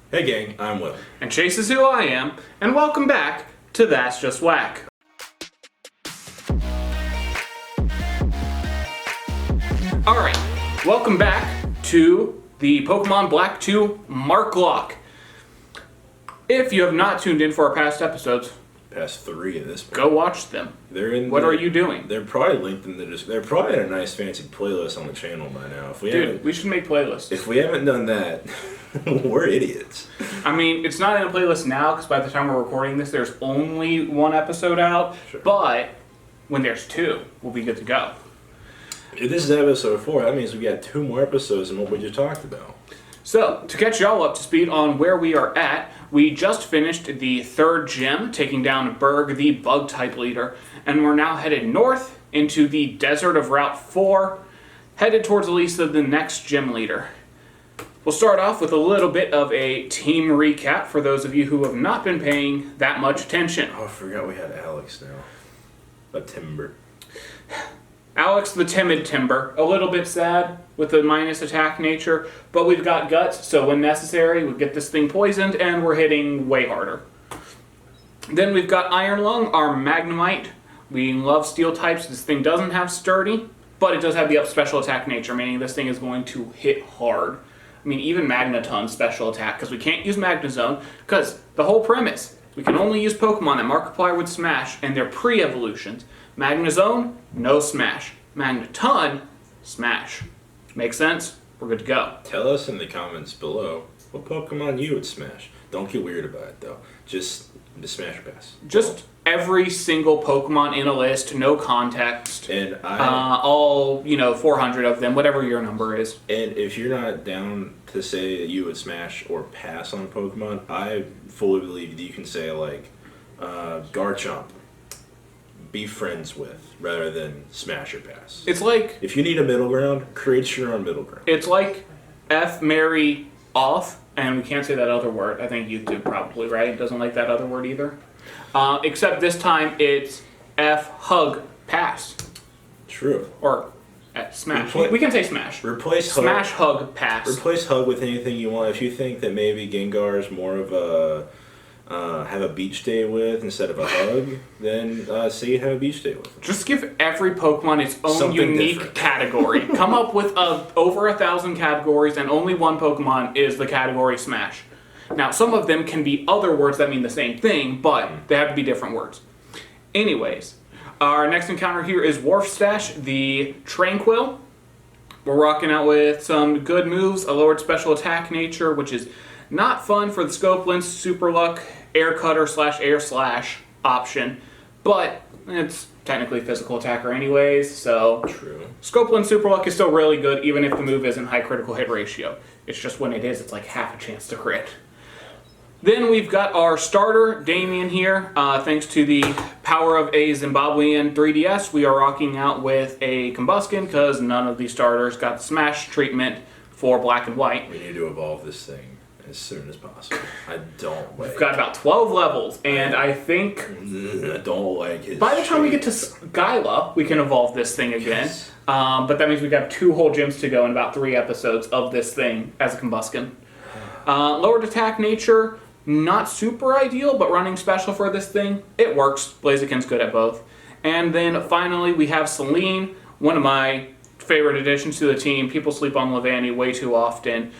Hey gang, I'm Will. And Chase is who I am, and welcome back to That's Just WAC. Alright, welcome back to the Pokemon Black 2 Marklocke. If you have not tuned in for our past episodes, Past 3 of this point. go watch them. They're in. What are you doing? They're probably linked in the. They're probably in a nice fancy playlist on the channel by now. Dude, we should make playlists. If we haven't done that, we're idiots. I mean, it's not in a playlist now because by the time we're recording this, there's only one episode out. Sure. But when there's 2, we'll be good to go. If this is episode 4, that means we got 2 more episodes than what we just talked about. So, to catch y'all up to speed on where we are at, we just finished the 3rd gym, taking down Berg, the Bug-type leader, and we're now headed north into the desert of Route 4, headed towards Elisa, the next gym leader. We'll start off with a little bit of a team recap for those of you who have not been paying that much attention. Oh, I forgot we had Alex now. A Timber. Alex the Timid Timber, a little bit sad with the minus attack nature, but we've got Guts, so when necessary, we get this thing poisoned, and we're hitting way harder. Then we've got Iron Lung, our Magnemite. We love steel types. This thing doesn't have Sturdy, but it does have the up special attack nature, meaning this thing is going to hit hard. I mean, even Magneton's special attack, because we can't use Magnezone, because the whole premise, we can only use Pokemon that Markiplier would smash, and they're pre-evolutions. Magnezone, no smash. Magneton, smash. Make sense? We're good to go. Tell us in the comments below what Pokemon you would smash. Don't get weird about it though. Just the Smash Pass. Just every single Pokemon in a list, no context. And all 400 of them, whatever your number is. And if you're not down to say that you would smash or pass on Pokemon, I fully believe that you can say like Garchomp, be friends with, rather than smash or pass. It's like, if you need a middle ground, create your own middle ground. it's like F, marry, off, and we can't say that other word. I think YouTube probably, right? Doesn't like that other word either. Except this time it's F, hug, pass. True. Or smash. We can say smash. Replace smash, hug, pass. Replace hug with anything you want. If you think that maybe Gengar is more of a have a beach day with instead of a hug, then say you have a beach day with. Just give every Pokemon its own Something unique different. category. Come up with over 1,000 categories, and only one Pokemon is the category Smash. Now, some of them can be other words that mean the same thing, but they have to be different words. Anyways, our next encounter here is Wharfstash, the Tranquil. We're rocking out with some good moves, a lowered special attack nature, which is not fun for the Scope Lens, Super Luck, Air Cutter / Air Slash option, but it's technically physical attacker anyways, so True. Scope Lens Super Luck is still really good even if the move isn't high critical hit ratio. It's just when it is, it's like half a chance to crit. Then we've got our starter, Damien here. Thanks to the power of a Zimbabwean 3DS, we are rocking out with a Combuskin because none of these starters got the Smash treatment for Black and White. We need to evolve this thing as soon as possible. I don't like. We've got about 12 levels, and I think I don't like his by the time we shape. get to Skyla, we can evolve this thing again. Yes. But that means we've got 2 whole gyms to go and about 3 episodes of this thing as a Combuskin. Lowered attack nature, not super ideal, but running special for this thing, it works. Blaziken's good at both. And then finally we have Celine, one of my favorite additions to the team. People sleep on Levani way too often.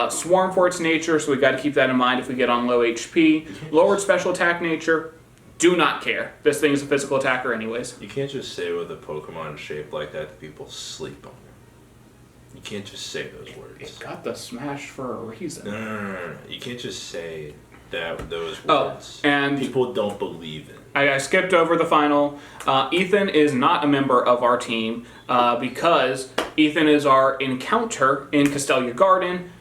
Swarm for its nature, so we've got to keep that in mind if we get on low HP. Lowered special attack nature, do not care. This thing is a physical attacker anyways. You can't just say with a Pokemon shaped like that people sleep on it. You can't just say those words. It got the smash for a reason. No. You can't just say those Oh, words. and people don't believe it. I skipped over the final. Ethan is not a member of our team because Ethan is our encounter in Castelia Garden.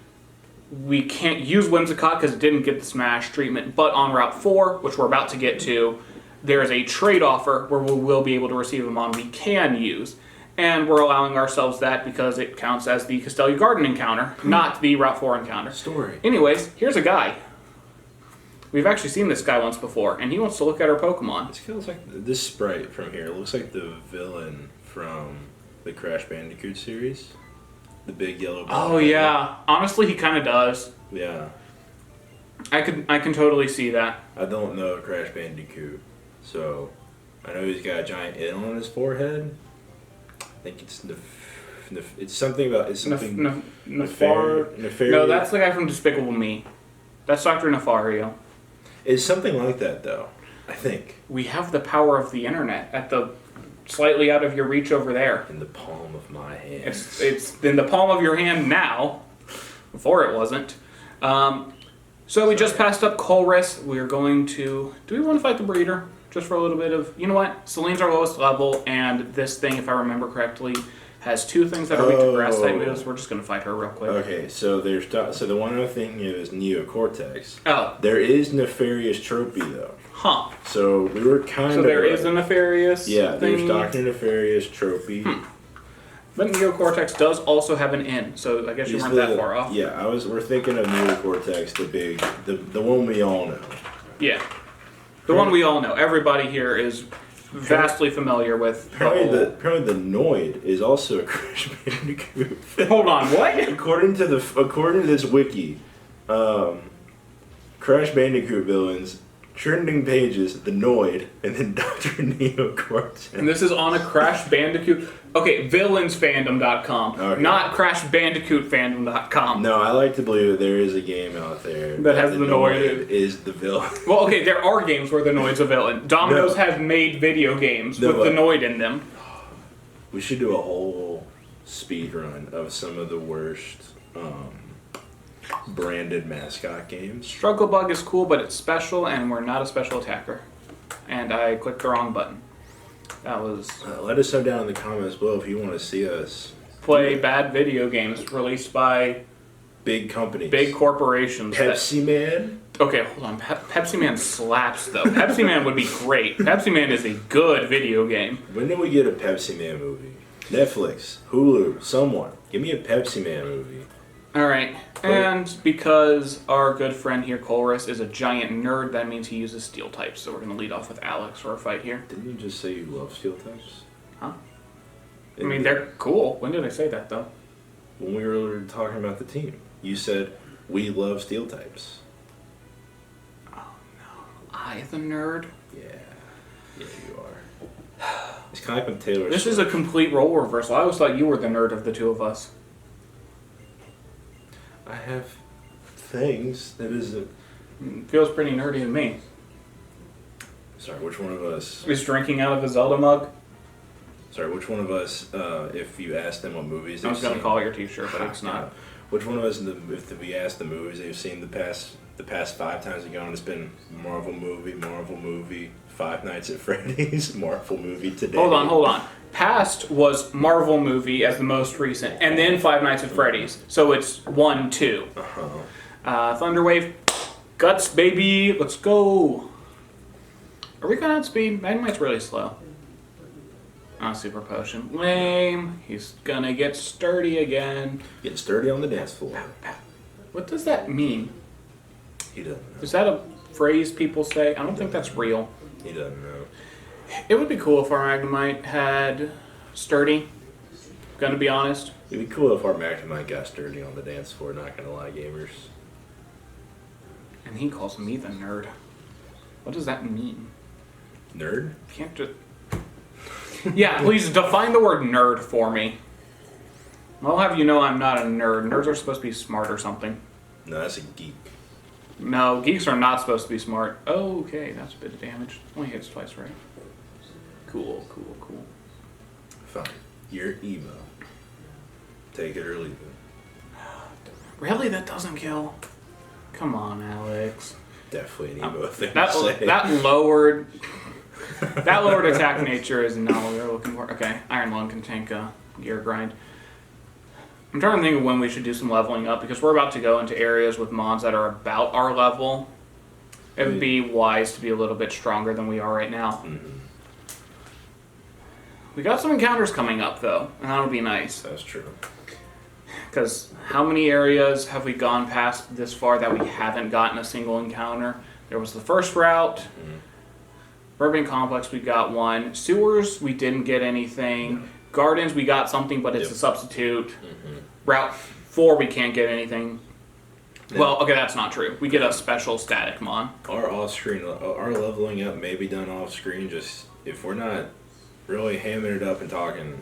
We can't use Whimsicott because it didn't get the Smash treatment, but on Route 4, which we're about to get to, there is a trade offer where we will be able to receive a Mon we can use. And we're allowing ourselves that because it counts as the Castelia Garden encounter, not the Route 4 encounter. Story. Anyways, here's a guy. We've actually seen this guy once before, and he wants to look at our Pokemon. It feels like this sprite from here looks like the villain from the Crash Bandicoot series. The big yellow ball. Oh, yeah. Honestly, he kind of does. Yeah. I can totally see that. I don't know Crash Bandicoot, so I know he's got a giant N on his forehead. I think it's something about nefarious. No, that's the guy from Despicable Me. That's Dr. Nefario. It's something like that, though. I think We have the power of the internet at the slightly out of your reach over there. in the palm of my hand. It's in the palm of your hand now. Before it wasn't. So we just passed up Colress. We're going to... Do we want to fight the breeder? Just for a little bit of... You know what? Celine's our lowest level, and this thing, if I remember correctly, has 2 things that are weak to grass type moves. We're just going to fight her real quick. Okay, so the one other thing is Neocortex. Oh. There is Nefarious Trophy, though. Huh. So we were kind of... So there is a Nefarious Yeah, there's thing. Dr. Nefarious Trophy. But Neocortex does also have an N, so I guess you weren't that far off. Yeah, we're thinking of Neocortex, the one we all know. Yeah. The one we all know. Everybody here is vastly familiar with. Apparently the Noid is also a Crash Bandicoot film. Hold on, what? According to this wiki, Crash Bandicoot villains, trending pages, the Noid, and then Dr. Neocortex. And this is on a Crash Bandicoot. Okay, villainsfandom.com, Okay. not crashbandicootfandom.com. No, I like to believe that there is a game out there that has the Noid. is the villain. Well, okay, there are games where the Noid's a villain. Domino's No. has made video games No, with the Noid in them. We should do a whole speed run of some of the worst branded mascot games. Struggle Bug is cool, but it's special, and we're not a special attacker. And I clicked the wrong button. That was... Let us know down in the comments below if you want to see us play bad video games released by big companies. big corporations. Pepsi Man. Okay, hold on. Pepsi Man slaps, though. Pepsi Man would be great. Pepsi Man is a good video game. When do we get a Pepsi Man movie? Netflix, Hulu, someone. Give me a Pepsi Man movie. Alright, and because our good friend here, Colress, is a giant nerd, that means he uses steel types, so we're going to lead off with Alex for our fight here. Didn't you just say you love steel types? Huh? I mean, they're cool. When did I say that, though? When we were talking about the team. You said, we love steel types. Oh, no. I, the nerd? Yeah. Yeah, you are. It's kind of like when Taylor This Swift. is a complete role reversal. I always thought you were the nerd of the two of us. I have things that isn't... Feels pretty nerdy to me. Sorry, which one of us... Is drinking out of a Zelda mug? Sorry, which one of us, if you asked them what movies I they've was going seen... to call it your t-shirt, but it's not. Which one of us, if we asked the movies they've seen the past 5 times they've gone, it's been Marvel movie, Five Nights at Freddy's, Marvel movie today. Hold on. Past was Marvel movie as the most recent, and then Five Nights at Freddy's. So it's 1, 2. Thunderwave, guts, baby, let's go. Are we going outspeed? Magnemite's really slow. Super potion. Lame. He's gonna get sturdy again. Getting sturdy on the dance floor. What does that mean? He doesn't know. Is that a phrase people say? I don't think that's real. He doesn't know. It would be cool if our Magnemite had sturdy. Gonna be honest. It'd be cool if our Magnemite got sturdy on the dance floor, not gonna lie, gamers. And he calls me the nerd. What does that mean? Nerd? Can't just... Yeah, please define the word nerd for me. I'll have you know I'm not a nerd. Nerds are supposed to be smart or something. No, that's a geek. No, geeks are not supposed to be smart. Oh, okay, that's a bit of damage. Only hits twice, right? Cool. Fine. You're Evo. Take it or leave it. Really? That doesn't kill? Come on, Alex. Definitely an Evo thing to say. That lowered... That lowered attack nature is not what we were looking for. Okay, Iron Lung can tank Gear Grind. I'm trying to think of when we should do some leveling up, because we're about to go into areas with mons that are about our level. It would be wise to be a little bit stronger than we are right now. Mm-hmm. We got some encounters coming up, though, and that'll be nice. That's true. Because how many areas have we gone past this far that we haven't gotten a single encounter? There was the first route. Mm-hmm. Urban Complex, we got one. Sewers, we didn't get anything. No. Gardens, we got something, but it's a substitute. Mm-hmm. Route 4, we can't get anything. Well, okay, that's not true. We get a special static mon. Our off-screen, our leveling up may be done off-screen. Just if we're not really hamming it up and talking,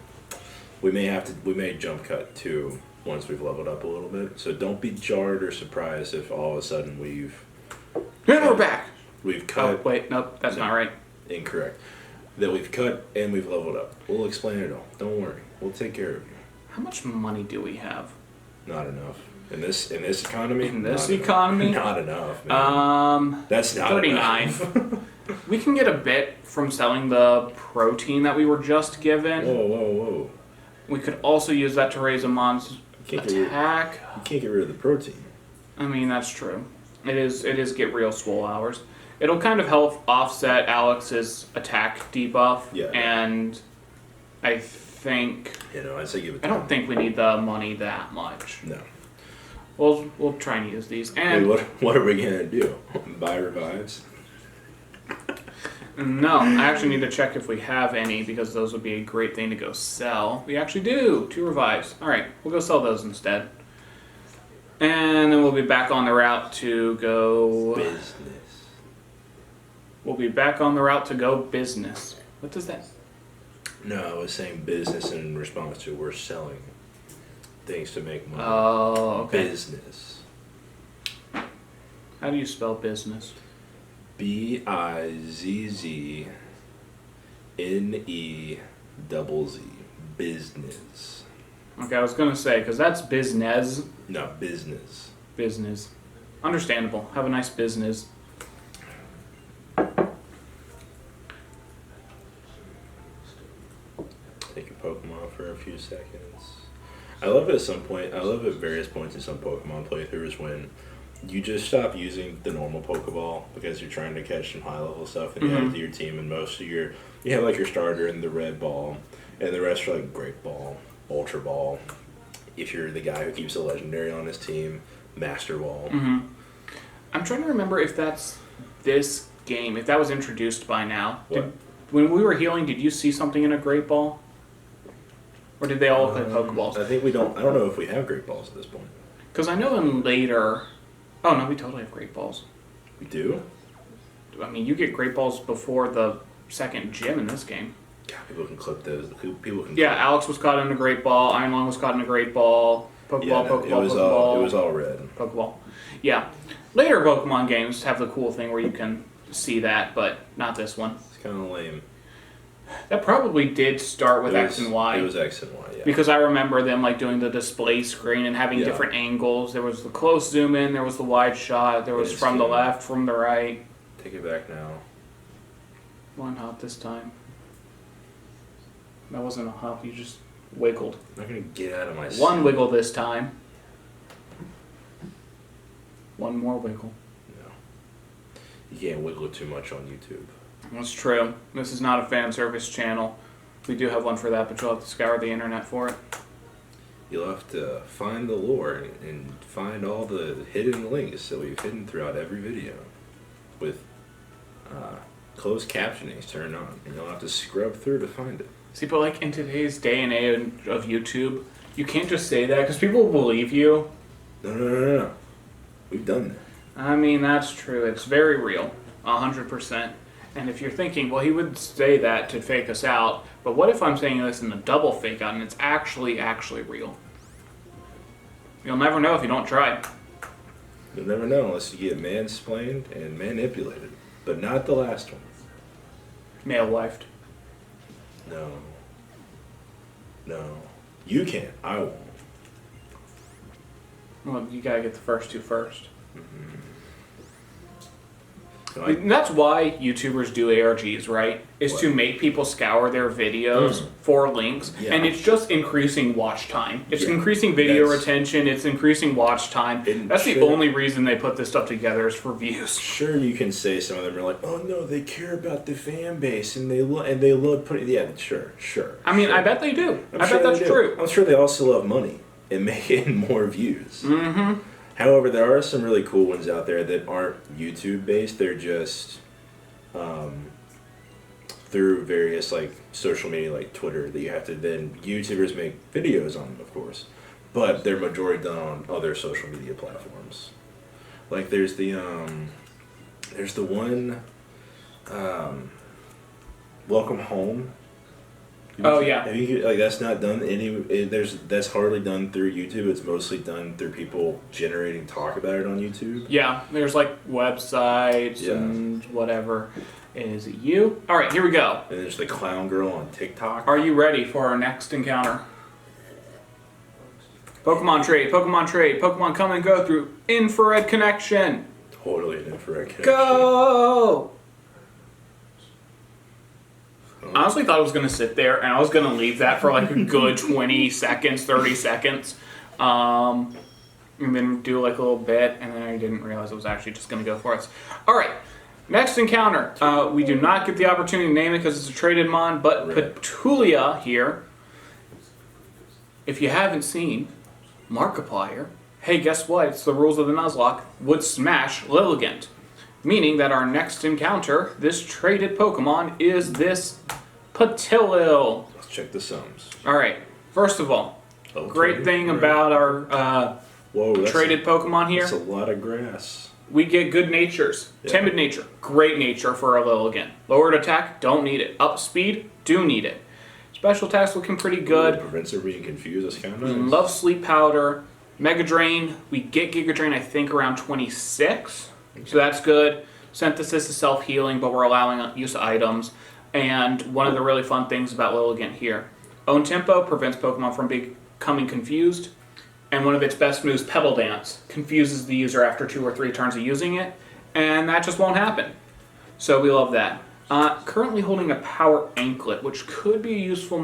we may jump cut to once we've leveled up a little bit. So don't be jarred or surprised if all of a sudden And we're back. we've cut. Oh, wait, nope, that's not right. Incorrect. That we've cut and we've leveled up. We'll explain it all. Don't worry. We'll take care of you. How much money do we have? Not enough. In this economy? In this not economy? Not enough, man. That's not 39. enough. We can get a bit from selling the protein that we were just given. Whoa. We could also use that to raise a mon's attack. You can't get rid of the protein. I mean, that's true. It is get real swole hours. It'll kind of help offset Alex's attack debuff. Yeah. And I think... I'd say give it. I don't think we need the money that much. No. We'll try and use these. And Wait, what are we gonna do? Buy revives? no, I actually need to check if we have any because those would be a great thing to go sell. We actually do. 2 revives. All right, we'll go sell those instead. And then we'll be back on the route to go... Business. We'll be back on the route to go business. What does that... No, I was saying business in response to we're selling things to make money. Oh, okay. Business. How do you spell business? BIZZNEZZ. Business. Okay, I was going to say, because that's business. No, business. Business. Understandable. Have a nice business. Take a Pokemon for a few seconds. I love at various points in some Pokemon playthroughs when you just stop using the normal Pokeball because you're trying to catch some high level stuff and you add it to your team, and you have like your starter and the red ball and the rest are like Great Ball, Ultra Ball. If you're the guy who keeps a legendary on his team, Master Ball. I'm trying to remember if that's this game, if that was introduced by now. What? When we were healing, did you see something in a Great Ball? Or did they all play Pokeballs? I think we don't. I don't know if we have Great Balls at this point. Because I know in later... Oh, no, we totally have Great Balls. We do? I mean, you get Great Balls before the second gym in this game. God, people can clip those. People can. Yeah, Alex was caught in a Great Ball. Iron Lung was caught in a Great Ball. Pokeball, Pokeball. It was all red. Pokeball. Yeah. Later Pokemon games have the cool thing where you can see that, but not this one. It's kind of lame. That probably did start with X and Y. It was X and Y, yeah. Because I remember them like doing the display screen and having different angles. There was the close zoom in, there was the wide shot, there was from the left, from the right. Take it back now. One hop this time. That wasn't a hop, you just wiggled. I'm not gonna get out of my seat. One wiggle this time. One more wiggle. No. You can't wiggle too much on YouTube. That's true. This is not a fan service channel. We do have one for that, but you'll have to scour the internet for it. You'll have to find the lore and find all the hidden links that we've hidden throughout every video with closed captionings turned on. And you'll have to scrub through to find it. See, but like in today's day and age of YouTube, you can't just say that because people will believe you. No. We've done that. I mean, that's true. It's very real. 100%. And if you're thinking, well, he would say that to fake us out, but what if I'm saying this in a double fake out and it's actually real? You'll never know if you don't try. You'll never know unless you get mansplained and manipulated. But not the last one. Male-wifed. No. You can't. I won't. Well, you gotta get the first two first. So And that's why YouTubers do ARGs, right? Is What? to make people scour their videos for links, Yeah. and it's just increasing watch time. It's increasing video retention. It's increasing watch time. That's the only reason they put this stuff together is for views. Sure, you can say some of them are like, oh no, they care about the fan base and they love putting. Yeah, sure. I mean, I bet they do. I bet that's true. I'm sure they also love money and making more views. Mm-hmm. However, there are some really cool ones out there that aren't YouTube based. They're just through various like social media, like Twitter, that you have to then YouTubers make videos on them, of course, but they're majority done on other social media platforms. Like there's the one, Welcome Home. Oh yeah. Have you, like that's not done that's hardly done through YouTube. It's mostly done through people generating talk about it on YouTube. Yeah, there's like websites and whatever. Is it you? All right, here we go. And there's the clown girl on TikTok. Are you ready for our next encounter? Pokemon trade, Pokemon come and go through infrared connection. Totally an infrared connection. Go! I honestly thought I was going to sit there and I was going to leave that for like a good 20 seconds, 30 seconds. And then do like a little bit, and then I didn't realize it was actually just going to go for us. Alright, next encounter. We do not get the opportunity to name it because it's a traded mon, but Petulia here, if you haven't seen Markiplier, hey, guess what? It's the rules of the Nuzlocke, would smash Lilligant. Meaning that our next encounter, this traded Pokemon, is this Petilil. Let's check the sums. Alright, first of all, great thing about our traded Pokemon here. That's a lot of grass. We get good natures. Yeah. Timid nature, great nature for a Lilligant. Lowered attack, don't need it. Up speed, do need it. Special attack's looking pretty good. Prevents her being confused, that's kind of nice. Love Sleep Powder. Mega Drain, we get Giga Drain I think around 26. Okay. So that's good. Synthesis is self-healing, but we're allowing use of items. And one of the really fun things about Lilligant here, Own Tempo prevents Pokemon from becoming confused. And one of its best moves, Pebble Dance, confuses the user after 2 or 3 turns of using it. And that just won't happen. So we love that. Currently holding a Power Anklet, which could be a useful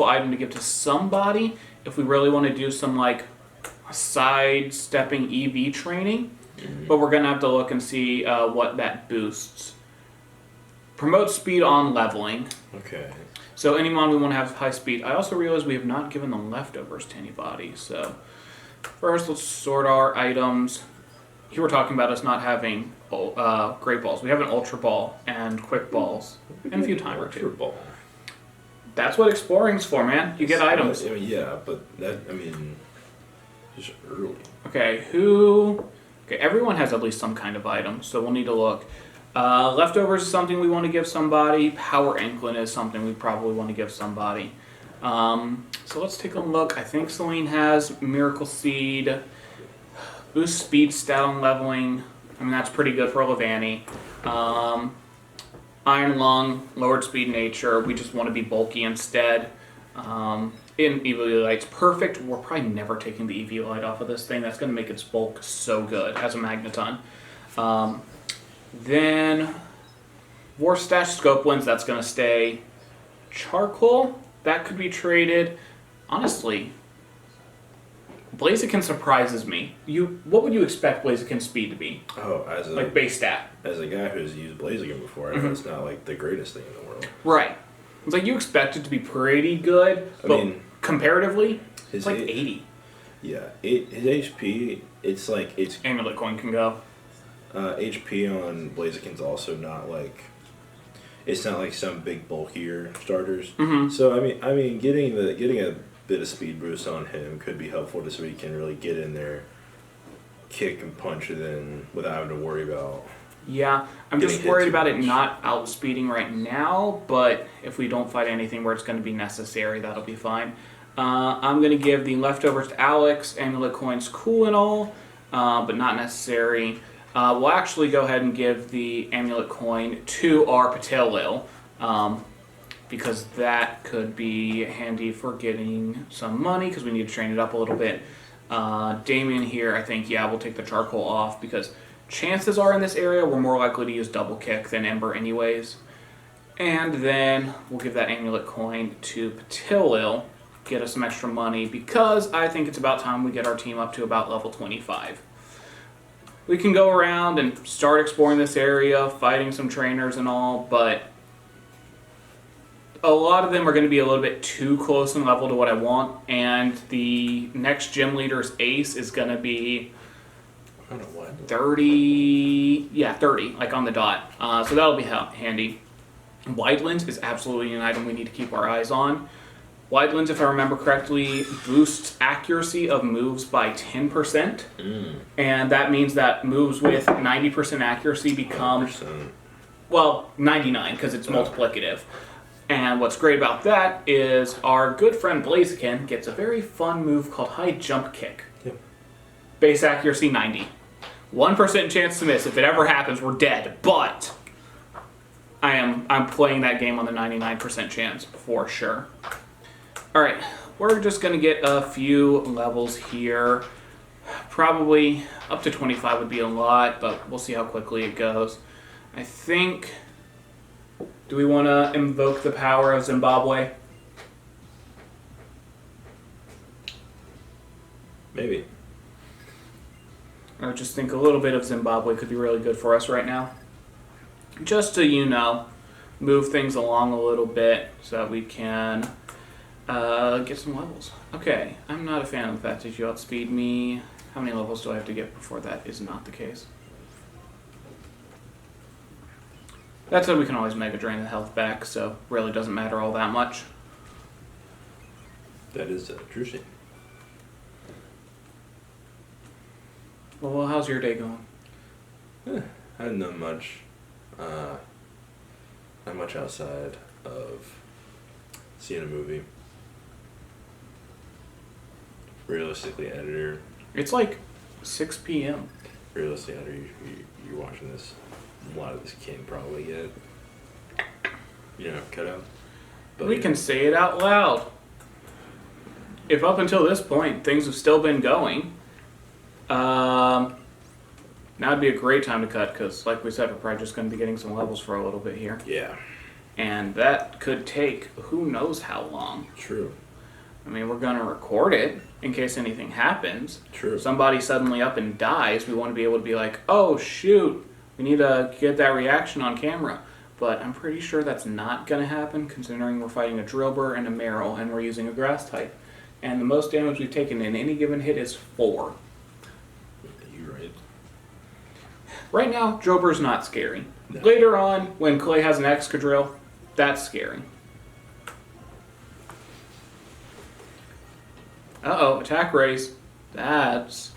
item to give to somebody if we really want to do some like sidestepping EV training. But we're going to have to look and see what that boosts. Promotes speed on leveling. Okay. So any mon we want to have high speed. I also realize we have not given the leftovers to anybody. So first let's sort our items. Here we're talking about us not having Great Balls. We have an Ultra Ball and Quick Balls and a few Timer too. Ball. That's what exploring's for, man. You get items. I mean, yeah, but just early. Okay, everyone has at least some kind of item, so we'll need to look. Leftovers is something we want to give somebody. Power Anklet is something we probably want to give somebody. So let's take a look. I think Celine has Miracle Seed. Boost speed, stat on leveling. I mean, that's pretty good for Levani. Iron Lung, lowered speed nature. We just want to be bulky instead. In Eviolite's perfect. We're probably never taking the Eviolite off of this thing. That's going to make its bulk so good as a Magneton. Then Vorstash Scopelands, that's going to stay. Charcoal, that could be traded. Honestly, Blaziken surprises me. What would you expect Blaziken's speed to be? Oh, as a base stat. As a guy who's used Blaziken before, I know it's not like the greatest thing in the world. Right. It's like you expect it to be pretty good, but comparatively, it's like 80. Yeah, his HP, it's Amulet Coin can go. HP on Blaziken's also not like, it's not like some big bulkier starters. Mm-hmm. So I mean, getting a bit of speed boost on him could be helpful, just so he can really get in there, kick and punch it in without having to worry about. Yeah, I'm just worried about it not outspeeding right now, but if we don't fight anything where it's going to be necessary, that'll be fine. I'm going to give the leftovers to Alex. Amulet Coin's cool and all, but not necessary. We'll actually go ahead and give the Amulet Coin to our Petilil, because that could be handy for getting some money, because we need to train it up a little bit. Damien here, I think, we'll take the Charcoal off, because chances are in this area we're more likely to use Double Kick than Ember anyways. And then we'll give that Amulet Coin to Petilil, get us some extra money, because I think it's about time we get our team up to about level 25. We can go around and start exploring this area, fighting some trainers and all, but a lot of them are going to be a little bit too close in level to what I want, and the next gym leader's ace is going to be 30, 30, like on the dot. So that'll be handy. Widelands is absolutely an item we need to keep our eyes on. Wide lens, if I remember correctly, boosts accuracy of moves by 10%. And that means that moves with 90% accuracy become, 100%. well, 99 because it's multiplicative. And what's great about that is our good friend Blaziken gets a very fun move called High Jump Kick. Yep. Base accuracy 90. 1% chance to miss. If it ever happens, we're dead. But I'm playing that game on the 99% chance for sure. All right, we're just gonna get a few levels here. Probably up to 25 would be a lot, but we'll see how quickly it goes. I think. Do we want to invoke the power of Zimbabwe? Maybe. Or just think a little bit of Zimbabwe could be really good for us right now. Just to, move things along a little bit so that we can get some levels. Okay, I'm not a fan of the fact that you outspeed me. How many levels do I have to get before that is not the case? That said, we can always Mega Drain the health back, so really doesn't matter all that much. That is true. Well, how's your day going? I hadn't done much. Not much outside of seeing a movie. Realistically, editor. It's like 6 p.m. Realistically, editor, you're watching this. A lot of this can't probably get, cut out. But We can say it out loud. If up until this point things have still been going, now would be a great time to cut because, like we said, we're probably just going to be getting some levels for a little bit here. Yeah. And that could take who knows how long. True. I mean, we're going to record it in case anything happens. True. Somebody suddenly up and dies. We want to be able to be like, oh, shoot, we need to get that reaction on camera. But I'm pretty sure that's not going to happen considering we're fighting a Drillbur and a Meryl and we're using a Grass type. And the most damage we've taken in any given hit is 4. You're right. Right now, Drillbur's not scary. No. Later on, when Clay has an Excadrill, that's scary. Uh-oh, attack raise. That's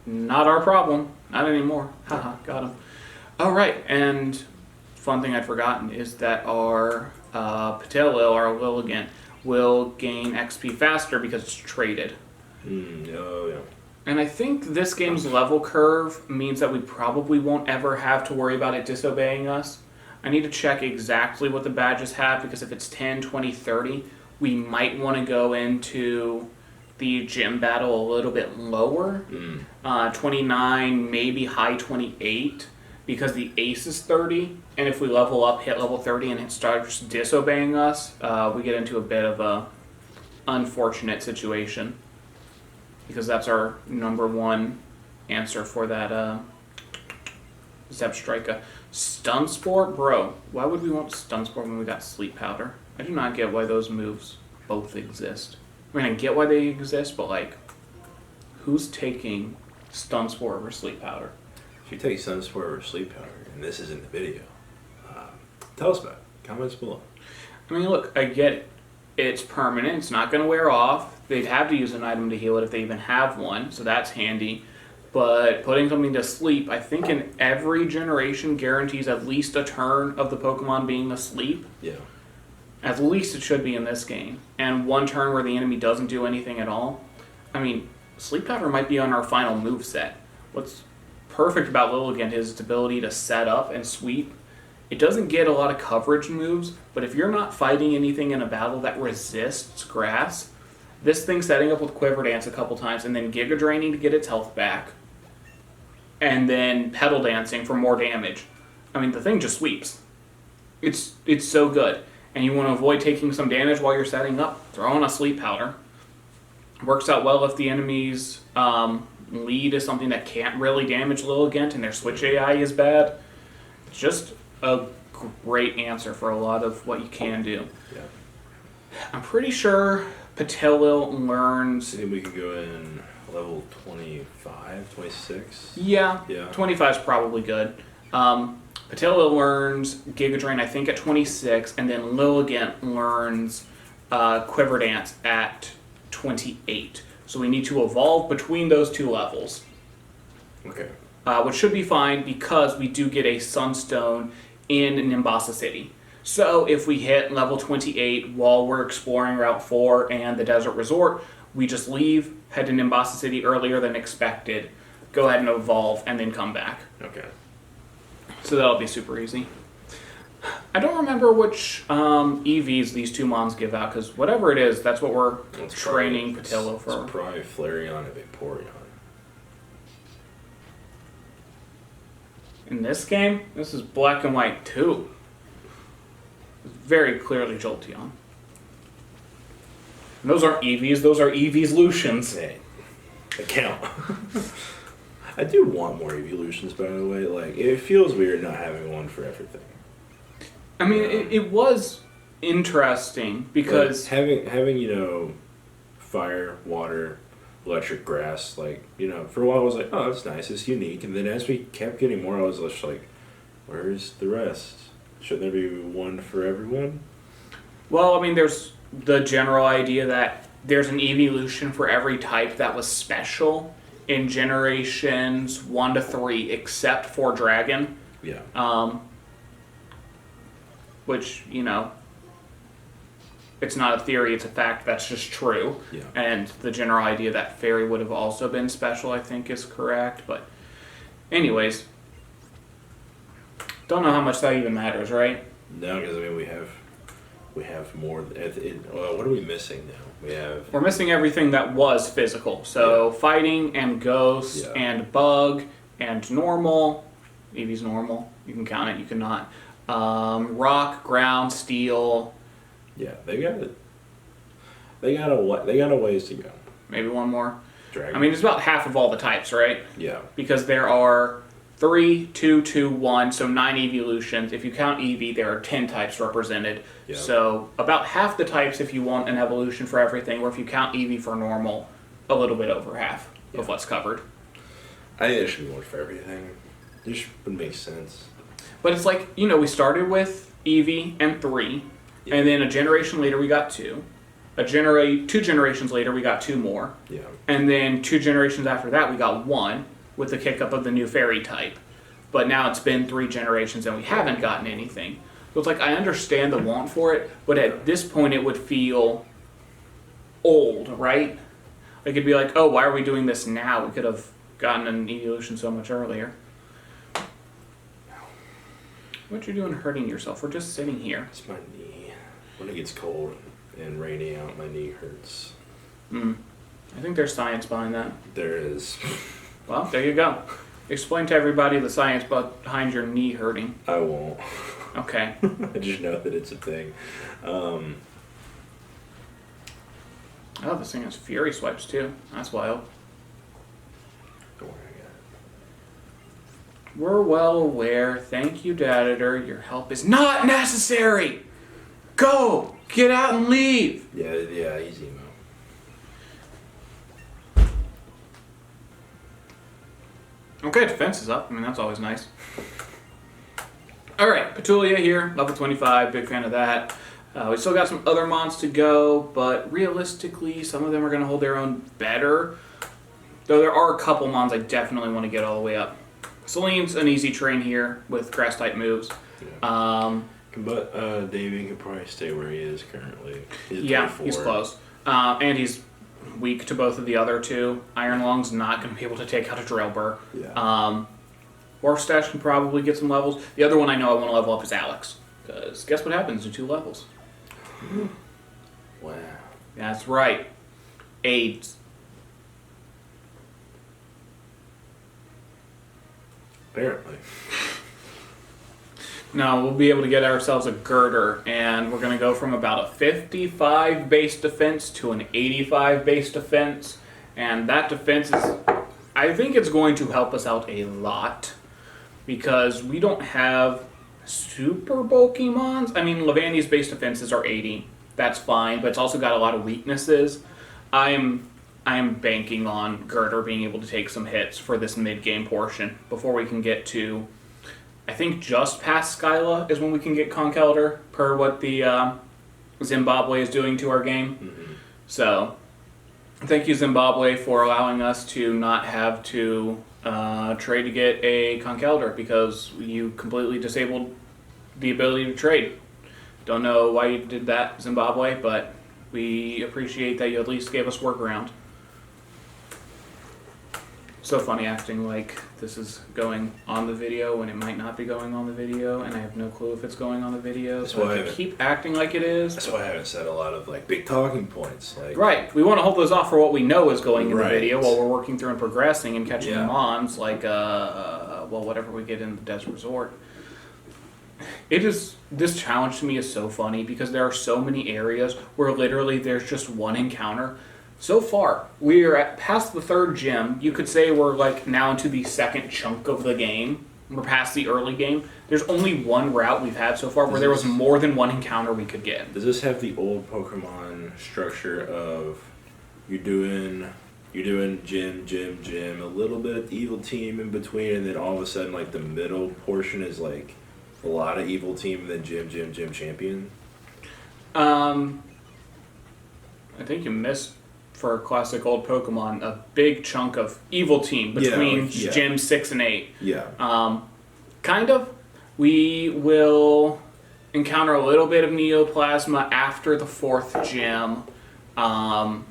not our problem. Not anymore. Haha, got him. Alright, and fun thing I'd forgotten is that our Patelil, our Lilligant, will gain XP faster because it's traded. Oh, yeah. And I think this game's level curve means that we probably won't ever have to worry about it disobeying us. I need to check exactly what the badges have because if it's 10, 20, 30, we might want to go into the gym battle a little bit lower. 29, maybe high 28 because the ace is 30. And if we level up, hit level 30 and it starts disobeying us, we get into a bit of a unfortunate situation. Because that's our number one answer for that Zepstrika. Stun Spore? Bro, why would we want Stun Spore when we got Sleep Powder? I do not get why those moves both exist. I mean, I get why they exist, but who's taking Stun Spore over Sleep Powder? If you take Sunspore or Sleep Powder, and this is in the video, tell us about it. Comments below. I mean, look, I get it. It's permanent. It's not going to wear off. They'd have to use an item to heal it if they even have one, so that's handy. But putting something to sleep, I think in every generation guarantees at least a turn of the Pokemon being asleep. Yeah. At least it should be in this game. And one turn where the enemy doesn't do anything at all. I mean, Sleep Powder might be on our final move set. What's perfect about Lilligant is its ability to set up and sweep. It doesn't get a lot of coverage moves, but if you're not fighting anything in a battle that resists grass, this thing setting up with Quiver Dance a couple times and then Giga Draining to get its health back, and then Petal Dancing for more damage. I mean, the thing just sweeps. It's so good. And you want to avoid taking some damage while you're setting up, throw on a Sleep Powder. Works out well if the enemy's lead is something that can't really damage Lilligant and their switch AI is bad. It's just a great answer for a lot of what you can do. Yeah. I'm pretty sure Patelil learns... I think we could go in level 25, 26. Yeah, Yeah. 25 is probably good. Patelil learns Giga Drain, I think, at 26, and then Lilligant learns Quiver Dance at 28. So we need to evolve between those two levels. Okay. Which should be fine because we do get a Sunstone in Nimbasa City. So if we hit level 28 while we're exploring Route 4 and the Desert Resort, we just leave, head to Nimbasa City earlier than expected, go ahead and evolve, and then come back. Okay. So that'll be super easy. I don't remember which EVs these two mons give out, because whatever it is, that's what we're training Patillo for. It's probably Flareon and Vaporeon. In this game, this is Black and White 2. Very clearly Jolteon. And those aren't EVs, those are Evolutions. Hey, they count. I do want more evolutions, by the way. Like, it feels weird not having one for everything. I mean, it was interesting because like having fire, water, electric, grass. Like, for a while I was like, oh, that's nice, it's unique. And then as we kept getting more, I was just like, where's the rest? Should there be one for everyone? Well, I mean, there's the general idea that there's an evolution for every type that was special in generations 1 to 3, except for Dragon. Yeah. Which, it's not a theory, it's a fact, that's just true. Yeah. And the general idea that Fairy would have also been special, I think, is correct. But anyways, don't know how much that even matters, right? No, because we have more. What are we missing now? We're missing everything that was physical. So fighting and ghost and bug and normal. Eevee's normal. You can count it. You cannot. Rock, ground, steel. Yeah, they got it. They got a ways to go. Maybe one more. Dragon. I mean, it's about half of all the types, right? Yeah. Because there are 3, 2, 2, 1, so 9 evolutions. If you count Eevee, there are 10 types represented. Yeah. So about half the types if you want an evolution for everything, or if you count Eevee for normal, a little bit over half of what's covered. I think there should be one for everything. This would make sense. But it's like, we started with Eevee and 3, and then a generation later we got 2. 2 generations later we got 2 more. Yeah. And then 2 generations after that we got 1. With the kick up of the new fairy type. But now it's been 3 generations and we haven't gotten anything. So it's like, I understand the want for it, but at this point it would feel old, right? Like, it'd be like, oh, why are we doing this now? We could have gotten an evolution so much earlier. What you doing hurting yourself? We're just sitting here. It's my knee. When it gets cold and rainy out, my knee hurts. I think there's science behind that. There is. Well, there you go. Explain to everybody the science behind your knee hurting. I won't. Okay. I just know that it's a thing. Oh, this thing has Fury Swipes too. That's wild. Don't worry, I got it. We're well aware. Thank you, Daditor. Your help is not necessary! Go! Get out and leave! Yeah, easy mo. Okay, defense is up. I mean, that's always nice. Alright, Petulia here, level 25, big fan of that. We still got some other mons to go, but realistically, some of them are going to hold their own better. Though there are a couple mons I definitely want to get all the way up. Celine's an easy train here with grass-type moves. Yeah. But Davey could probably stay where he is currently. He's 24. He's close. And he's weak to both of the other two. Iron Lung's not going to be able to take out a Drillbur. Yeah. Warstash can probably get some levels. The other one I know I want to level up is Alex. Because guess what happens in 2 levels? Wow. That's right. AIDS. Apparently. No, we'll be able to get ourselves a girder, and we're going to go from about a 55 base defense to an 85 base defense. And that defense is, I think it's going to help us out a lot, because we don't have super bulky mons. I mean, Lavandi's base defenses are 80. That's fine, but it's also got a lot of weaknesses. I am banking on Girder being able to take some hits for this mid-game portion before we can get to, I think just past Skyla is when we can get Conkeldurr, per what the Zimbabwe is doing to our game. Mm-hmm. So, thank you, Zimbabwe, for allowing us to not have to trade to get a Conkeldurr, because you completely disabled the ability to trade. Don't know why you did that, Zimbabwe, but we appreciate that you at least gave us workaround. So funny acting like this is going on the video when it might not be going on the video, and I have no clue if it's going on the video. That's so why I keep acting like it is. That's why I haven't said a lot of like big talking points. Like, right, we want to hold those off for what we know is going in the Right. video while we're working through and progressing and catching Yeah. mons, like whatever we get in the Desert Resort. This challenge to me is so funny because there are so many areas where literally there's just one encounter. So far, we are past the third gym. You could say we're like now into the second chunk of the game. We're past the early game. There's only one route we've had so far where there was more than one encounter we could get. Does this have the old Pokemon structure of you're doing gym, a little bit of evil team in between, and then all of a sudden like the middle portion is like a lot of evil team, and then gym champion? I think you missed, for classic old Pokemon, a big chunk of evil team between Gym 6 and 8. Yeah. Kind of. We will encounter a little bit of Neoplasma after the 4th gym. And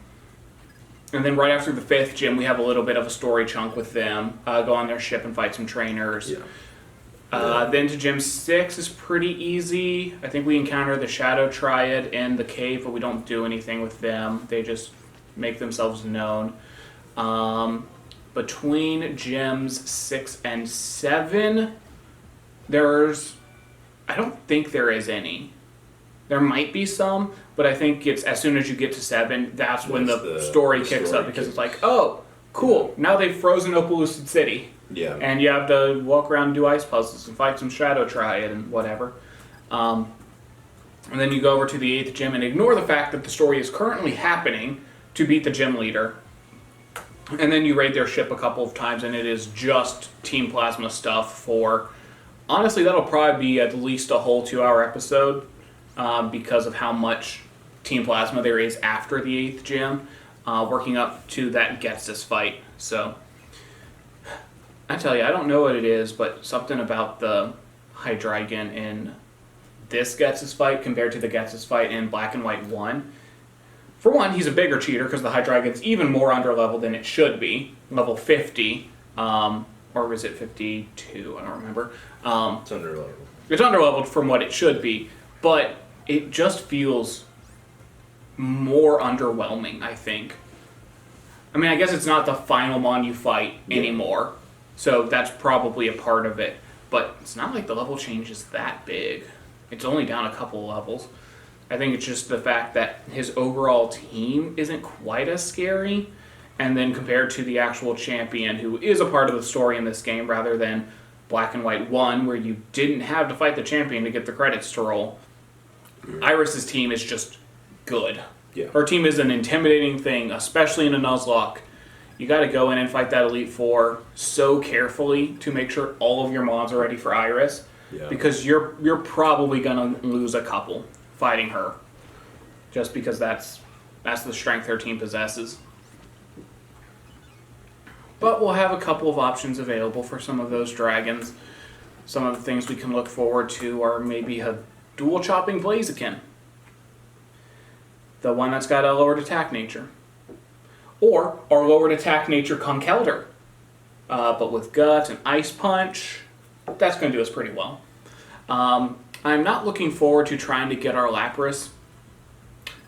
then right after the 5th gym, we have a little bit of a story chunk with them. Go on their ship and fight some trainers. Yeah. Then to Gym 6 is pretty easy. I think we encounter the Shadow Triad in the cave, but we don't do anything with them. They just make themselves known. Between Gyms 6 and 7, I don't think there is any. There might be some, but I think it's as soon as you get to 7, that's when the story kicks up, because it's like, oh, cool, now they've frozen Opelucid City. Yeah. And you have to walk around and do ice puzzles and fight some Shadow Triad and whatever. And then you go over to the 8th gym and ignore the fact that the story is currently happening to beat the gym leader. And then you raid their ship a couple of times, and it is just Team Plasma stuff for... Honestly, that'll probably be at least a whole 2-hour episode because of how much Team Plasma there is after the 8th gym, working up to that Getsus fight. So, I tell you, I don't know what it is, but something about the Hydreigon in this Getsus fight compared to the Getsus fight in Black and White 1. For one, he's a bigger cheater because the Hydreigon's even more underleveled than it should be. Level 50. Or is it 52? I don't remember. It's underleveled. It's underleveled from what it should be, but it just feels more underwhelming, I think. I mean, I guess it's not the final mon you fight anymore, so that's probably a part of it. But it's not like the level change is that big. It's only down a couple levels. I think it's just the fact that his overall team isn't quite as scary. And then compared to the actual champion, who is a part of the story in this game, rather than Black and White 1, where you didn't have to fight the champion to get the credits to roll. Iris's team is just good. Yeah. Her team is an intimidating thing, especially in a Nuzlocke. You got to go in and fight that Elite Four so carefully to make sure all of your mons are ready for Iris, because you're probably gonna lose a couple fighting her, just because that's the strength her team possesses. But we'll have a couple of options available for some of those dragons. Some of the things we can look forward to are maybe a dual chopping Blaziken, the one that's got a lowered attack nature, or our lowered attack nature Conkeldurr, but with Gut and Ice Punch. That's going to do us pretty well. I'm not looking forward to trying to get our Lapras.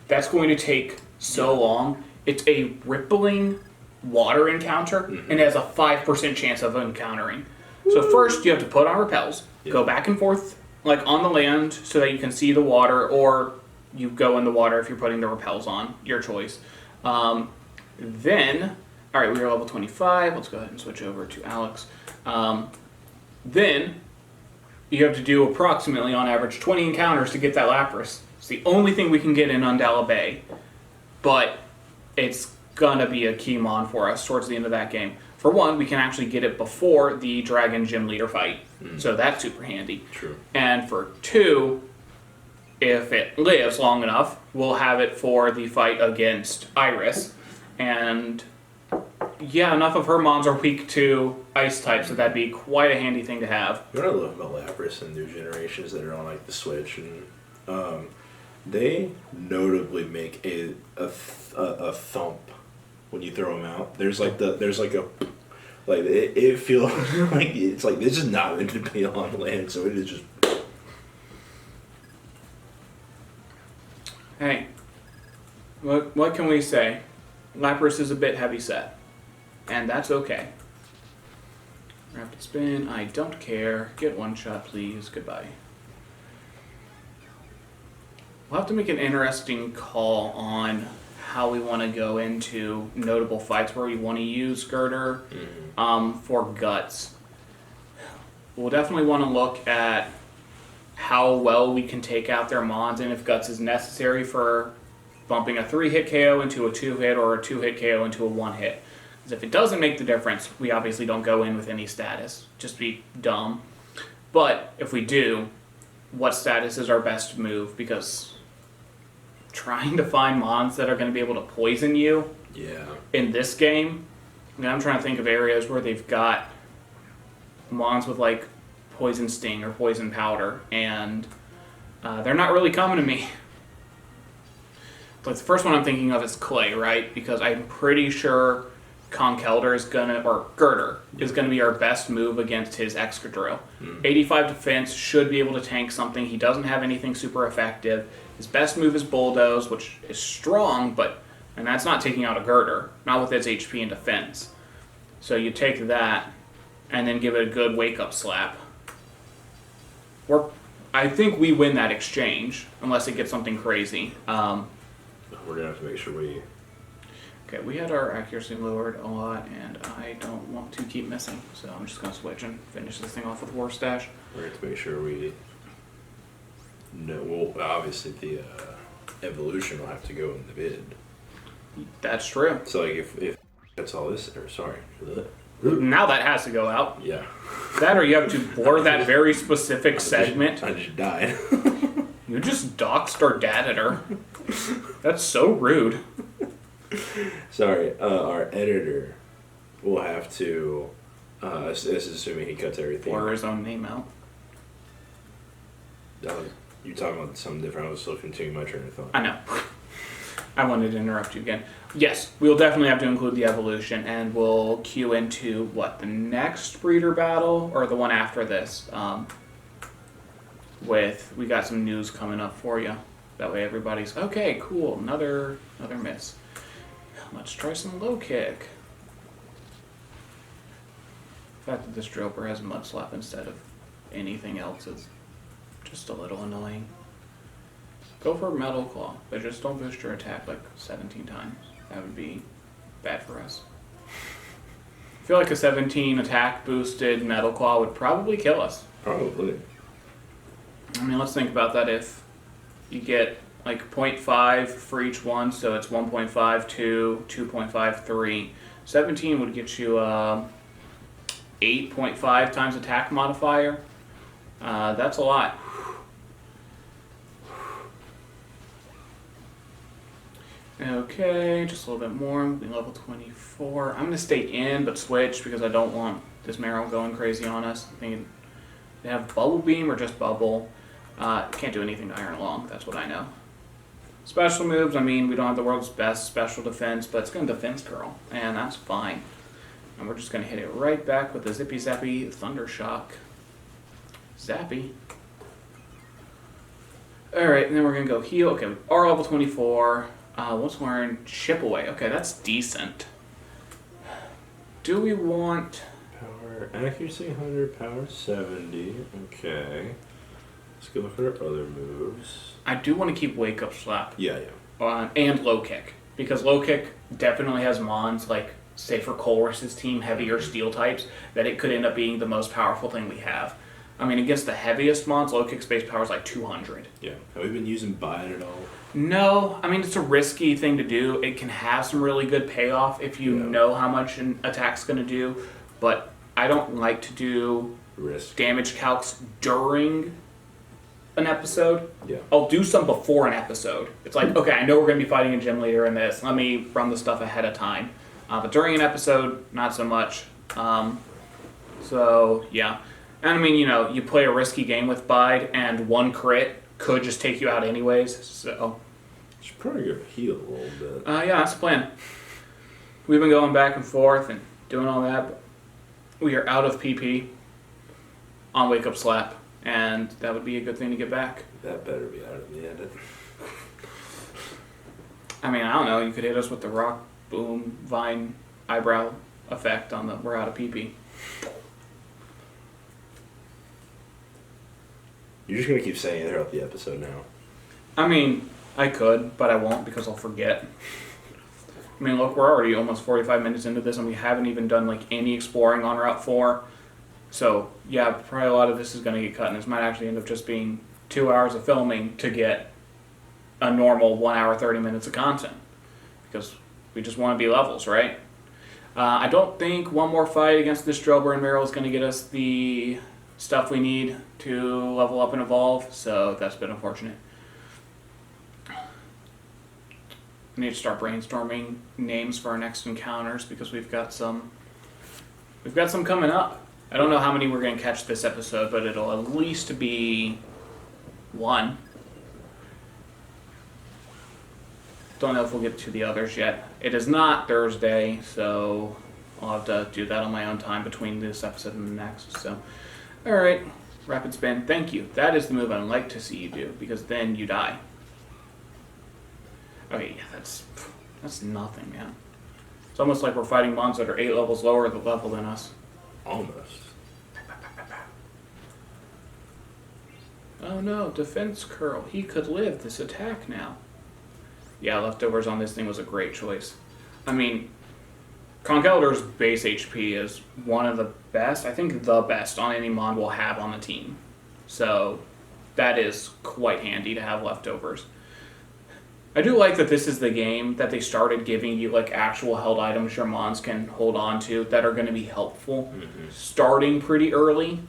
That's going to take so long. It's a rippling water encounter, and it has a 5% chance of encountering. So first you have to put on repels, go back and forth like on the land so that you can see the water, or you go in the water if you're putting the repels on, your choice. Then, alright, we are level 25, let's go ahead and switch over to Alex. Then you have to do approximately on average 20 encounters to get that Lapras. It's the only thing we can get in Undala Bay, but it's gonna be a key mon for us towards the end of that game. For one, we can actually get it before the Dragon Gym Leader fight, so that's super handy. True. And for two, if it lives long enough, we'll have it for the fight against Iris. And yeah, enough of her mons are weak to ice type, so that'd be quite a handy thing to have. What I love about Lapras and new generations that are on like the Switch, and they notably make a thump when you throw them out. It feels like it's like this is not meant to be on land, so it is just. Hey, what can we say? Lapras is a bit heavy set, and that's okay. Rapid spin, I don't care. Get one shot, please. Goodbye. We'll have to make an interesting call on how we want to go into notable fights where we want to use Girder for Guts. We'll definitely want to look at how well we can take out their mons and if Guts is necessary for bumping a 3-hit KO into a 2-hit or a 2-hit KO into a 1-hit. Because if it doesn't make the difference, we obviously don't go in with any status. Just be dumb. But if we do, what status is our best move? Because trying to find mons that are going to be able to poison you in this game, I mean, I'm trying to think of areas where they've got mons with like poison sting or poison powder, and they're not really coming to me. But the first one I'm thinking of is Clay, right? Because I'm pretty sure Conkeldurr is Girder is gonna be our best move against his Excadrill. 85 defense, should be able to tank something. He doesn't have anything super effective. His best move is Bulldoze, which is strong, and that's not taking out a Girder, not with its HP and defense. So you take that and then give it a good wake-up slap. I think we win that exchange, unless it gets something crazy. We're gonna have to make sure we. Okay, we had our accuracy lowered a lot, and I don't want to keep missing, so I'm just gonna switch and finish this thing off with War Stash. We're gonna have to make sure we. No, well, obviously the evolution will have to go in the bid. That's true. So like if that's all this, or sorry. Now that has to go out. Yeah. That or you have to blur that very specific segment. I just died. You just doxed our dad at her. That's so rude. Sorry, our editor will have to, this is assuming he cuts everything. Blur his own name out. You're talking about something different. I was still continuing my train of thought. I know. I wanted to interrupt you again. Yes, we'll definitely have to include the evolution, and we'll queue into, the next breeder battle? Or the one after this? We got some news coming up for you. That way everybody's, okay, cool, another miss. Let's try some low kick. The fact that this Dropper has Mud Slap instead of anything else is just a little annoying. Go for Metal Claw, but just don't boost your attack like 17 times. That would be bad for us. I feel like a 17 attack boosted Metal Claw would probably kill us. Probably. I mean, let's think about that. If you get like 0.5 for each one, so it's 1.5, 2, 2.5, 3. 17 would get you 8.5 times attack modifier. That's a lot. Okay, just a little bit more. We'll be level 24. I'm going to stay in, but switch because I don't want this Meryl going crazy on us. I think they have Bubble Beam or just Bubble. Can't do anything to Iron Lung, that's what I know. Special moves, I mean, we don't have the world's best special defense, but it's going to defense curl, and that's fine. And we're just going to hit it right back with the Zippy Zappy Thunder Shock. Zappy. Alright, and then we're going to go heal. Okay, we are level 24. Let's learn Chip Away. Okay, that's decent. Do we want... Power, accuracy 100, power 70. Okay. Let's go look at our other moves. I do want to keep Wake Up Slap. Yeah. And Low Kick. Because Low Kick definitely has mons, like, say for Colress's team, heavier steel types, that it could end up being the most powerful thing we have. I mean, against the heaviest mons, Low Kick's base power is like 200. Yeah. Have we been using Bite at all? No. I mean, it's a risky thing to do. It can have some really good payoff if you know how much an attack's going to do. But I don't like to do risk damage calcs during an episode. Yeah. I'll do some before an episode. It's like, okay, I know we're going to be fighting a gym leader in this. Let me run the stuff ahead of time. But during an episode, not so much. So, yeah. And I mean, you play a risky game with Bide, and one crit could just take you out anyways. So, Should probably go heal a little bit. yeah, that's the plan. We've been going back and forth and doing all that. But we are out of PP on Wake Up Slap, and that would be a good thing to get back. That better be out of the end. I mean, I don't know. You could hit us with the rock, boom, vine, eyebrow effect on the we're out of PP. You're just going to keep saying it throughout the episode now. I mean, I could, but I won't because I'll forget. I mean, look, we're already almost 45 minutes into this, and we haven't even done, like, any exploring on Route 4. So, yeah, probably a lot of this is going to get cut, and this might actually end up just being 2 hours of filming to get a normal 1 hour, 30 minutes of content. Because we just want to be levels, right? I don't think one more fight against this Drillbur and Meryl is going to get us the stuff we need to level up and evolve, so that's been unfortunate. We need to start brainstorming names for our next encounters because we've got some coming up. I don't know how many we're going to catch this episode, but it'll at least be one. Don't know if we'll get to the others yet. It is not Thursday, so I'll have to do that on my own time between this episode and the next. So, alright, Rapid Spin, thank you. That is the move I'd like to see you do, because then you die. Okay, yeah, that's nothing, man. It's almost like we're fighting mons that are 8 levels lower the level than us. Almost. Oh no, defense curl. He could live this attack now. Yeah, leftovers on this thing was a great choice. I mean, Conkeldur's base HP is one of the best, I think the best on any mon we'll have on the team. So that is quite handy to have leftovers. I do like that this is the game that they started giving you like actual held items your mons can hold on to that are going to be helpful. Starting pretty early.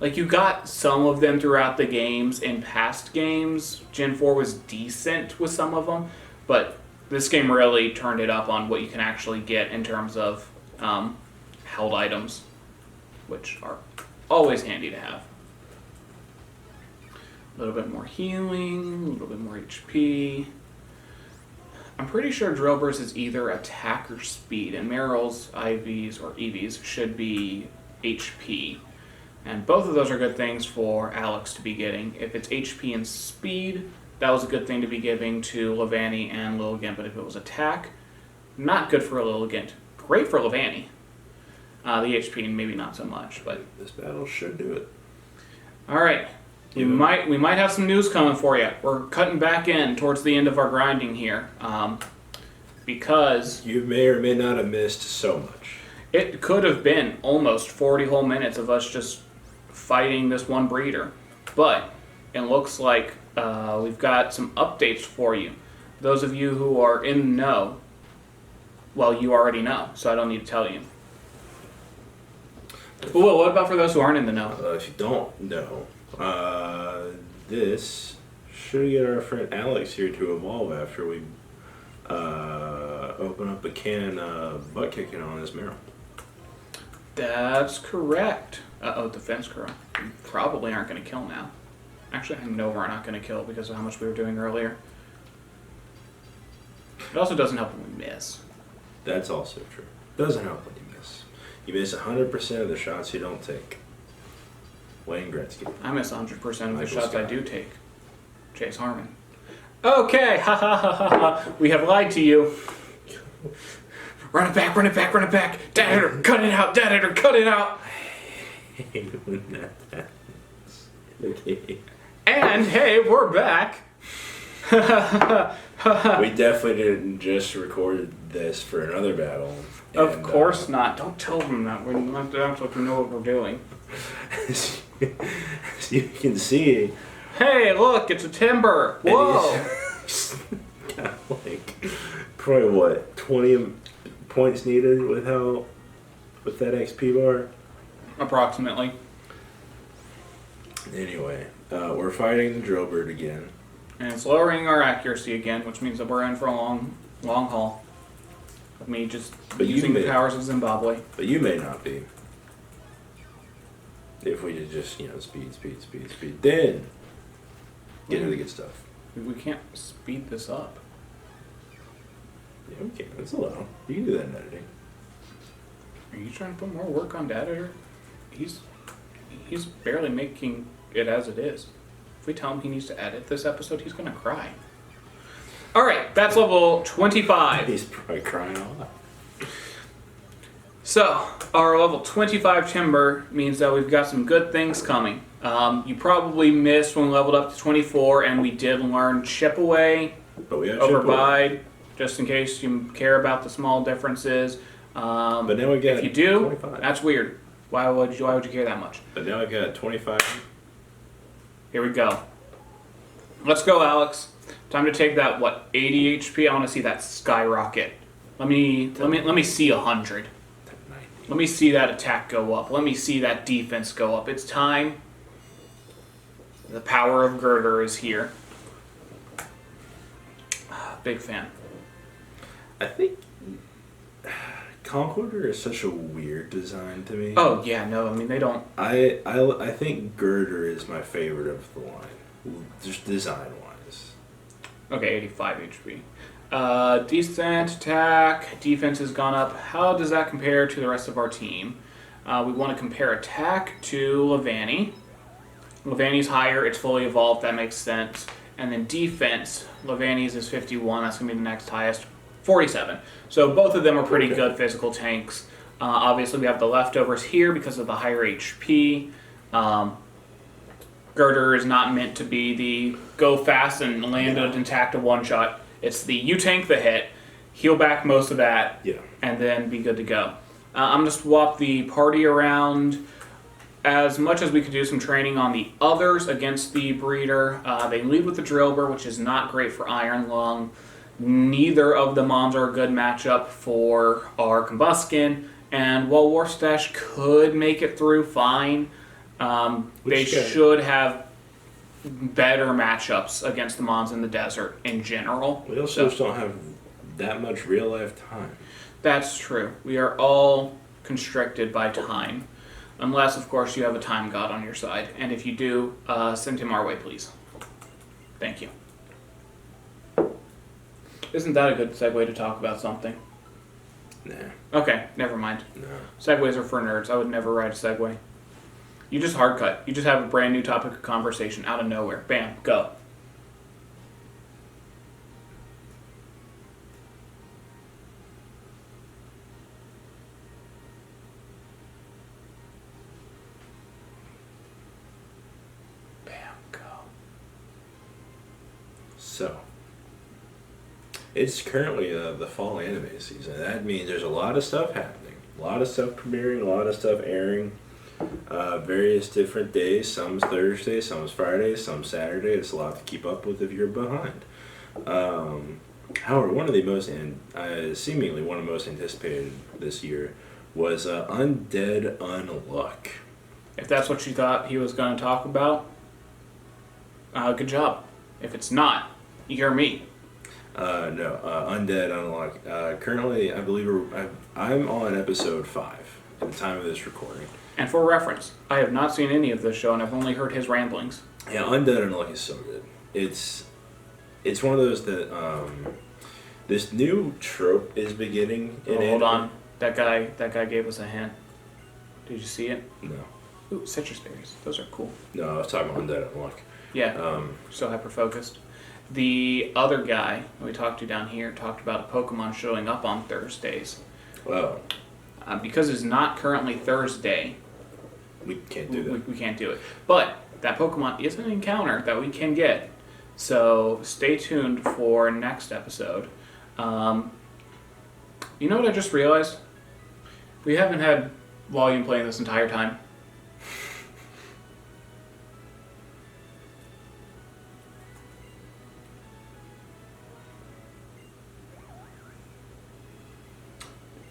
Like, you got some of them throughout the games in past games. Gen 4 was decent with some of them, but this game really turned it up on what you can actually get in terms of held items, which are always handy to have. A little bit more healing, a little bit more HP. I'm pretty sure Drillbur's is either attack or speed, and Meryl's IVs or EVs should be HP. And both of those are good things for Alex to be getting. If it's HP and speed, that was a good thing to be giving to Levani and Lilligant, but if it was attack, not good for Lilligant. Great for Levani. The HP maybe not so much, but This battle should do it. alright. We might have some news coming for you. We're cutting back in towards the end of our grinding here. Because You may or may not have missed so much. it could have been almost 40 whole minutes of us just fighting this one breeder. But it looks like we've got some updates for you. Those of you who are in the know, well, you already know, so I don't need to tell you. Well, what about for those who aren't in the know? If you don't know, this should get our friend Alex here to evolve after we open up a can of butt kicking on this Meryl. That's correct. Uh-oh, defense curl. We probably aren't going to kill now. Actually, I know we're not going to kill because of how much we were doing earlier. It also doesn't help when we miss. That's also true. Doesn't help when you miss. You miss 100% of the shots you don't take. Wayne Gretzky. I miss 100% of the Michael shots I Scott. do take. Chase Harmon. Okay, ha ha ha ha ha. We have lied to you. Run it back, run it back, run it back. Dead hitter, cut it out, dead hitter, cut it out. Okay. And hey, we're back. We definitely didn't just record this for another battle. Of course not. Don't tell them that. We're not supposed to know what we're doing. As you can see, Hey, look, it's a timber. Whoa. got like probably what 20 points needed with that XP bar. Approximately. Anyway, we're fighting the Drillbird again. And it's lowering our accuracy again, which means that we're in for a long haul. Of me just using the powers of Zimbabwe. But you may not be. If we just, speed. Then, get into the good stuff. We can't speed this up. Yeah, we can. It's allowed. You can do that in editing. Are you trying to put more work on the editor? He's barely making it as it is. If we tell him he needs to edit this episode, he's gonna cry. Alright, that's level 25. He's probably crying a lot. So, our level 25 timber means that we've got some good things coming. You probably missed when we leveled up to 24 and we did learn Chip Away, But we have Overbide, just in case you care about the small differences. But now we get if you do, 25. that's weird. Why would you care that much? But now I got 25. Here we go. Let's go, Alex. Time to take that 80 HP. I want to see that skyrocket. Let me see 100. 90. Let me see that attack go up. Let me see that defense go up. It's time. The power of Girder is here. Big fan. I think Concorder is such a weird design to me. Oh yeah, no, I mean they don't. I think Girder is my favorite of the line, just design wise. Okay, 85 HP. Decent attack. Defense has gone up. How does that compare to the rest of our team? We want to compare attack to Levani. Levani's higher. It's fully evolved. That makes sense. And then defense. Levani's is 51. That's going to be the next highest. 47. So both of them are pretty good physical tanks. Obviously, we have the leftovers here because of the higher HP. Girder is not meant to be the go fast and land an attack to one shot. It's the you tank the hit, heal back most of that, and then be good to go. I'm going to swap the party around. As much as we could do some training on the others against the breeder, they lead with the Drillbur, which is not great for Iron Lung. Neither of the Mons are a good matchup for our Combuskin, and while Warstash could make it through fine, they should have better matchups against the Mons in the desert in general. We also just don't have that much real life time. That's true. We are all constricted by time. Unless, of course, you have a time god on your side. And if you do, send him our way, please. Thank you. Isn't that a good segue to talk about something? Nah. Okay, never mind. No. Segways are for nerds. I would never ride a Segway. You just hard cut. You just have a brand new topic of conversation out of nowhere. Bam, go. Bam, go. So, it's currently the fall anime season. That means there's a lot of stuff happening. A lot of stuff premiering, a lot of stuff airing. Various different days. Some's Thursday, some's Friday, some's Saturday. It's a lot to keep up with if you're behind. However, one of the most, seemingly one of the most anticipated this year was Undead Unluck. If that's what you thought he was going to talk about, good job. If it's not, you hear me. No, Undead Unluck. Currently, I believe I'm on episode 5 at the time of this recording. And for reference, I have not seen any of this show, and I've only heard his ramblings. Yeah, Undead Unluck is so good. It's one of those that this new trope is beginning. Hold on, that guy gave us a hint. Did you see it? No. Ooh, citrus berries. Those are cool. No, I was talking about Undead Unluck. Yeah. So hyper focused. The other guy we talked to down here talked about a Pokemon showing up on Thursdays. Well, because it's not currently Thursday. We can't do that. We can't do it. But that Pokemon is an encounter that we can get. So stay tuned for next episode. You know what I just realized? We haven't had volume playing this entire time.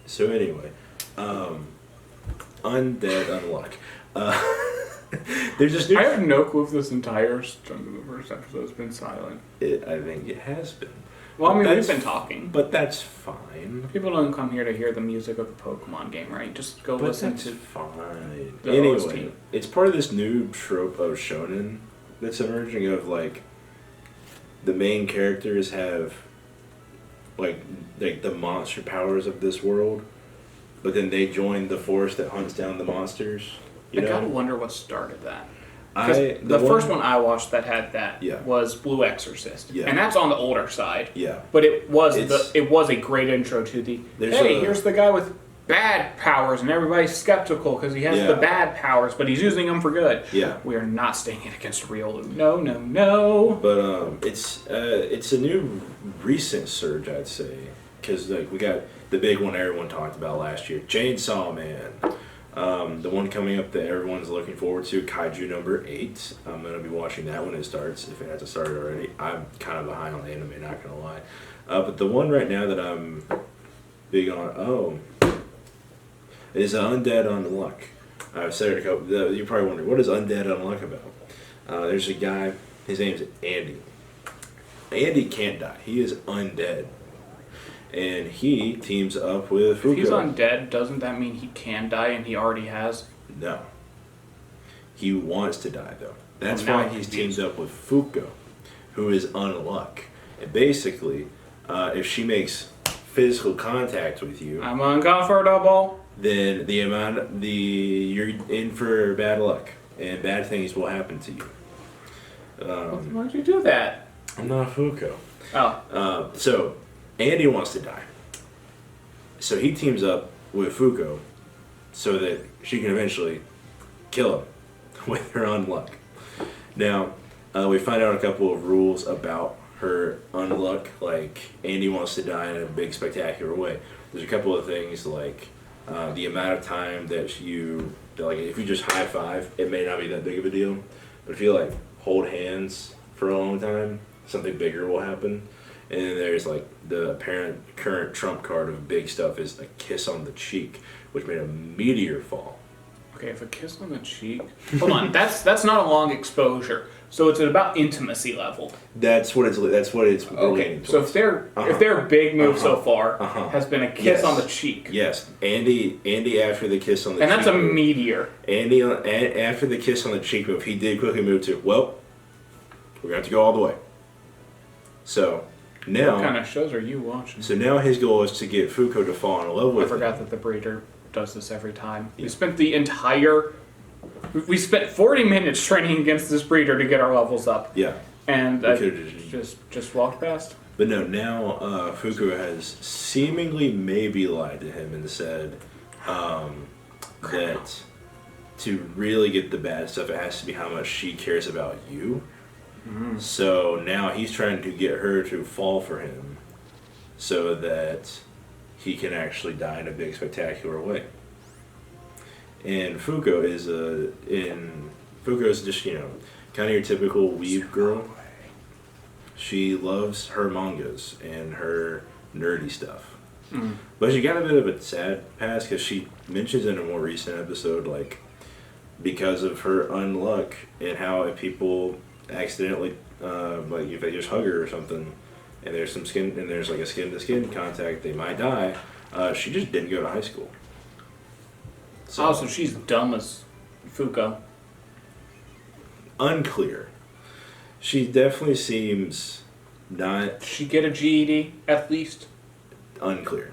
So anyway, Undead Unluck. There's this new. I have no clue if this entire chunk of the first episode has been silent. I think it has been. Well, I mean, But we've that's- been talking. But that's fine. People don't come here to hear the music of the Pokemon game, right? Just go But listen that's to. fine. the Anyway, OST. it's part of this new trope of shonen that's emerging of like the main characters have like the monster powers of this world, but then they join the force that hunts down the monsters. You I know? gotta wonder what started that. 'Cause The the first one I watched that had that Yeah. was Blue Exorcist, Yeah. and that's on the older side. Yeah. But it was It's- it was a great intro to the There's hey, a- here's the guy with bad powers, and everybody's skeptical because he has Yeah. the bad powers, but he's using them for good. Yeah. We are not staying in against Riolu. No, no, no. But it's a new recent surge, I'd say, because like we got the big one everyone talked about last year, Chainsaw Man. The one coming up that everyone's looking forward to, Kaiju number 8. I'm gonna be watching that when it starts, if it hasn't started already. I'm kind of behind on the anime, not gonna lie. But the one right now that I'm big on, is Undead Unluck. I've said it a couple. You probably wonder what is Undead Unluck about. There's a guy. His name's Andy. Andy can't die. He is undead. And he teams up with Fuko. If he's undead, doesn't that mean he can die and he already has? No. He wants to die, though. That's now why I'm he's confused. teamed up with Fuko, who is Unluck. And basically, if she makes physical contact with you, I'm uncomfortable. then you're in for bad luck, and bad things will happen to you. Why'd you do that? I'm not Fuko. Oh, So Andy wants to die. So he teams up with Fuko so that she can eventually kill him with her unluck. Now, we find out a couple of rules about her unluck. Like, Andy wants to die in a big, spectacular way. There's a couple of things like the amount of time that like, if you just high five, it may not be that big of a deal. But if you, like, hold hands for a long time, something bigger will happen. And then there's like the apparent current trump card of big stuff is a kiss on the cheek, which made a meteor fall. okay. If a kiss on the cheek. Hold on. That's not a long exposure. So it's at about intimacy level. That's what it's. Okay. relating So towards. if their big move so Uh-huh. far Uh-huh. has been a kiss Yes. on the cheek, Yes, Andy after the kiss on the and cheek. that's a move- meteor. Andy after the kiss on the cheek move, he did quickly move to. Well, we're gonna have to go all the way. So now. What kind of shows are you watching? So now his goal is to get Fuko to fall in love with I forgot him. that the breeder does this every time. Yeah. We spent 40 minutes training against this breeder to get our levels up, Yeah. and We I could've just walked past. But no, now Fuku has seemingly maybe lied to him and said that to really get the bad stuff, it has to be how much she cares about you. So now he's trying to get her to fall for him so that he can actually die in a big, spectacular way. And Fuko is just, kind of your typical weeb girl. She loves her mangas and her nerdy stuff. But she got a bit of a sad past because she mentions in a more recent episode, like, because of her unluck and how if people accidentally, like if they just hug her or something, and there's like a skin-to-skin contact, they might die. She just didn't go to high school. So she's dumb as Fuko. Unclear. She definitely seems not She get a GED at least. unclear.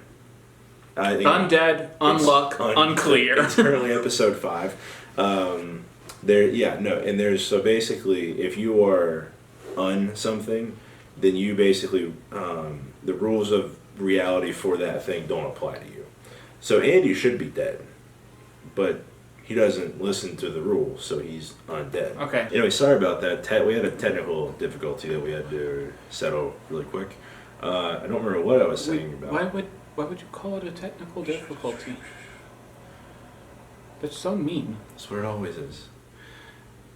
I think Undead, unluck, unclear. It's currently episode 5. So basically, if you are something, then you basically the rules of reality for that thing don't apply to you. So Andy should be dead, but he doesn't listen to the rules, so he's undead. Okay. Anyway, sorry about that. We had a technical difficulty that we had to settle really quick. I don't remember what I was saying about. Why would you call it a technical difficulty? That's so mean. That's what it always is.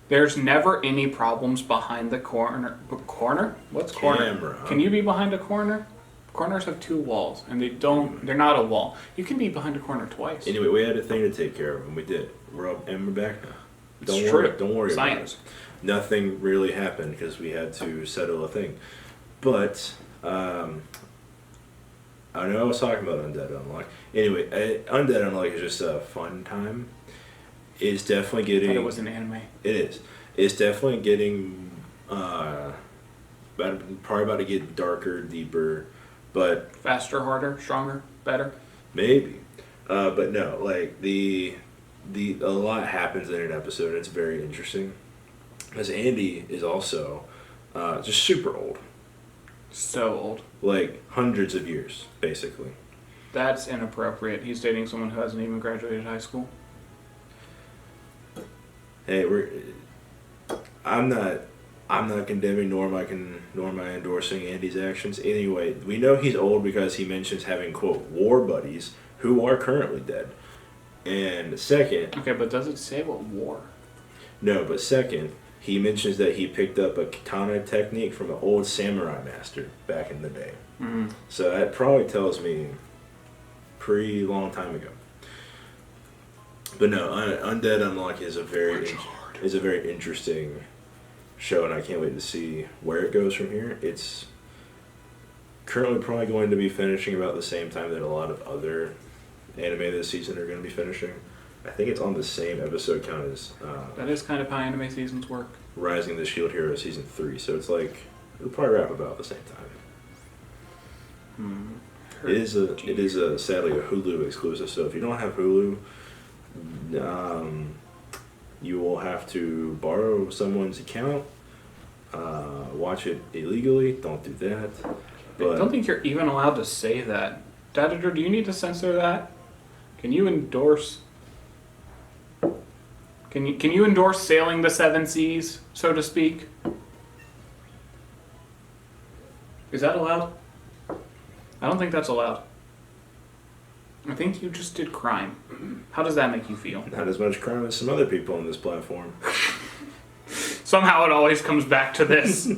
There's never any problems behind the corner. Corner? What's corner? Camera. Can you be behind a corner? Corners have 2 walls, and they're not a wall. You can be behind a corner twice. Anyway, we had a thing to take care of, and we did. We're up, and we're back now. Don't worry Science. about it. Nothing really happened because we had to settle a thing. But I know I was talking about Undead Unlock. Anyway, Undead Unlock is just a fun time. It's definitely I getting. thought it was an anime. It is. It's definitely getting. Probably about to get darker, deeper, but Faster, harder, stronger, better. maybe. But no, like a lot happens in an episode. It's very interesting. Because Andy is also just super old. So old. Like hundreds of years, basically. That's inappropriate. He's dating someone who hasn't even graduated high school. Hey, I'm not condemning nor am I endorsing Andy's actions. Anyway, we know he's old because he mentions having quote war buddies who are currently dead. And second, Okay, but does it say what war? no, but second, he mentions that he picked up a katana technique from an old samurai master back in the day. Mm. So that probably tells me pretty long time ago. But no, Undead Unlock is a very interesting show, and I can't wait to see where it goes from here. It's currently probably going to be finishing about the same time that a lot of other anime this season are going to be finishing. I think it's on the same episode count as That is kind of how anime seasons work. Rising the Shield Hero season 3, so it's like it'll probably wrap about the same time. It is sadly a Hulu exclusive, so if you don't have Hulu, you will have to borrow someone's account, watch it illegally. Don't do that. But I don't think you're even allowed to say that. Editor, do you need to censor that? Can you endorse? Can you endorse sailing the seven seas, so to speak? Is that allowed? I don't think that's allowed. I think you just did crime. How does that make you feel? not as much crime as some other people on this platform. Somehow it always comes back to this.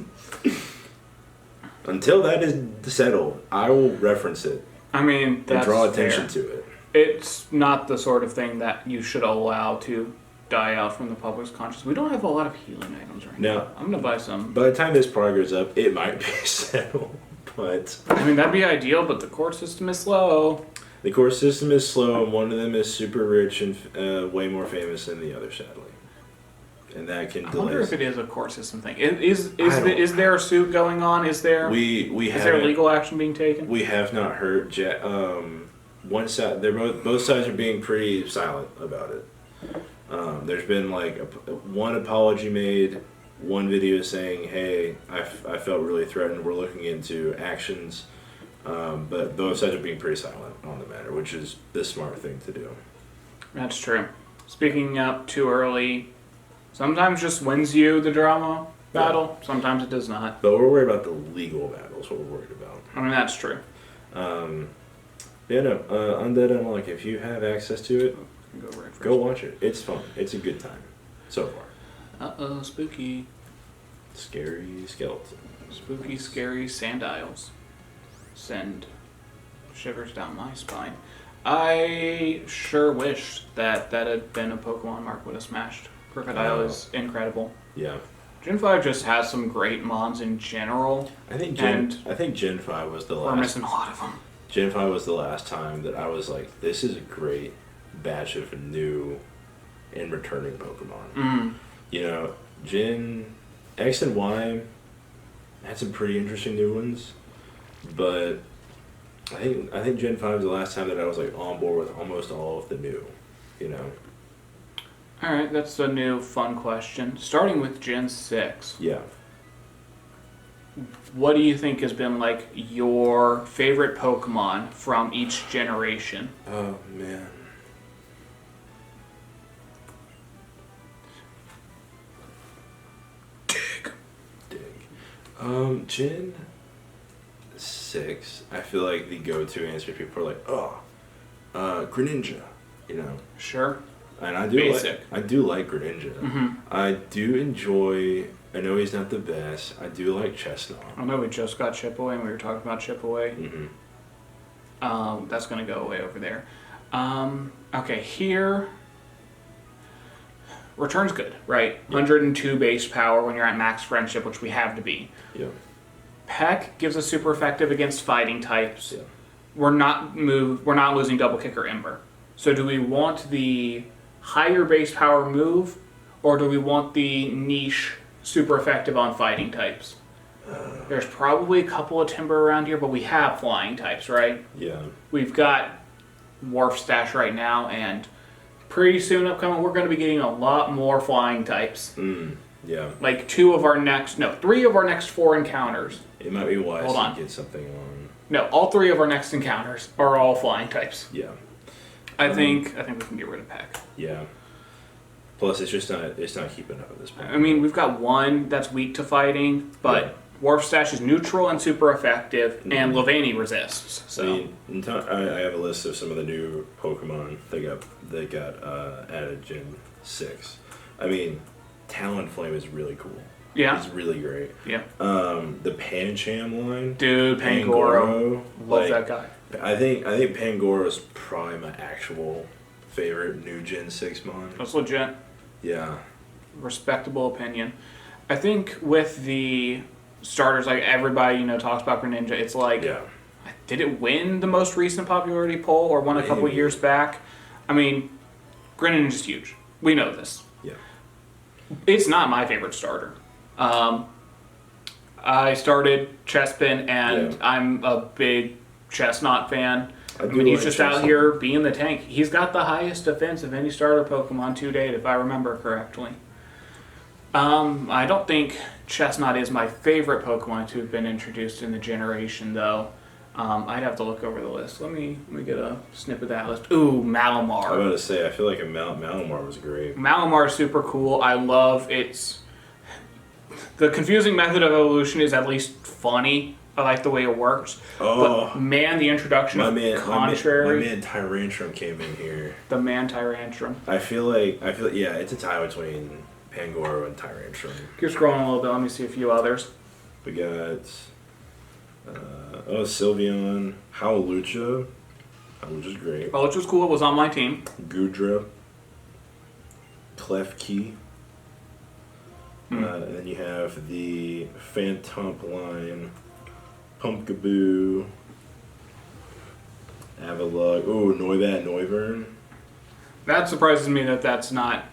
Until that is settled, I will reference it I mean, that's and draw attention fair. to it. It's not the sort of thing that you should allow to die out from the public's conscience. We don't have a lot of healing items right No. now. I'm gonna buy some. By the time this part goes up, it might be settled. But I mean, that'd be ideal, but the court system is slow. the court system is slow, and one of them is super rich and way more famous than the other, sadly. And that can I delay. wonder if it is a court system thing. Is there a suit going on? Is there is there legal action being taken? We have not heard. One side, both sides are being pretty silent about it. There's been like one apology made, one video saying, "Hey, I felt really threatened. We're looking into actions," but both sides are being pretty silent on the matter, which is the smart thing to do. That's true. Speaking up too early sometimes just wins you the drama battle. Yeah. Sometimes it does not. But we're worried about the legal battles. What we're worried about. I mean, that's true. Yeah, no. Undead Unlock. If you have access to it, go watch it. It's fun. It's a good time so far. Uh-oh, spooky. Scary skeleton. Spooky, scary sandiles. Send shivers down my spine. I sure wish that had been a Pokemon Mark would have smashed. Crocodile is incredible. Yeah. Gen 5 just has some great mons in general. I think Gen 5 was the last. We're missing a lot of them. Gen 5 was the last time that I was like, this is a great batch of new and returning Pokemon. Mm. You know, Gen X and Y had some pretty interesting new ones, but I think Gen 5 is the last time that I was like on board with almost all of the new, you know. All right, that's a new fun question. Starting with Gen 6. Yeah. What do you think has been like your favorite Pokemon from each generation? Oh man. Dig. Gen 6, I feel like the go-to answer people are like, Greninja, you know. Sure. And I do like Greninja. Mm-hmm. I do enjoy. I know he's not the best. I do like Chestnut. I know we just got Chip Away and we were talking about Chip Away. Mm-hmm. That's going to go away over there. Okay, here. return's good, right? 102 base power when you're at max friendship, which we have to be. Yeah. Peck gives us super effective against fighting types. Yeah. We're not losing double kick or ember. So do we want the higher base power move, or do we want the niche super effective on fighting types? There's probably a couple of timber around here, but we have flying types, right? Yeah. We've got Wharf Stash right now, and pretty soon upcoming, we're going to be getting a lot more flying types. Yeah. Like 3 of our next 4 encounters. It might be wise Hold on. to get something on. No, all 3 of our next encounters are all flying types. Yeah. I think we can get rid of Peck. Yeah. Plus, it's not keeping up at this point. I mean, we've got one that's weak to fighting, but Yeah. Wharf Stash is neutral and super effective, and Levani resists. So I mean, I have a list of some of the new Pokemon that got added Gen 6. I mean, Talonflame is really cool. yeah, It's really great. yeah, The Pancham line, dude, Pangoro, love like, that guy. I think Pangoro is probably my actual favorite new Gen 6 mon. That's legit, Yeah. respectable opinion. I think with the starters, like everybody talks about Greninja, it's like, Yeah. did it win the most recent popularity poll or won a couple Maybe. years back? I mean, Greninja's huge. We know this. Yeah. It's not my favorite starter. I started Chespin, and Yeah. I'm a big Chestnut fan. I do mean, he's like just out Chestnut. here being the tank. He's got the highest defense of any starter Pokemon to date, if I remember correctly. I don't think Chestnut is my favorite Pokemon to have been introduced in the generation, though. I'd have to look over the list. Let me get a snip of that list. Ooh, Malamar. I'm about to say, I feel like Malamar was great. Malamar is super cool. I love its... The confusing method of evolution is at least funny. I like the way it works. Oh, But man, the introduction of Contrary, my man Tyrantrum came in here. the man Tyrantrum. I feel like yeah, it's a tie between Pangoro and Tyrantrum. Keep scrolling a little bit. Let me see a few others. We got Sylveon, Howlucha. Howlucha's great. Oh, which was cool. It was on my team. Gudra, Klefki. And then you have the Phantomp line, Pumpkaboo, Avalugg. Ooh, Noibat, Noivern. That surprises me that that's not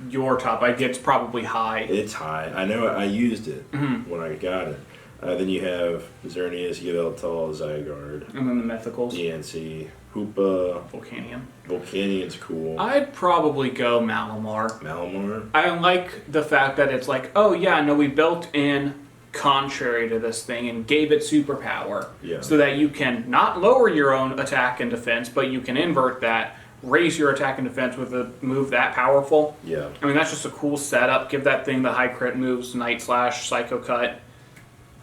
your top. I get it's probably high. It's high. I know. I used it when I got it. Then you have Xerneas, Yveltal, Zygarde, And then the Mythicals. DNC, Hoopa, Volcanion. Volcanian's cool. I'd probably go Malamar. Malamar. I like the fact that it's like, oh yeah, no, we built in Contrary to this thing and gave it superpower. Yeah. So that you can not lower your own attack and defense, but you can invert that, raise your attack and defense with a move that powerful. Yeah. I mean, that's just a cool setup. Give that thing the high crit moves, Night Slash, Psycho Cut.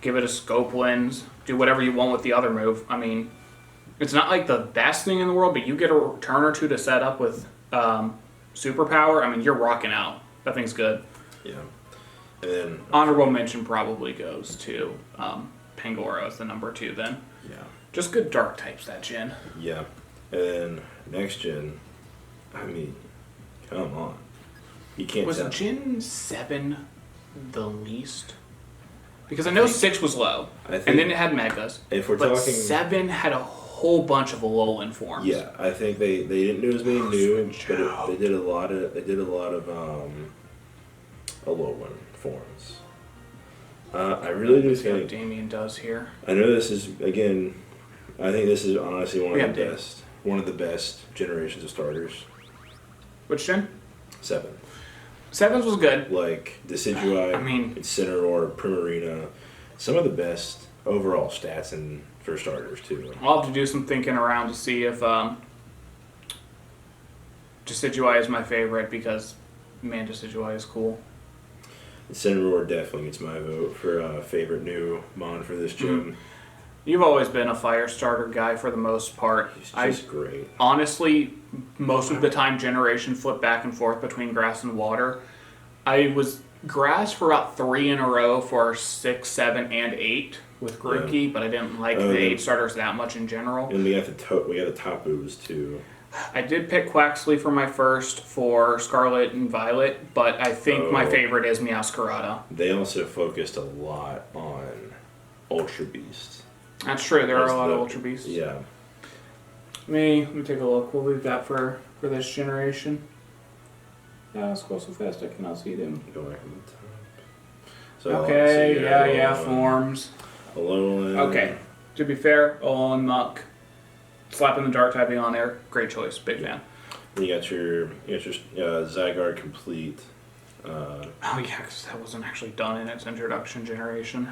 Give it a Scope Lens. Do whatever you want with the other move. I mean, it's not like the best thing in the world, but you get a turn or two to set up with superpower. I mean, you're rocking out. That thing's good. Yeah. And then Honorable mention probably goes to Pangoro as the number 2 then. yeah. Just good dark types, that gen. Yeah. And then next gen. I mean, come on. You can't. Was tell. Gen 7 the least? Because I know 6 was low, I think and then it had Megas. if we're but talking 7 had a whole bunch of Alolan forms. Yeah, I think they didn't do as many new, but they did a lot of Alolan forms. I really do Let's see what think. Damien does here. I know this is again. I think this is honestly one Yeah, of the Dave. best. One of the best generations of starters. Which gen? 7. 7's was good. Like Decidueye, I mean- Incineroar, Primarina, some of the best overall stats for starters too. I'll have to do some thinking around to see if Decidueye is my favorite because, man, Decidueye is cool. Incineroar definitely gets my vote for favorite new mon for this gym. You've always been a fire starter guy for the most part. He's just great. Honestly, most of the time generation flip back and forth between grass and water. I was grass for about 3 in a row for 6, 7, and 8 with Grookey, but I didn't like the 8 starters that much in general. And we got the Tapus too. I did pick Quaxley for my first for Scarlet and Violet, but I think my favorite is Meowscarada. They also focused a lot on Ultra Beasts. That's true. There are a lot of Ultra Beasts. Yeah. Let me take a look what we've got for this generation. Yeah, scroll so fast I cannot see them. Go back on the top. So, Okay, so yeah, forms. Alolan. Okay, to be fair, Alolan Muck. Slapping the Dark typing on there, great choice, big fan. You got your Zygarde complete. Oh yeah, because that wasn't actually done in its introduction generation.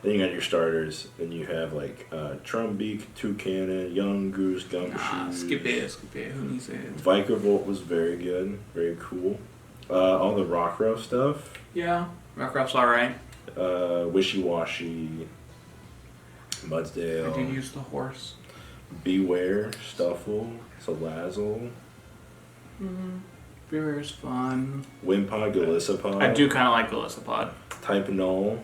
Then you got your starters, and you have like Trumbeak, Toucannon, Young Goose, Gumshoe. Skip it, who needs it? Vikavolt was very good, very cool. All the Rockruff stuff. Yeah, Rockruff's alright. Wishy Washy, Mudsdale. I did use the horse. Beware, Stuffle, Salazzle. Bewere's fun. Wimpod, Golisopod. I do kind of like Golisopod. Type Null.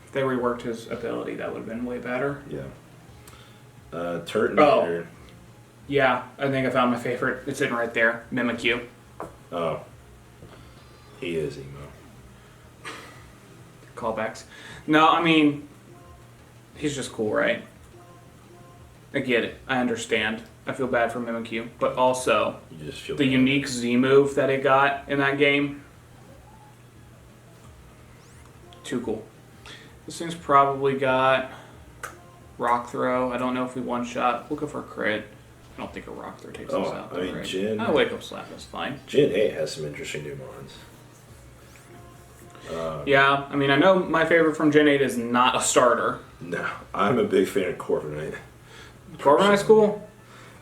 If they reworked his ability, that would have been way better. Yeah. Turtonator. Yeah, I think I found my favorite. It's sitting right there. Mimikyu. Oh. He is emo. Callbacks. No, I mean, he's just cool, right? I get it. I understand. I feel bad for Mimikyu. But also, You just feel the bad. unique Z move that it got in that game. Too cool. This thing's probably got Rock Throw. I don't know if we one-shot. We'll go for a crit. I don't think a Rock Throw takes us out, though, right? Jin. Wake Up Slap. That's fine. Gen 8 has some interesting new mons. Yeah, I mean, I know my favorite from Gen 8 is not a starter. No, I'm a big fan of Corviknight. Corviknight's cool.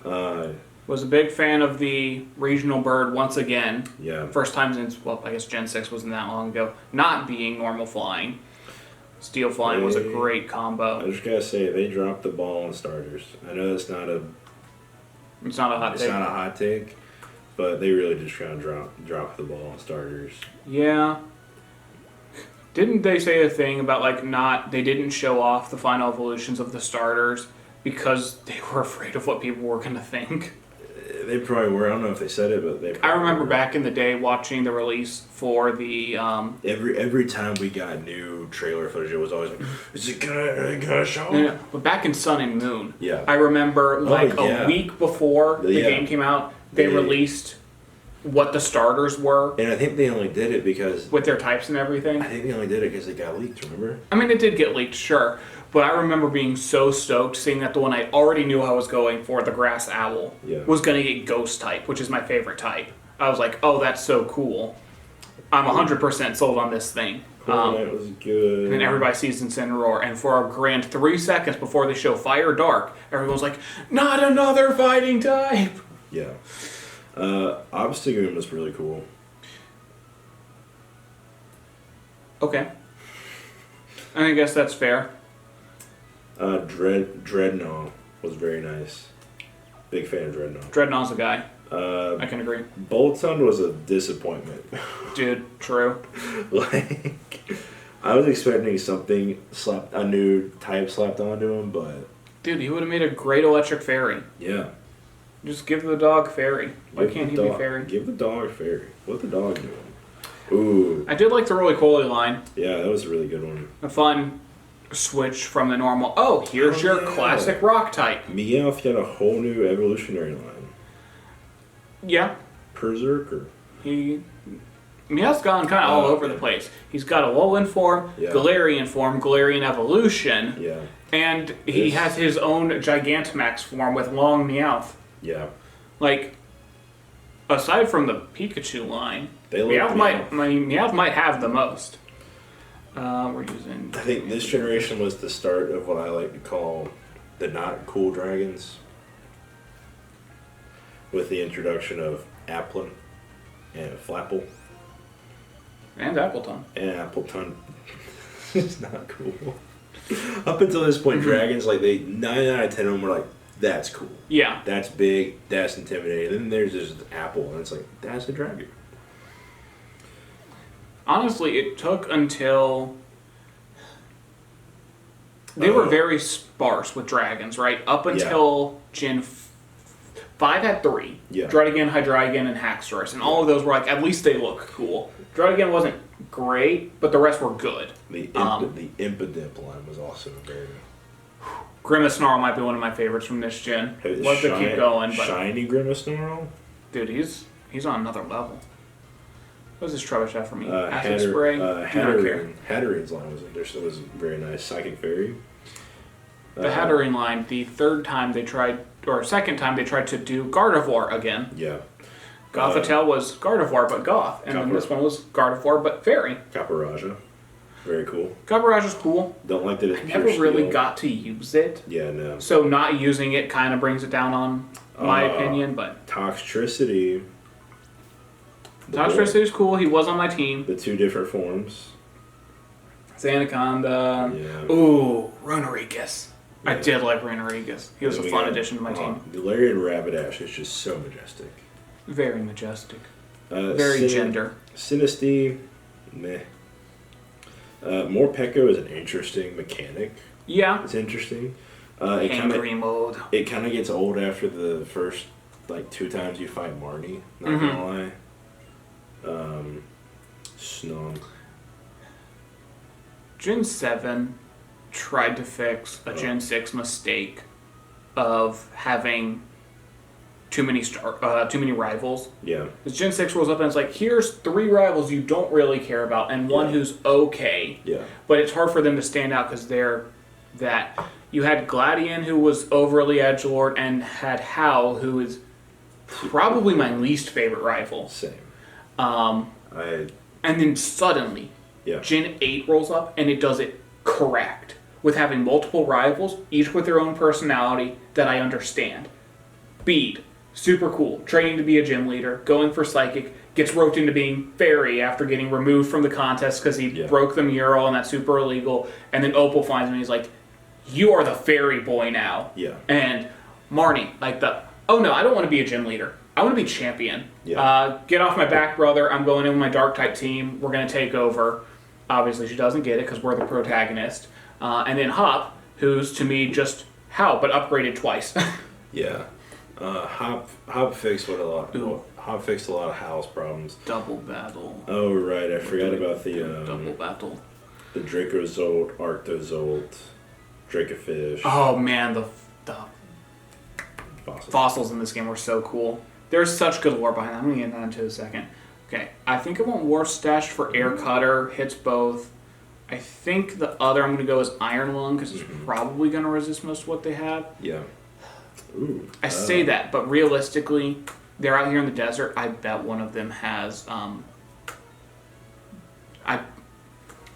Uh, Was a big fan of the regional bird once again. yeah. First time since, well, I guess Gen 6 wasn't that long ago. Not being normal flying. Steel flying was a great combo. I just gotta say, they dropped the ball on starters. I know that's not a It's not a hot take. not a hot take, but they really just kind of drop the ball on starters. Yeah. Didn't they say a thing about like they didn't show off the final evolutions of the starters because they were afraid of what people were gonna think? They probably were. I don't know if they said it, but they. I remember back in the day watching the release for the Every time we got new trailer footage, it was always like, "Is it gonna show?" no, but back in Sun and Moon. Yeah. I remember yeah. a week before the game came out, they released what the starters were And I think they only did it because with their types and everything. I think they only did it because it got leaked. Remember? I mean, it did get leaked, sure. But I remember being so stoked seeing that the one I already knew I was going for, the Grass Owl, was going to get Ghost type, which is my favorite type. I was like, oh, that's so cool. I'm 100% sold on this thing. That was good. And everybody sees Incineroar, and for a grand 3 seconds before they show Fire Dark, everyone's like, not another fighting type! Yeah. Obstagoon was really cool. Okay. I guess that's fair. Dreadnought was very nice. Big fan of Dreadnought. Dreadnought's a guy. I can agree. Boltund was a disappointment. Dude, true. Like, I was expecting something a new type slapped onto him, but Dude, he would have made a great electric fairy. yeah. Just give the dog fairy. Why can't he be fairy? Give the dog fairy. What the dog doing? Ooh. I did like the Roly Poly line. Yeah, that was a really good one. A fun switch from the normal. Oh, here's your classic rock type. Meowth got a whole new evolutionary line. Yeah. Berserker. Meowth's gone kind of all over the place. He's got a Alolan form, Yeah. Galarian form, Galarian evolution, Yeah. and he has his own Gigantamax form with long Meowth. Yeah. Like, aside from the Pikachu line, They look Meowth might have the most. We're using... I think this generation was the start of what I like to call the not cool dragons. With the introduction of Applin and Flapple. And Appleton. And Appleton. It's not cool. Up until this point, dragons, like, 9 out of 10 of them were like, that's cool. Yeah. That's big, that's intimidating. Then there's this apple, and it's like, that's a dragon. Honestly, it took until... They were very sparse with dragons, right? Up until 5 had 3. Yeah. Druddigan, Hydreigon, and Haxorus. And all of those were like, at least they look cool. Druddigan wasn't great, but the rest were good. The Impidimp line was also very... Grimace might be one of my favorites from this gen. Hey, Love to keep going, but Shiny Grimace. dude, he's on another level. What does this Trubbish have for me? Acid Hatter, Spray? Do not care. Hattering's line was interesting. Was very nice. Psychic Fairy. The Hattering line, the second time they tried to do Gardevoir again. Yeah. Gothitelle was Gardevoir but Goth, and then this one was Gardevoir but Fairy. Caparaja. Very cool. Caparaja is cool. Don't like that it's I never really got to use it. Yeah, no. So not using it kind of brings it down on my opinion, but... Toxtricity. Toxtricity is cool. He was on my team. The 2 different forms. Xanaconda. Yeah. Ooh, Runerigus. Yeah. I did like Runerigus. He was a fun addition to my team. Galarian Rapidash is just so majestic. Very majestic. Very gender. Sinistea, meh. Morpeko is an interesting mechanic. Yeah. It's interesting. Angry mode. It kind of gets old after the first 2 times you fight Marnie. Not gonna lie. Snog. Gen 7 tried to fix a Gen 6 mistake of having too many rivals. Yeah. Because Gen 6 rolls up and it's like, here's 3 rivals you don't really care about and one who's okay. Yeah. But it's hard for them to stand out because they're that. You had Gladion, who was overly edgelord, and had Hal, who is probably my least favorite rival. Same. And then suddenly, Gen 8 rolls up and it does it correct. With having multiple rivals, each with their own personality that I understand. Bede, super cool. Training to be a gym leader, going for Psychic, gets roped into being Fairy after getting removed from the contest because he broke the mural and that's super illegal. And then Opal finds him and he's like, you are the Fairy boy now. Yeah. And Marnie, oh no, I don't want to be a gym leader. I want to be champion. Yeah. Get off my back, brother. I'm going in with my dark type team. We're going to take over. Obviously, she doesn't get it because we're the protagonist. And then Hop, who's to me just Hal, but upgraded twice. Yeah. Hop fixed Hop fixed a lot of Hal's problems. Double battle. Oh right, I forgot about the double battle. The Dracozolt, Arctozolt, Dracofish. Oh man, the fossils in this game were so cool. There's such good lore behind them. I'm gonna get into that in a second. Okay, I think I want War Stash for Air Cutter, hits both. I think the other I'm going to go is Iron Lung because it's probably going to resist most of what they have. Yeah. Ooh. I say that, but realistically, they're out here in the desert. I bet one of them has. I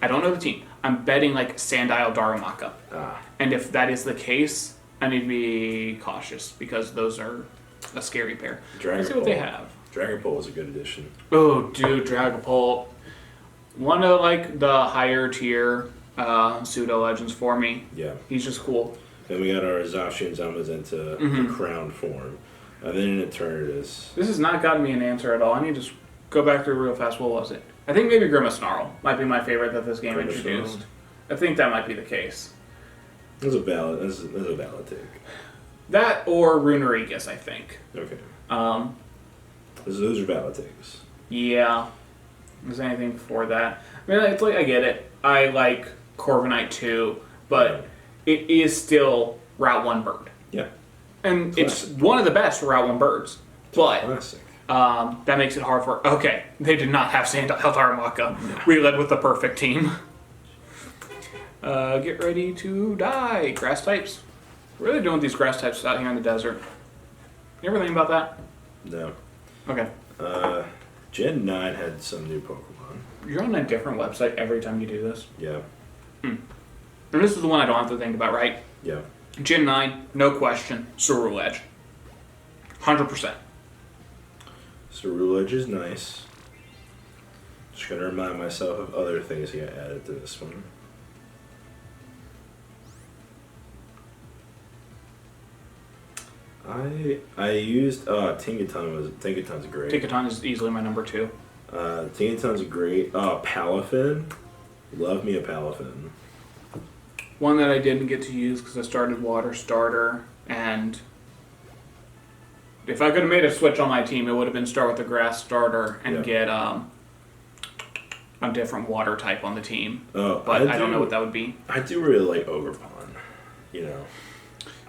don't know the team. I'm betting Sandile Darumaka. And if that is the case, I need to be cautious because those are a scary pair. Let's see what they have. Dragapult is a good addition. Oh, dude, Dragapult. One of the higher tier pseudo legends for me. Yeah. He's just cool. Then we got our Zashi and Zamazenta the crowned form. And then in Eternatus. This has not gotten me an answer at all. I need to just go back through real fast. What was it? I think maybe Grimace might be my favorite that this game introduced. I think that might be the case. That's a valid take. That or Runerigus, I think. Okay. Those are valid takes. Yeah. Is there anything before that? I mean, I get it. I like Corviknight too, but it is still Route 1 bird. Yeah. And it's one of the best Route 1 birds. But classic. That makes it hard for... Okay, they did not have Sandile Darumaka. No. We led with the perfect team. Get ready to die. Grass types. What are they doing with these grass types out here in the desert? You ever think about that? No. Okay. Gen 9 had some new Pokemon. You're on a different website every time you do this. Yeah. And this is the one I don't have to think about, right? Yeah. Gen 9, no question, Ceruledge. 100%. Ceruledge is nice. Just gonna remind myself of other things that got added to this one. I used Tinkaton's great. Tinkaton is easily my number 2. Tinkaton's great. Palafin. Love me a Palafin. One that I didn't get to use because I started Water Starter and if I could have made a switch on my team, it would have been start with the grass starter and get a different water type on the team. Oh, but I don't know what that would be. I do really like Ogerpon. You know,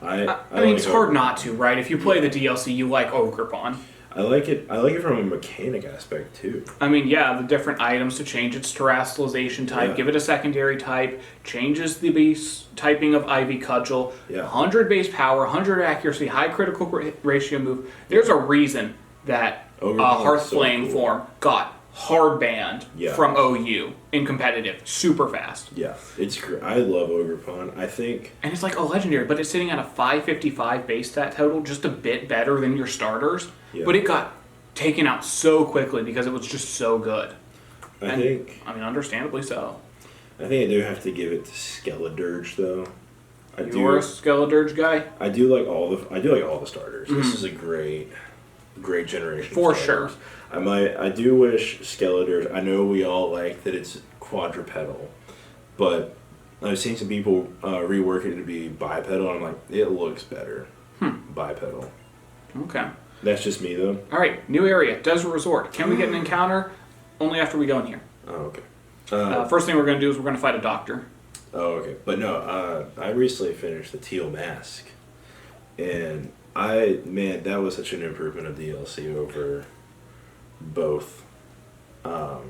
I mean, like it's hard not to, right? If you play the DLC, you like Ogerpon. I like it. I like it from a mechanic aspect too. I mean, yeah, the different items to change its terrestrialization type, give it a secondary type, changes the base typing of Ivy Cudgel, 100 base power, 100 accuracy, high critical ratio move. There's a reason that Hearthflame form got hard banned from OU in competitive super fast. Yeah, it's great. I love Ogerpon. I think, and it's like a legendary, but it's sitting at a 555 base stat total, just a bit better than your starters. Yeah. But it got taken out so quickly because it was just so good. I mean, understandably so. I think I do have to give it to Skeledirge though. You're a Skeledirge guy? I do like all the starters. Mm-hmm. This is a great generation. For sure. I do wish Skeledirge. I know we all like that it's quadrupedal, but I've seen some people rework it to be bipedal, and I'm like, it looks better bipedal. Okay. That's just me though. All right, new area, Desert Resort. Can we get an encounter? Only after we go in here. Oh, okay. First thing we're going to do is we're going to fight a doctor. Oh, okay. But no, I recently finished the Teal Mask, and that was such an improvement of DLC over both. Are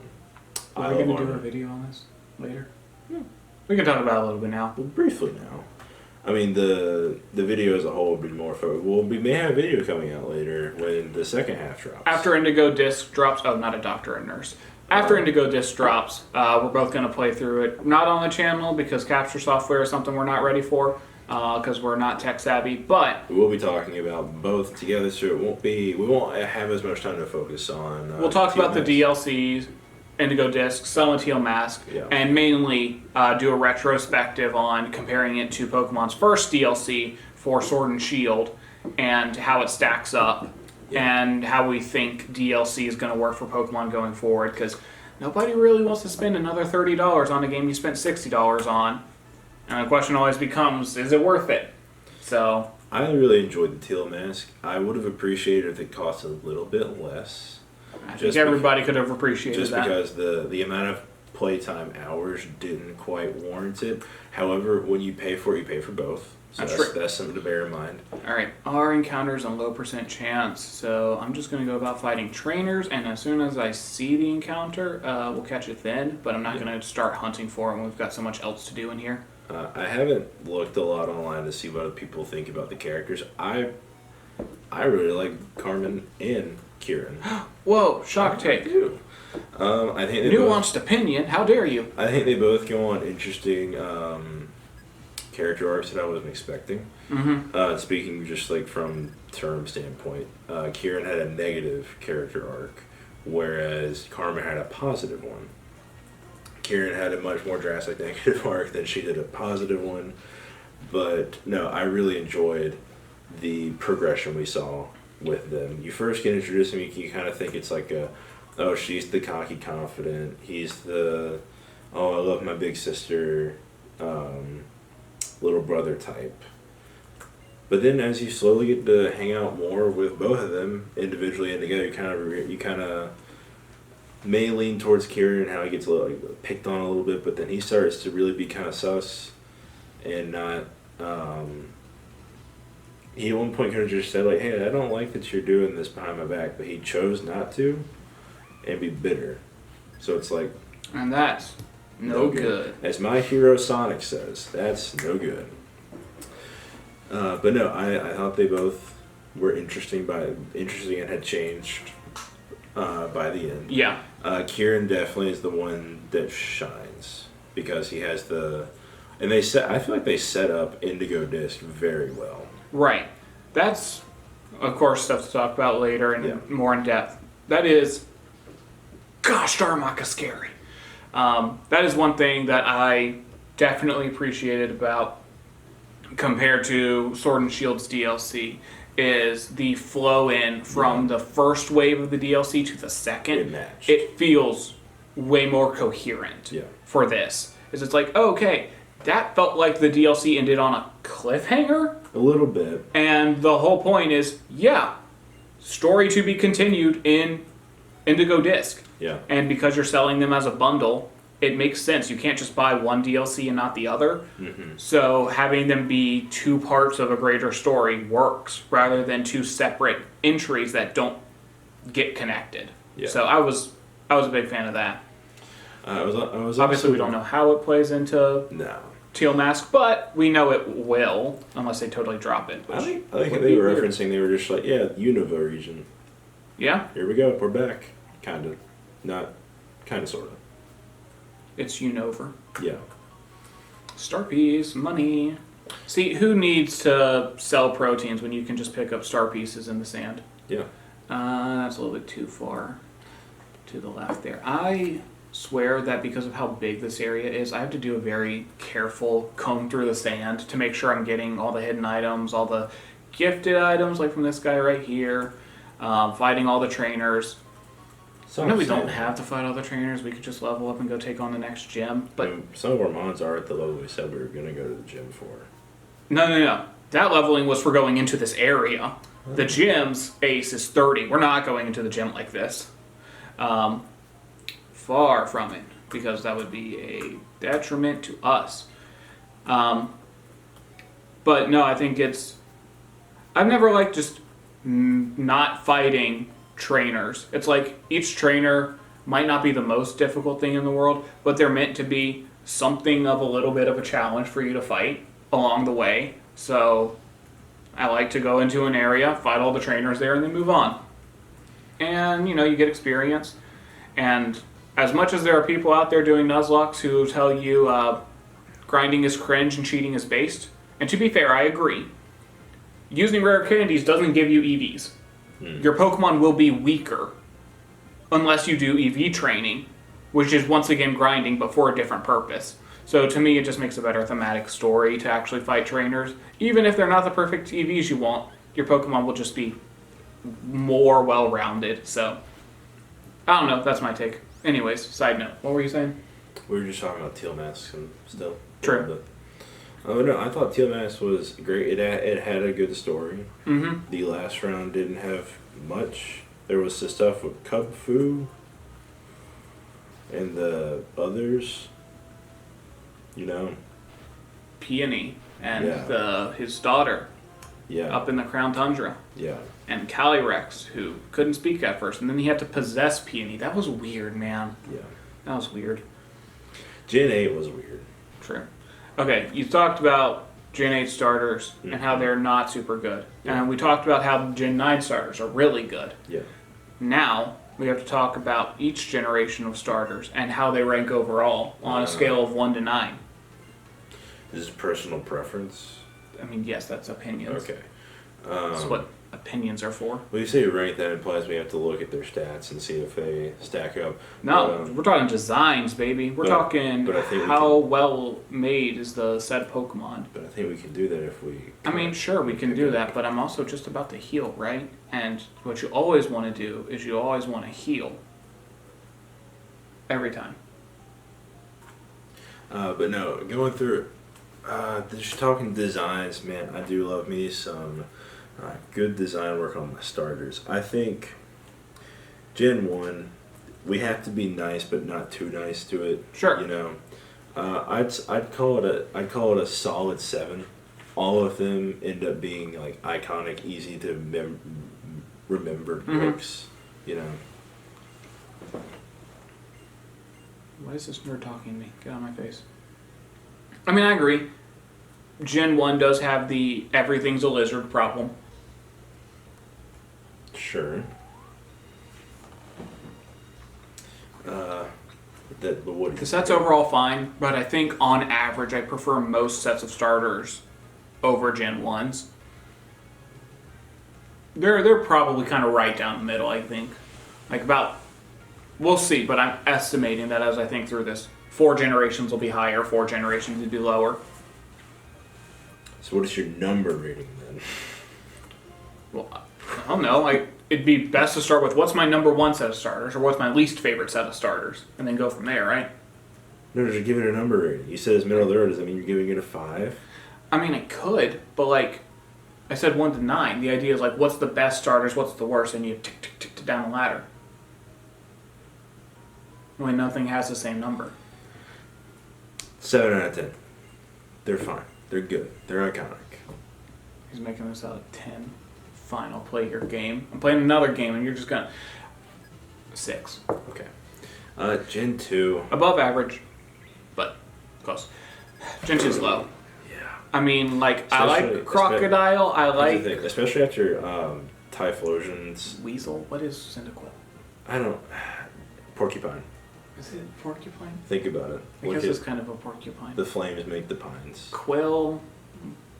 we going to do a video on this later? We can talk about it a little bit now. Well, briefly now. I mean, the video as a whole would be more focused. Well, we may have a video coming out later when the second half drops. After Indigo Disc drops... Oh, not a doctor, a nurse. After Indigo Disc drops, we're both going to play through it. Not on the channel because capture software is something we're not ready for because we're not tech savvy, but... We will be talking about both together, so we won't have as much time to focus on... we'll talk about the DLCs, Indigo Disc, Silent Teal Mask, and mainly do a retrospective on comparing it to Pokemon's first DLC for Sword and Shield and how it stacks up and how we think DLC is going to work for Pokemon going forward, because nobody really wants to spend another $30 on a game you spent $60 on. And the question always becomes, is it worth it? So I really enjoyed the Teal Mask. I would have appreciated if it cost a little bit less. I think everybody could have appreciated that. Just because the amount of playtime hours didn't quite warrant it. However, when you pay for it, you pay for both. So that's something to bear in mind. Alright, our encounter's a low % chance, so I'm just going to go about fighting trainers, and as soon as I see the encounter, we'll catch it then, but I'm not going to start hunting for it when we've got so much else to do in here. I haven't looked a lot online to see what other people think about the characters. I really like Carmen and Kieran. Whoa, shock take. I think they nuanced opinion. How dare you? I think they both go on interesting character arcs that I wasn't expecting. Mm-hmm. Speaking just like from term standpoint, Kieran had a negative character arc, whereas Carmen had a positive one. Kieran had a much more drastic negative arc than she did a positive one. But no, I really enjoyed the progression we saw with them. You first get introduced to them, you kind of think it's like she's the cocky confident, he's the, I love my big sister, little brother type. But then as you slowly get to hang out more with both of them, individually and together, you kind of may lean towards Kieran, how he gets a little picked on a little bit, but then he starts to really be kind of sus and not... he at one point kind of just said, like, hey, I don't like that you're doing this behind my back, but he chose not to and be bitter. So it's like... And that's no good. As my hero Sonic says, that's no good. But no, I thought they both were interesting and had changed by the end. Yeah. Kieran definitely is the one that shines because he has the... And I feel like they set up Indigo Disc very well. Right. That's, of course, stuff to talk about later and more in depth. That is, gosh darn scary. That is one thing that I definitely appreciated about, compared to Sword and Shield's DLC, is the flow in from the first wave of the DLC to the second. It feels way more coherent for this. It's like, okay, that felt like the DLC ended on a cliffhanger. A little bit. And the whole point is, story to be continued in Indigo Disc. Yeah. And because you're selling them as a bundle, it makes sense. You can't just buy one DLC and not the other. Mm-hmm. So having them be two parts of a greater story works rather than two separate entries that don't get connected. Yeah. So I was a big fan of that. I was Obviously, also, we don't know how it plays into No. Teal Mask, but we know it will, unless they totally drop it. I which think would they be were weird. referencing, they were just like, yeah, Unova region. Yeah, Here we go, we're back. Kind of. Not, kind of, sort of. it's Unova. Yeah. Star Piece, money. See, who needs to sell proteins when you can just pick up star pieces in the sand? Yeah. That's a little bit too far to the left there. I swear that because of how big this area is, I have to do a very careful comb through the sand to make sure I'm getting all the hidden items, all the gifted items, like from this guy right here, fighting all the trainers. I know we don't have to fight all the trainers. We could just level up and go take on the next gym. But some of our mods are at the level we said we were going to go to the gym for. No. That leveling was for going into this area. The gym's base is 30. We're not going into the gym like this. Far from it, because that would be a detriment to us. But no, I think I've never liked just not fighting trainers. It's like each trainer might not be the most difficult thing in the world, but they're meant to be something of a little bit of a challenge for you to fight along the way. So I like to go into an area, fight all the trainers there, and then move on. And, you get experience. And as much as there are people out there doing Nuzlocks who tell you grinding is cringe and cheating is based, and to be fair, I agree. Using rare candies doesn't give you EVs. Your Pokemon will be weaker unless you do EV training, which is once again grinding, but for a different purpose. So to me, it just makes a better thematic story to actually fight trainers. Even if they're not the perfect EVs you want, your Pokemon will just be more well-rounded. So, I don't know. That's my take. Anyways, side note. What were you saying? We were just talking about Teal Mask and still. True. Oh no, I thought Teal Mask was great. It had a good story. Mm-hmm. The last round didn't have much. There was the stuff with Cub Fu and the others. Peony and Yeah. his daughter Yeah. up in the Crown Tundra. Yeah. And Calyrex, who couldn't speak at first, and then he had to possess Peony. That was weird, man. Yeah. That was weird. Gen 8 was weird. True. Okay, you talked about Gen 8 starters and how they're not super good. Yeah. And we talked about how Gen 9 starters are really good. Yeah. Now, we have to talk about each generation of starters and how they rank overall on a scale of 1 to 9. This is personal preference. I mean, yes, that's opinions. Okay. That's what opinions are for. When you say rank, that implies we have to look at their stats and see if they stack up. No, we're talking designs, baby. We're talking but I think how well made is the said Pokemon. But I think we can do that if we... I mean, sure, we can do that, but I'm also just about to heal, right? And what you always want to do is you always want to heal. Every time. But no, going through... just talking designs, man, I do love me some good design work on my starters. I think Gen 1, we have to be nice, but not too nice to it. Sure. I'd call it a solid 7. All of them end up being like iconic, easy to remember looks. Why is this nerd talking to me? Get out of my face. I mean, I agree. Gen 1 does have the everything's a lizard problem. Sure. The set's overall fine, but I think on average I prefer most sets of starters over Gen 1s. They're probably kind of right down the middle, I think. Like about, we'll see, but I'm estimating that as I think through this, 4 generations will be higher, 4 generations will be lower. So what is your number rating then? Well, I don't know. It'd be best to start with what's my number 1 set of starters, or what's my least favorite set of starters, and then go from there, right? No, just give it a number rating. You said it's middle of the road. Does that mean you're giving it a 5? I mean, I could, but I said 1 to 9. The idea is like, what's the best starters, what's the worst, and you tick, tick, tick, tick down the ladder. When nothing has the same number. 7 out of 10. They're fine. They're good. They're iconic. He's making this out of 10. Fine, I'll play your game. I'm playing another game, and you're just gonna... 6. Okay. Gen 2. Above average, but close. Gen 2's low. Yeah. I mean, like, I like Crocodile, I like... Especially after Typhlosion's... Weasel? What is Cyndaquil? I don't... Porcupine. Is it porcupine? Think about it. I guess it's kind of a porcupine. The flames make the pines. Quill.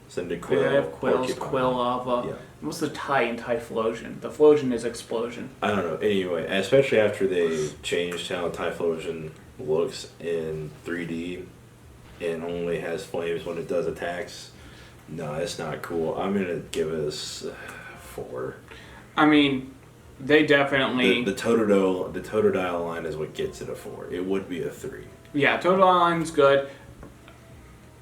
Cyndaquil. They have Quills, Porcupine. Quillava. Yeah. What's the tie in Typhlosion? The Flosion is explosion. I don't know. Anyway, especially after they changed how Typhlosion looks in 3D and only has flames when it does attacks. No, it's not cool. I'm going to give it a 4. I mean, they definitely... The Totodile line is what gets it a 4. It would be a 3. Yeah, Totodile line's good.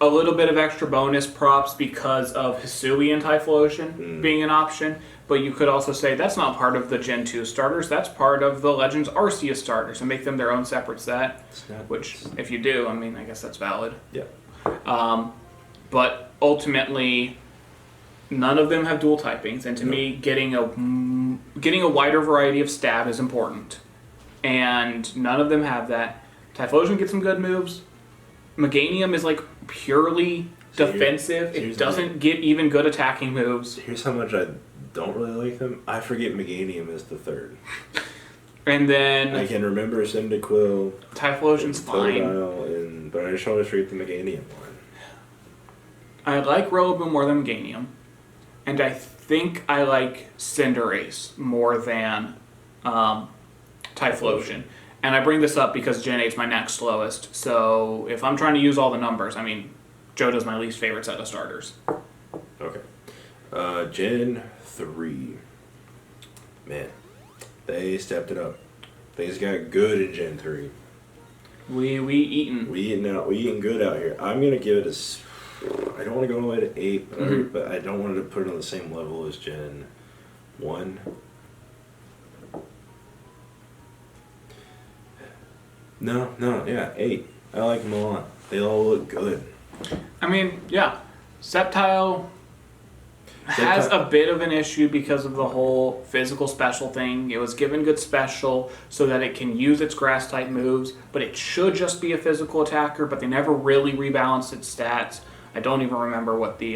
A little bit of extra bonus props because of Hisui and Typhlosion being an option, but you could also say that's not part of the Gen 2 starters, that's part of the Legends Arceus starters, and make them their own separate set, which, if you do, I mean, I guess that's valid. Yeah. But ultimately, none of them have dual typings, and to me, getting a wider variety of stab is important, and none of them have that. Typhlosion gets some good moves. Meganium is like purely defensive. It doesn't get even good attacking moves. Here's how much I don't really like them. I forget Meganium is the 3rd. And then I can remember Cyndaquil, Typhlosion's fine. Totodile, but I just always read the Meganium one. I like Rillaboom more than Meganium, and I think I like Cinderace more than Typhlosion. And I bring this up because Gen 8's my next slowest, so if I'm trying to use all the numbers, I mean, Johto's my least favorite set of starters. Okay. Gen 3. Man, they stepped it up. Things got good in Gen 3. We eating good out here. I'm gonna give it I don't want to go all the way to 8, but I don't want to put it on the same level as Gen 1. No, yeah, 8. I like them a lot. They all look good. I mean, yeah. Sceptile has a bit of an issue because of the whole physical special thing. It was given good special so that it can use its grass type moves, but it should just be a physical attacker, but they never really rebalanced its stats. I don't even remember what the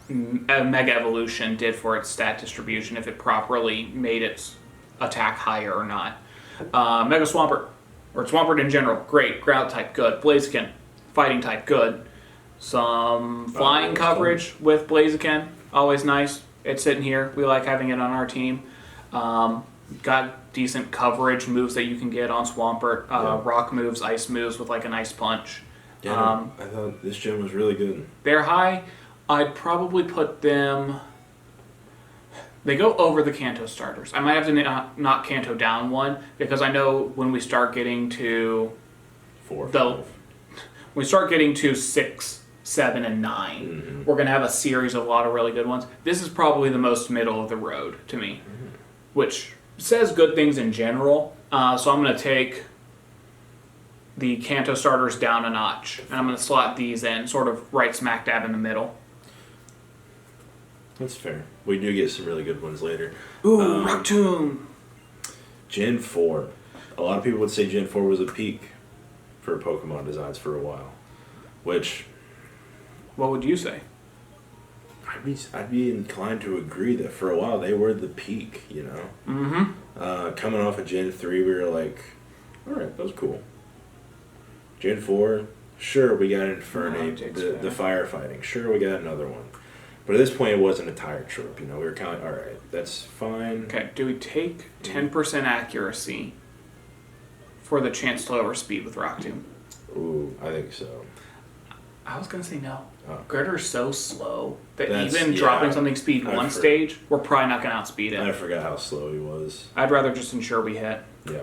Mega Evolution did for its stat distribution, if it properly made its attack higher or not. Mega Swampert, or Swampert in general, great. Ground type, good. Blaziken, fighting type, good. Some flying coverage with Blaziken, always nice. It's sitting here. We like having it on our team. Got decent coverage moves that you can get on Swampert. Rock moves, ice moves with like an ice punch. Yeah, I thought this gym was really good. They're high. I'd probably put them... They go over the Kanto starters. I might have to knock Kanto down one, because I know when we start getting to... 4, 5. When we start getting to 6, 7, and 9, we're going to have a series of a lot of really good ones. This is probably the most middle of the road to me, which says good things in general. So I'm going to take the Kanto starters down a notch, and I'm going to slot these in, sort of right smack dab in the middle. That's fair. We do get some really good ones later. Ooh, Rock Tomb! Gen 4. A lot of people would say Gen 4 was a peak for Pokemon designs for a while. Which... What would you say? I'd be inclined to agree that for a while they were the peak, you know? Mm-hmm. Coming off of Gen 3, we were like, alright, that was cool. Gen 4, sure, we got Infernape, the firefighting. Sure, we got another one. But at this point, it wasn't a tire trope, you know? We were kind of like, alright, that's fine. Okay, do we take 10% accuracy for the chance to lower speed with Rock Tomb? Ooh, I think so. I was going to say no. Oh. Gritter's so slow that That's- even yeah, dropping something speed one stage, we're probably not going to outspeed it. I forgot how slow he was. I'd rather just ensure we hit. Yeah.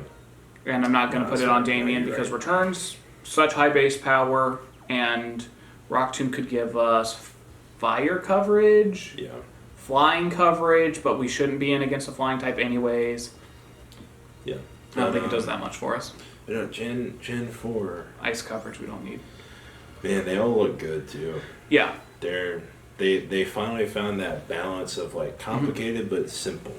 And I'm not going to put it on Damien right, because right. returns such high base power, and Rock Tomb could give us fire coverage, Yeah. flying coverage, but we shouldn't be in against a flying type anyways. Yeah. I don't think it does that much for us. You know, Gen 4. Ice coverage we don't need. Man, they all look good too. Yeah. They finally found that balance of like complicated but simple.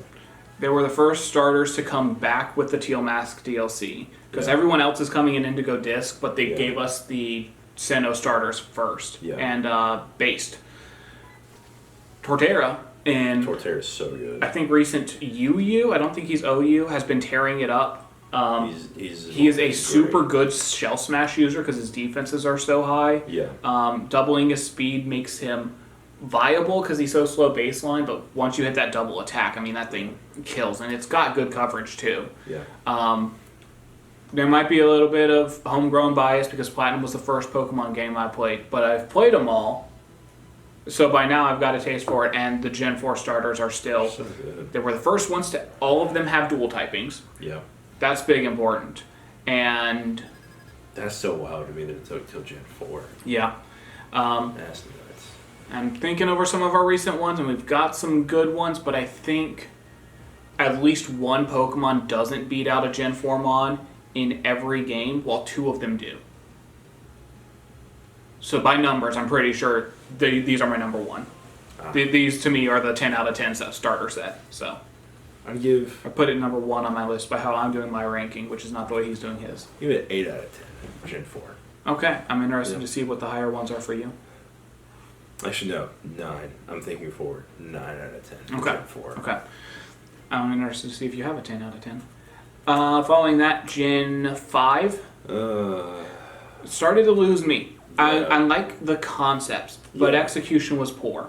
They were the first starters to come back with the Teal Mask DLC. Because Yeah. everyone else is coming in Indigo Disc, but they Yeah. gave us the Sinnoh starters first. Yeah. And based. Torterra in, Torterra is so good. I think, recent UU, I don't think he's OU, has been tearing it up. He is a super good Shell Smash user because his defenses are so high. Yeah. Doubling his speed makes him viable because he's so slow baseline, but once you hit that double attack, I mean, that thing kills, and it's got good coverage too. Yeah. There might be a little bit of homegrown bias because Platinum was the first Pokemon game I played, but I've played them all, so by now I've got a taste for it, and the Gen 4 starters are still... So good. They were the first ones to... All of them have dual typings. Yeah. That's big important. And... That's so wild to me that it took till Gen 4. Yeah. That's nuts. I'm thinking over some of our recent ones, and we've got some good ones, but I think at least one Pokemon doesn't beat out a Gen 4 Mon in every game, while two of them do. So by numbers, I'm pretty sure these are my number one. These, to me, are the 10 out of 10 starter set. So I'd give I put it number one on my list by how I'm doing my ranking, which is not the way he's doing his. it 8 out of 10. Gen 4. Okay, I'm interested to see what the higher ones are for you. Actually, no, 9. I'm thinking forward. 9 out of 10. Okay. Gen 4. Okay. I'm interested to see if you have a 10 out of 10. Following that, Gen 5 started to lose me. Yeah. I like the concepts, but Yeah. execution was poor.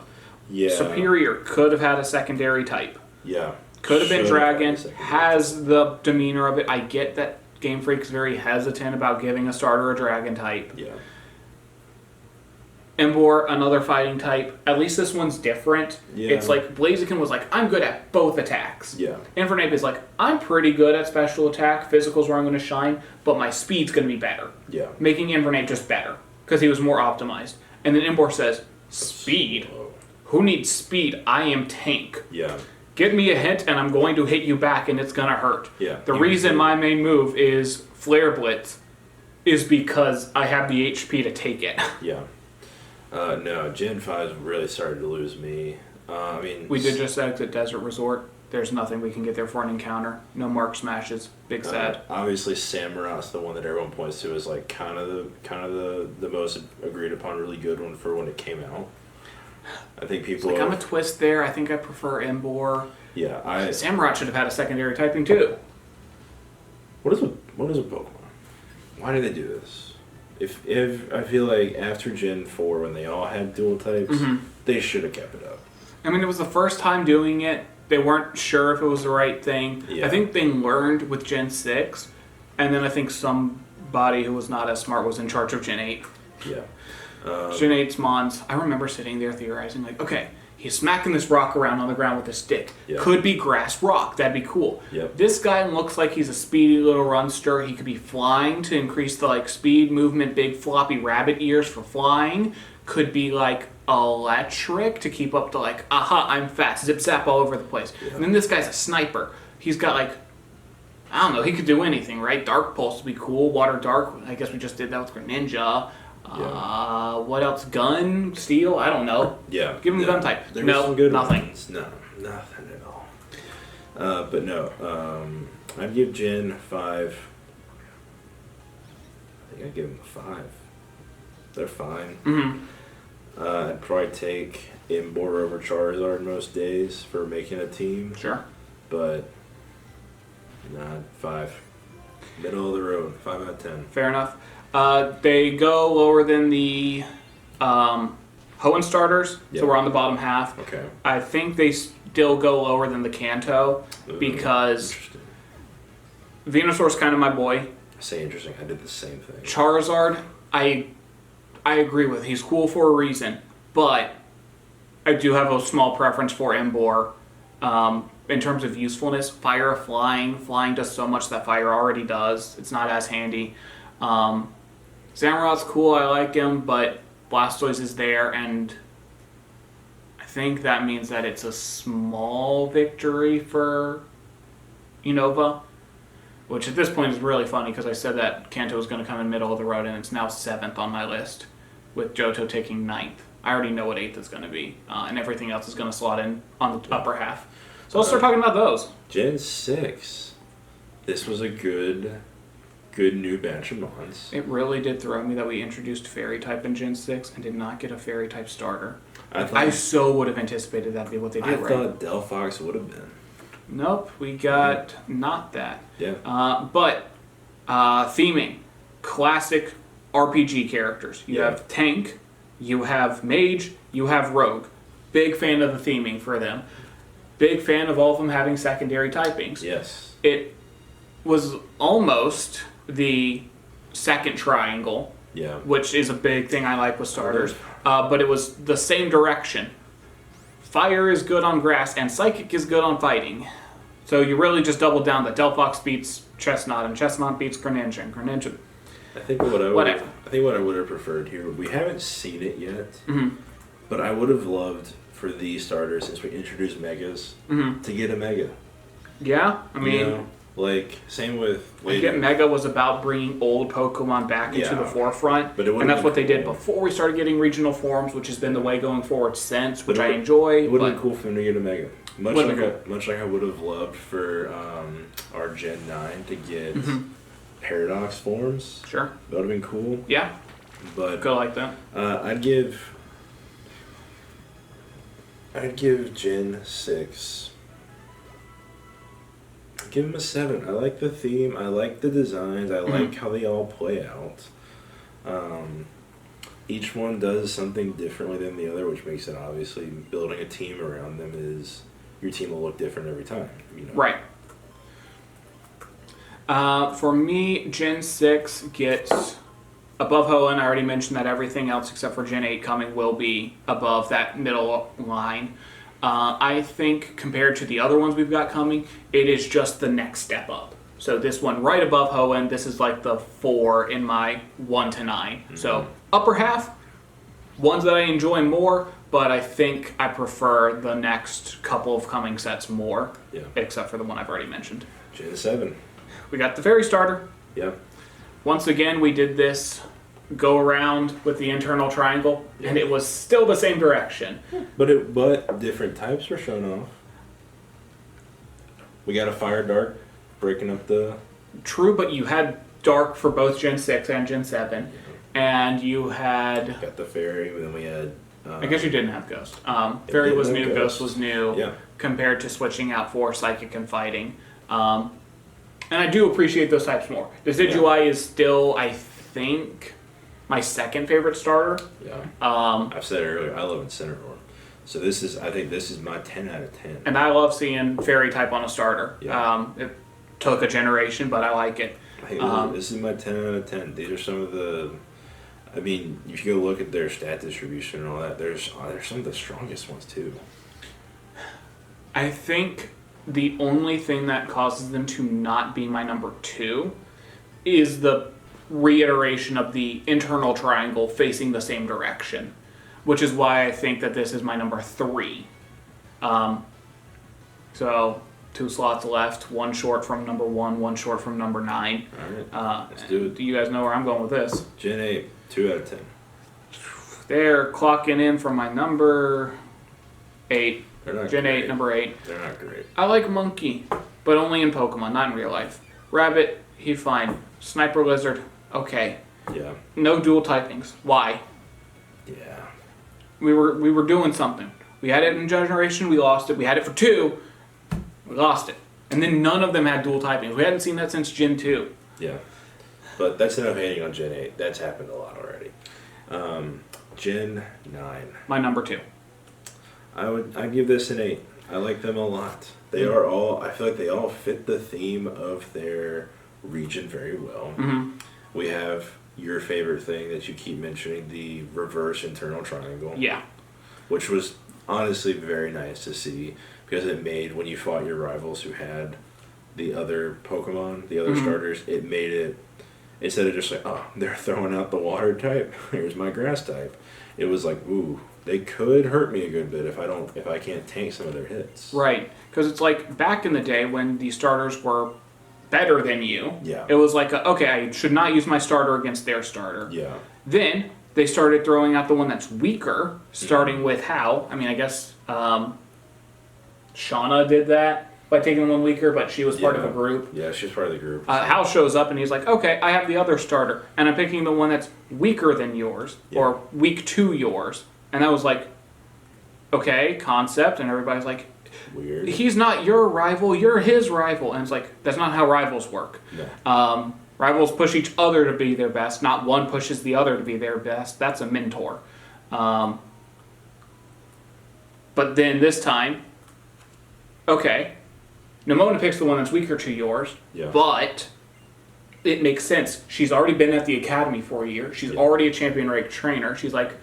Yeah. Superior could have had a secondary type. Yeah. Could have been Should Dragon. had a second. Has the demeanor of it. I get that Game Freak's very hesitant about giving a starter a Dragon type. Yeah. Embor, another fighting type. At least this one's different. Yeah. It's like Blaziken was like, I'm good at both attacks. Yeah. Infernape is like, I'm pretty good at special attack. Physical's where I'm going to shine, but my speed's going to be better. Yeah. Making Infernape just better because he was more optimized. And then Embor says, speed? Whoa. Who needs speed? I am tank. Yeah. Give me a hit and I'm going to hit you back and it's going to hurt. Yeah. The reason my main move is Flare Blitz is because I have the HP to take it. Yeah. No, Gen 5 really started to lose me. I mean... We did just exit Desert Resort. There's nothing we can get there for an encounter. No Mark Smashes. Big sad. Obviously, Samurot's the one that everyone points to as like kind of the most agreed upon really good one for when it came out. I think people... I'm a twist there. I think I prefer Embor. Yeah, Samurott should have had a secondary typing too. What is a Pokemon? Why did they do this? If I feel like after Gen 4, when they all had dual types, they should have kept it up. I mean, it was the first time doing it. They weren't sure if it was the right thing. Yeah. I think they learned with Gen 6, and then I think somebody who was not as smart was in charge of Gen 8. Yeah. Gen 8's Mons, I remember sitting there theorizing, like, okay, he's smacking this rock around on the ground with a stick. Yeah. Could be grass rock. That'd be cool. Yep. This guy looks like he's a speedy little runster. He could be flying to increase the speed, movement, big floppy rabbit ears for flying. Could be electric to keep up the aha, I'm fast, zip zap all over the place. Yeah. And then this guy's a sniper. He's got I don't know, he could do anything, right? Dark Pulse would be cool. Water Dark, I guess we just did that with Greninja. Yeah. What else? Gun? Steel? I don't know. Yeah. Give him gun type. There were No, some good nothing. ones. No, nothing at all. But no, I'd give Gen 5... I think I'd give them a 5. They're fine. Mm-hmm. I'd probably take Embor over Charizard most days for making a team. Sure. But, not 5. Middle of the road, 5 out of 10. Fair enough. They go lower than the Hoenn starters, Yep. so we're on the bottom half. Okay. I think they still go lower than the Kanto because Interesting. Venusaur's kind of my boy. I say interesting. I did the same thing. Charizard, I agree with. He's cool for a reason, but I do have a small preference for Embor. In terms of usefulness, fire, flying does so much that fire already does. It's not as handy. Samurot's cool, I like him, but Blastoise is there, and think that means that it's a small victory for Unova, which at this point is really funny because I said that Kanto was going to come in middle of the road, and it's now 7th on my list, with Johto taking 9th. I already know what 8th is going to be, and everything else is going to slot in on the upper half. So let's start talking about those. Gen 6. This was a good new batch of Mons. It really did throw me that we introduced Fairy type in Gen 6 and did not get a Fairy type starter. I so would have anticipated that to be what they did, I right? thought Delphox would have been. Nope, we got not that. Yeah. But theming, classic RPG characters. You have Tank, you have Mage, you have Rogue. Big fan of the theming for them. Big fan of all of them having secondary typings. Yes. It was almost the second triangle, which is a big thing I like with starters, but it was the same direction. Fire is good on grass, and Psychic is good on fighting. So you really just doubled down that Delphox beats Chestnut, and Chestnut beats Greninja, and Greninja... I think what I would have preferred here, we haven't seen it yet, but I would have loved for these starters, since we introduced Megas, to get a Mega. Yeah, I mean... same with... I get Mega was about bringing old Pokemon back into the forefront, and that's what they did before we started getting regional forms, which has been the way going forward since, which I enjoy. It would have been cool for them to get a Mega. Much like I would have loved for our Gen 9 to get Paradox forms. Sure. That would have been cool. Yeah. But go like that. I'd give Gen 6... give them a 7. I like the theme. I like the designs. I like how they all play out. Each one does something differently than the other, which makes it obviously building a team around them is your team will look different every time. Right. For me, Gen 6 gets above Hoenn. I already mentioned that everything else except for Gen 8 coming will be above that middle line. I think compared to the other ones we've got coming, it is just the next step up. So this one right above Hoenn, this is like the 4 in my 1 to 9. So upper half, ones that I enjoy more, but I think I prefer the next couple of coming sets more, except for the one I've already mentioned. Gen 7. We got the Fairy starter. Yeah. Once again, we did this go around with the internal triangle, and it was still the same direction. But different types were shown off. We got a Fire Dark breaking up the... True, but you had Dark for both Gen 6 and Gen 7, and you had... Got the Fairy, and then we had... I guess you didn't have Ghost. Fairy was new, Ghost was new, compared to switching out for Psychic and Fighting. And I do appreciate those types more. Decidueye is still, I think... my second favorite starter. Yeah. I've said it earlier, I love Incineroar. So I think this is my 10 out of 10. And I love seeing Fairy type on a starter. Yeah. It took a generation, but I like it. Hey, this is my 10 out of 10. These are some of the... I mean, if you go look at their stat distribution and all that, there's some of the strongest ones too. I think the only thing that causes them to not be my number 2 is the reiteration of the internal triangle facing the same direction, which is why I think that this is my number 3. So 2 slots left, 1 short from number 1, 1 short from number 9. All right, let's do it. Do you guys know where I'm going with this? Gen 8, 2 out of 10. They're clocking in for my number 8. They're not Gen great. 8, number 8. They're not great. I like Monkey, but only in Pokemon, not in real life. Rabbit, he's fine. Sniper Lizard, okay. Yeah. No dual typings. Why? Yeah. We were doing something. We had it in Generation, we lost it. We had it for 2, we lost it. And then none of them had dual typings. We hadn't seen that since Gen 2. Yeah. But that's enough hating on Gen 8. That's happened a lot already. Gen 9. My number 2. I'd give this an 8. I like them a lot. They are all, I feel like they all fit the theme of their region very well. Mm-hmm. We have your favorite thing that you keep mentioning, the reverse internal triangle. Yeah. Which was honestly very nice to see because it made, when you fought your rivals who had the other Pokemon, the other starters, it made it instead of just like, oh, they're throwing out the water type, here's my grass type. It was like, ooh, they could hurt me a good bit if I can't tank some of their hits. Right, because it's like back in the day when the starters were better than you. Yeah. It was like, okay, I should not use my starter against their starter. Yeah. Then they started throwing out the one that's weaker, starting with Hal. I mean, I guess Shauna did that by taking one weaker, but she was part of a group. Yeah, she was part of the group. Hal shows up and he's like, okay, I have the other starter, and I'm picking the one that's weaker than yours, or weak to yours. And I was like, okay, concept, and everybody's like, weird. He's not your rival, you're his rival. And it's like, that's not how rivals work. No. Rivals push each other to be their best, not one pushes the other to be their best. That's a mentor. But then this time, okay, Nimona picks the one that's weaker to yours, but it makes sense. She's already been at the academy for a year. She's already a champion rank trainer. She's like,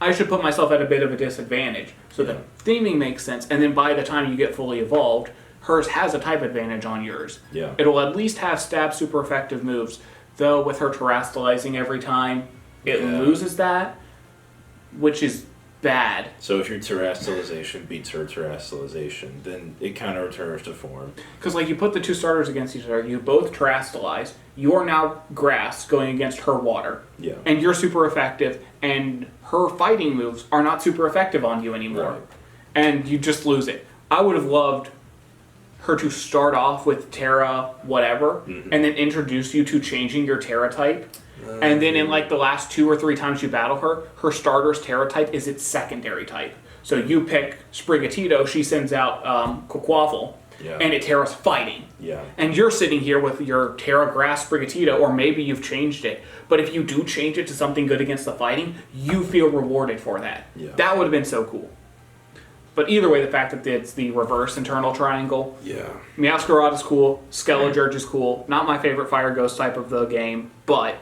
I should put myself at a bit of a disadvantage. So the theming makes sense. And then by the time you get fully evolved, hers has a type advantage on yours. Yeah. It'll at least have stab super effective moves. Though with her terastallizing every time, it loses that, which is bad. So if your terastallization beats her terastallization, then it kind of returns to form. Because like you put the two starters against each other, you both terastallize. You are now grass going against her water. Yeah. And you're super effective, and her fighting moves are not super effective on you anymore. Right. And you just lose it. I would have loved her to start off with Terra whatever, and then introduce you to changing your Terra type. And then in like the last 2 or 3 times you battle her, her starter's Terra type is its secondary type. So you pick Sprigatito, she sends out Quaquaval, and it Terra's fighting. Yeah. And you're sitting here with your Terra Grass Sprigatito, or maybe you've changed it. But if you do change it to something good against the fighting, you feel rewarded for that. Yeah. That would have been so cool. But either way, the fact that it's the reverse internal triangle. Yeah. Meowscarada is cool. Skeledirge is cool. Not my favorite fire ghost type of the game, but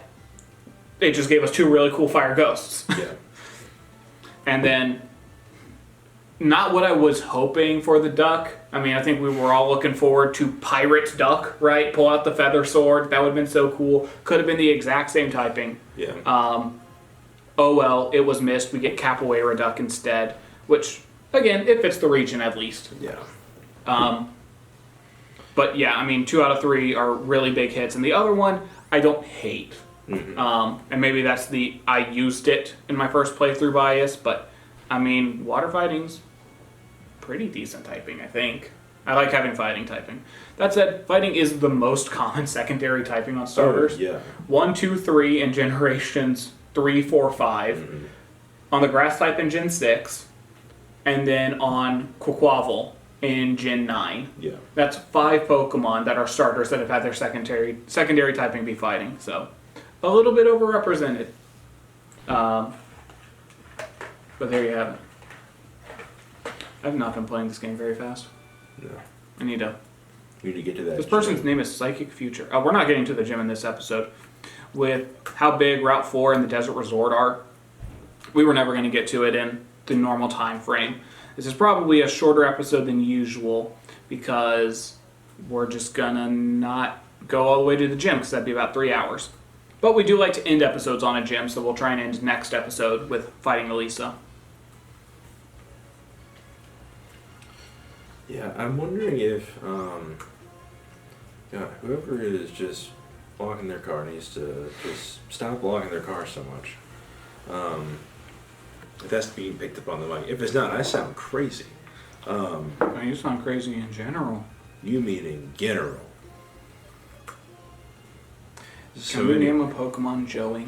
they just gave us 2 really cool fire ghosts. Yeah. And then, not what I was hoping for the duck. I mean, I think we were all looking forward to Pirate Duck, right? Pull out the feather sword. That would have been so cool. Could have been the exact same typing. Yeah. Oh well, it was missed. We get Capoeira Duck instead, which, again, it fits the region at least. Yeah. But yeah, I mean, 2 out of 3 are really big hits. And the other one, I don't hate. And maybe that's the I used it in my first playthrough bias, but I mean, water fighting's pretty decent typing, I think. I like having fighting typing. That said, fighting is the most common secondary typing on starters. Oh, yeah. 1, 2, 3 in generations 3, 4, 5. On the grass type in Gen 6. And then on Quaquaval in Gen 9. Yeah. That's 5 Pokemon that are starters that have had their secondary typing be fighting. So, a little bit overrepresented. But there you have it. I've not been playing this game very fast. No. I need to. You need to get to that. This person's name is Psychic Future. We're not getting to the gym in this episode. With how big Route 4 and the Desert Resort are, we were never going to get to it in the normal time frame. This is probably a shorter episode than usual because we're just going to not go all the way to the gym because that'd be about 3 hours. But we do like to end episodes on a gym, so we'll try and end next episode with fighting Elisa. Yeah, I'm wondering if, whoever is just blocking their car needs to just stop blocking their car so much. If that's being picked up on the mic. If it's not, I sound crazy. You sound crazy in general. You mean in general. Can we name a Pokemon Joey?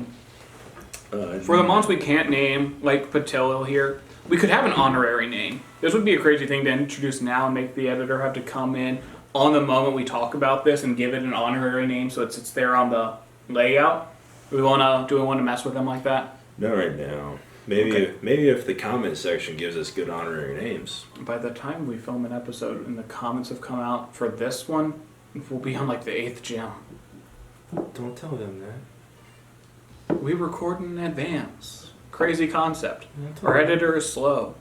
For the mons we can't name, like Patillo here, we could have an honorary name. This would be a crazy thing to introduce now and make the editor have to come in on the moment we talk about this and give it an honorary name so it sits there on the layout. Do we want to mess with them like that? Not right now. Maybe if the comment section gives us good honorary names. By the time we film an episode and the comments have come out for this one, we'll be on like the 8th gym. Don't tell them that. We record in advance. Crazy concept. Our editor is slow.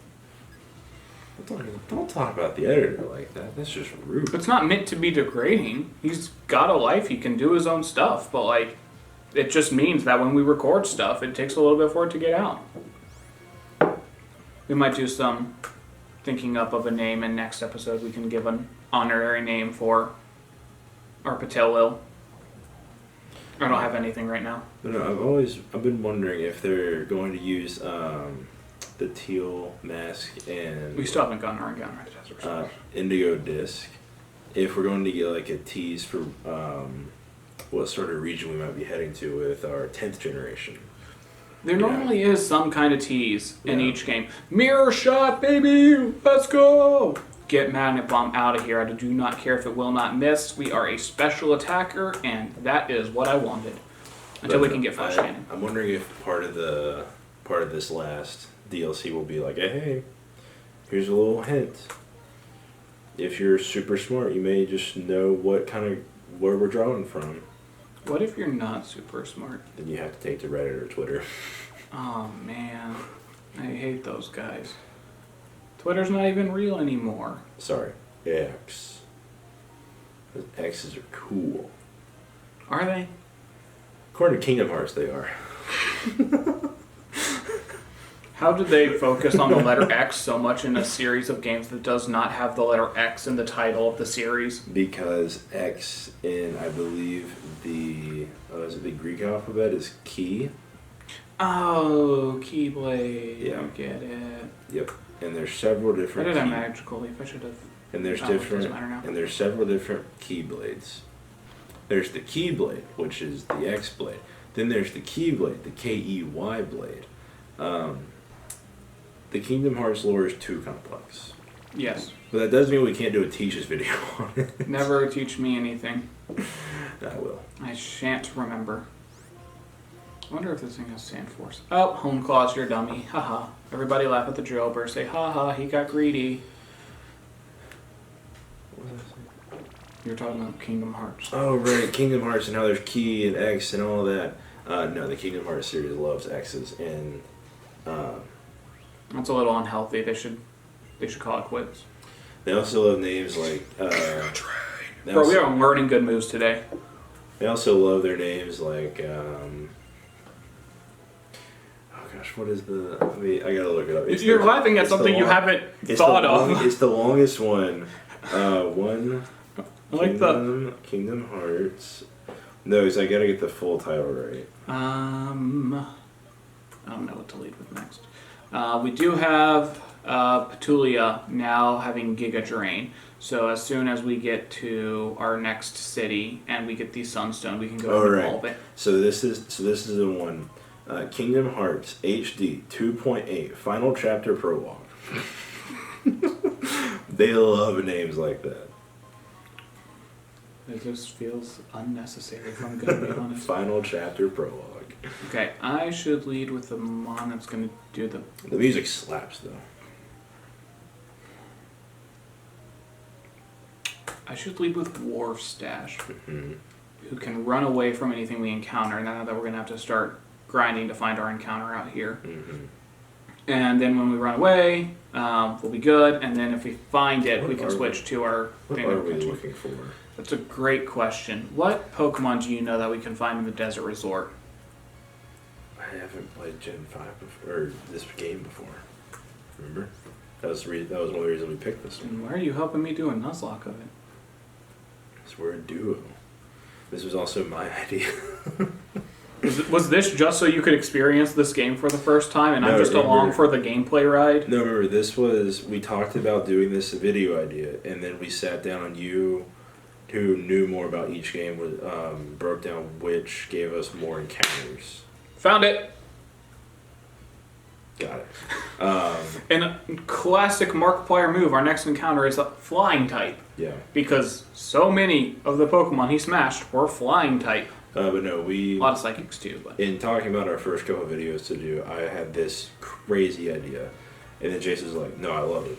Don't talk about the editor like that. That's just rude. It's not meant to be degrading. He's got a life. He can do his own stuff. But, like, it just means that when we record stuff, it takes a little bit for it to get out. We might do some thinking up of a name, and next episode we can give an honorary name for our Patelil. I don't have anything right now. But no, I've been wondering if they're going to use the teal mask and We still haven't gotten our encounter. indigo disc. If we're going to get like a tease for what sort of region we might be heading to with our 10th generation. There normally is some kind of tease in each game. Mirror shot, baby! Let's go! Get Magnet Bomb out of here. I do not care if it will not miss. We are a special attacker, and that is what I wanted. Until we can get Flash Cannon. I'm wondering if part of this last DLC will be like, hey, here's a little hint. If you're super smart, you may just know where we're drawing from. What if you're not super smart? Then you have to take to Reddit or Twitter. Oh, man. I hate those guys. Twitter's not even real anymore. Sorry, X. Those X's are cool. Are they? According to Kingdom Hearts, they are. How did they focus on the letter X so much in a series of games that does not have the letter X in the title of the series? Because X in, I believe, the Greek alphabet is key. Oh, Keyblade. Yeah. I get it. Yep. And there's several I different. did a magical leaf. I should have. And there's It different. doesn't matter now. And there's several different Keyblades. There's the Keyblade, which is the X blade. Then there's the Keyblade, the KEY blade. The Kingdom Hearts lore is too complex. Yes. But that doesn't mean we can't do a teaches video on it. Never teach me anything. I will. I shan't remember. I wonder if this thing has Sand Force. Oh, Home Claws, you're dummy. Haha. Everybody laugh at the jailbird. Say, haha, he got greedy. You're talking about Kingdom Hearts. Oh, right. Kingdom Hearts and how there's Key and X and all that. No, the Kingdom Hearts series loves X's. And That's a little unhealthy. They should call it quits. they also love names like... Bro, we are learning good moves today. They also love their names like... oh, gosh, what is the... I gotta look it up. You're laughing at something you haven't thought of. It's the longest one. I like Kingdom Hearts. No, because I gotta get the full title right. I don't know what to lead with next. We do have Petulia now having Giga Drain. So as soon as we get to our next city and we get the Sunstone, we can go and evolve it. So this is the one. Kingdom Hearts HD 2.8 Final Chapter Prologue. They love names like that. It just feels unnecessary, if I'm going to be honest. Final Chapter Prologue. Okay, I should lead with the mon that's going to do the... The music slaps, though. I should lead with Warstash, who can run away from anything we encounter, now that we're going to have to start grinding to find our encounter out here. And then when we run away, we'll be good, and then if we find it, we can switch to our... What are we looking for? That's a great question. What Pokemon do you know that we can find in the Desert Resort? I haven't played Gen 5 before, or this game before. Remember? That was one of the reasons we picked this one. And why are you helping me do a Nuzlocke of it? Because we're a duo. This was also my idea. Was this just so you could experience this game for the first time, and No, I'm just remember- along for the gameplay ride? No, remember, we talked about doing this video idea, and then we sat down and you, who knew more about each game, broke down which gave us more encounters. Found it! Got it. And a classic Markiplier move, our next encounter is a flying type. Yeah. Because so many of the Pokemon he smashed were flying type. But no, A lot of psychics too, but... in talking about our first couple of videos to do, I had this crazy idea. And then Jason's like, no, I love it.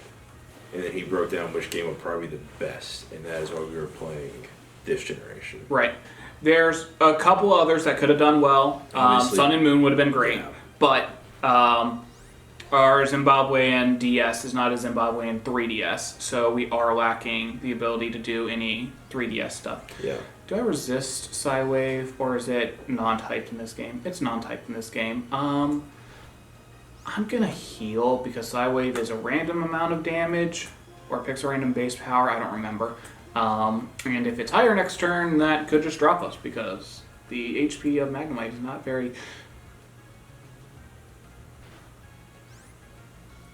And then he broke down which game would probably be the best, and that is why we were playing this generation. Right. There's a couple others that could have done well. Obviously. Sun and Moon would have been great. Yeah. But our Zimbabwean DS is not a Zimbabwean 3DS, so we are lacking the ability to do any 3DS stuff. Yeah. Do I resist Psywave, or is it non-typed in this game? It's non-typed in this game. I'm gonna heal because Psywave is a random amount of damage, or picks a random base power, I don't remember. And if it's higher next turn, that could just drop us because the HP of Magnemite is not very...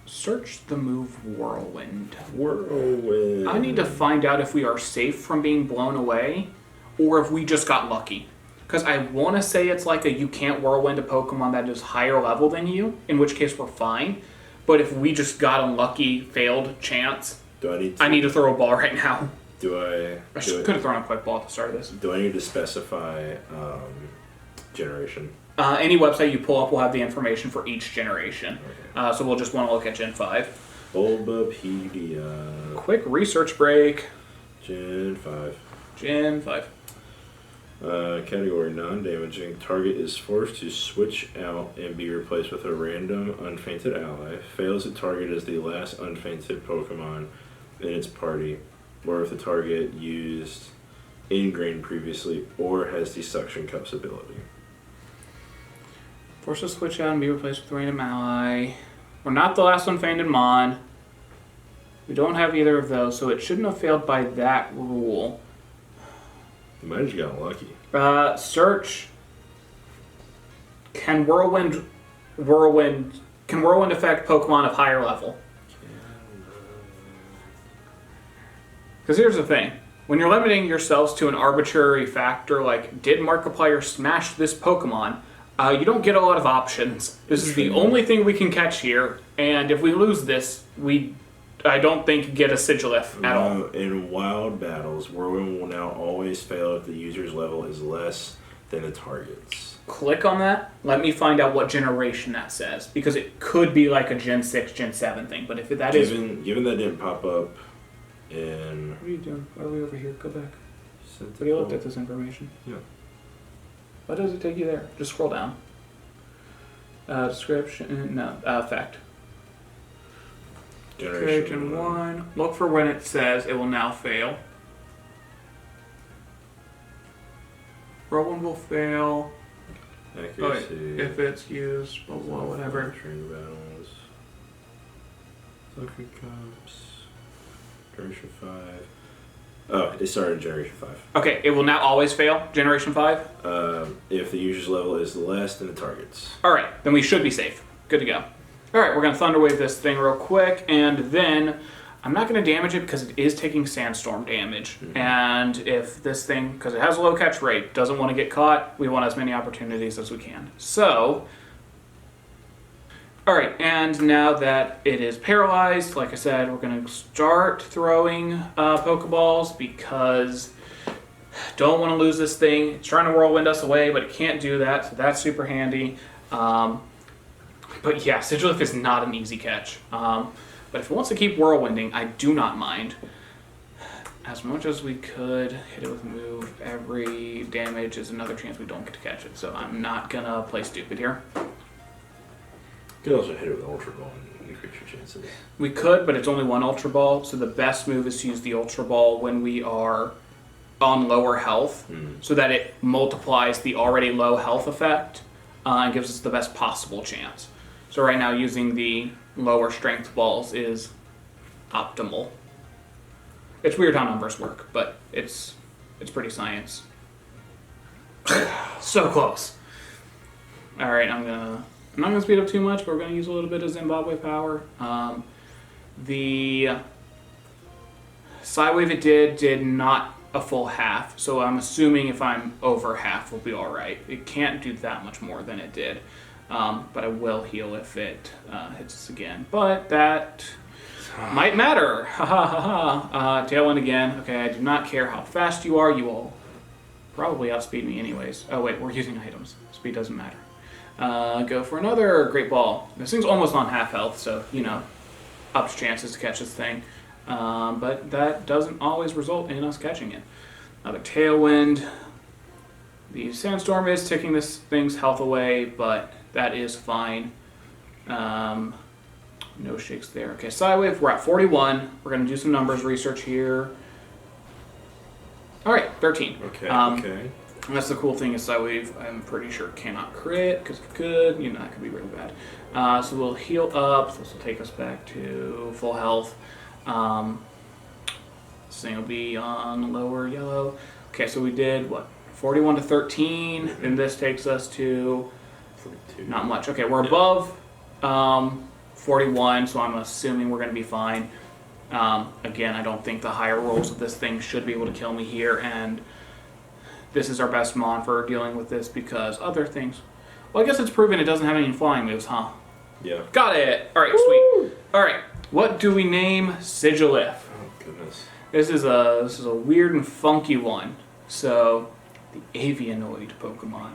Search the move Whirlwind. Whirlwind. I need to find out if we are safe from being blown away, or if we just got lucky. Because I want to say it's like a you can't Whirlwind a Pokemon that is higher level than you, in which case we're fine. But if we just got a lucky failed chance, I need to throw a ball right now. I could have thrown a quick ball at the start of this. Do I need to specify generation? Any website you pull up will have the information for each generation. Okay. So we'll just want to look at Gen 5. Bulbapedia. Quick research break. Gen 5. Gen 5. Category non-damaging. Target is forced to switch out and be replaced with a random unfainted ally. Fails to target as the last unfainted Pokemon in its party, or if the target used Ingrain previously or has the Suction Cups ability. Forced to switch out and be replaced with a random ally. We're not the last unfainted Mon. We don't have either of those, so it shouldn't have failed by that rule. You might have just gotten lucky. Search. Can Whirlwind affect Pokemon of higher level? Because here's the thing. When you're limiting yourselves to an arbitrary factor like, did Markiplier smash this Pokemon, you don't get a lot of options. This is the only thing we can catch here, and if we lose this, I don't think get a Sigilyph at all. In wild battles, Whirlwind will now always fail if the user's level is less than the target's. Click on that. Let me find out what generation that says, because it could be like a Gen 6, Gen 7 thing, but if that is... Given that didn't pop up in... What are you doing? Why are we over here? Go back. Have you looked at this information? Yeah. Why does it take you there? Just scroll down. Description, no, fact. Generation 1. Look for when it says it will now fail. Whirlwind will fail. Accuracy. If it's used, well, whatever. Train battles. Suction Cups. Generation 5. Oh, it started in Generation 5. Okay, it will now always fail, Generation 5? If the user's level is less than the target's. Alright, then we should be safe. Good to go. Alright, we're going to Thunder Wave this thing real quick, and then I'm not going to damage it because it is taking Sandstorm damage. Mm-hmm. And if this thing, because it has a low catch rate, doesn't want to get caught, we want as many opportunities as we can. So, alright, and now that it is paralyzed, like I said, we're going to start throwing Pokeballs because don't want to lose this thing. It's trying to Whirlwind us away, but it can't do that, so that's super handy. But yeah, Sigilyph is not an easy catch. But if it wants to keep Whirlwinding, I do not mind. As much as we could, hit it with a move. Every damage is another chance we don't get to catch it, so I'm not going to play stupid here. You could also hit it with Ultra Ball and increase your chances. We could, but it's only one Ultra Ball, so the best move is to use the Ultra Ball when we are on lower health, so that it multiplies the already low health effect and gives us the best possible chance. So right now using the lower strength balls is optimal. It's weird how numbers work, but it's pretty science. So close. Alright, I'm not gonna speed up too much, but we're gonna use a little bit of Zimbabwe power. The Psywave it did not a full half, so I'm assuming if I'm over half we'll be alright. It can't do that much more than it did. But I will heal if it hits us again. But that might matter. Ha ha ha ha. Tailwind again. Okay, I do not care how fast you are. You will probably outspeed me anyways. Oh wait, we're using items. Speed doesn't matter. Go for another Great Ball. This thing's almost on half health, so, you know, ups chances to catch this thing. But that doesn't always result in us catching it. Another Tailwind. The Sandstorm is taking this thing's health away, but that is fine. No shakes there. Okay, Psywave, we're at 41. We're going to do some numbers research here. All right, 13. Okay, And that's the cool thing is Psywave, I'm pretty sure cannot crit, because if it could, that could be really bad. So we'll heal up. This will take us back to full health. This thing will be on lower yellow. Okay, so we did, 41 to 13, and this takes us to 42. not much. Okay, we're above 41, so I'm assuming we're going to be fine. Again, I don't think the higher rolls of this thing should be able to kill me here, and this is our best mon for dealing with this because other things... Well, I guess it's proven it doesn't have any flying moves, huh? Yeah. Got it! Alright, sweet. Alright, what do we name Sigilif? Oh, goodness. This is a weird and funky one. So, the Avianoid Pokemon.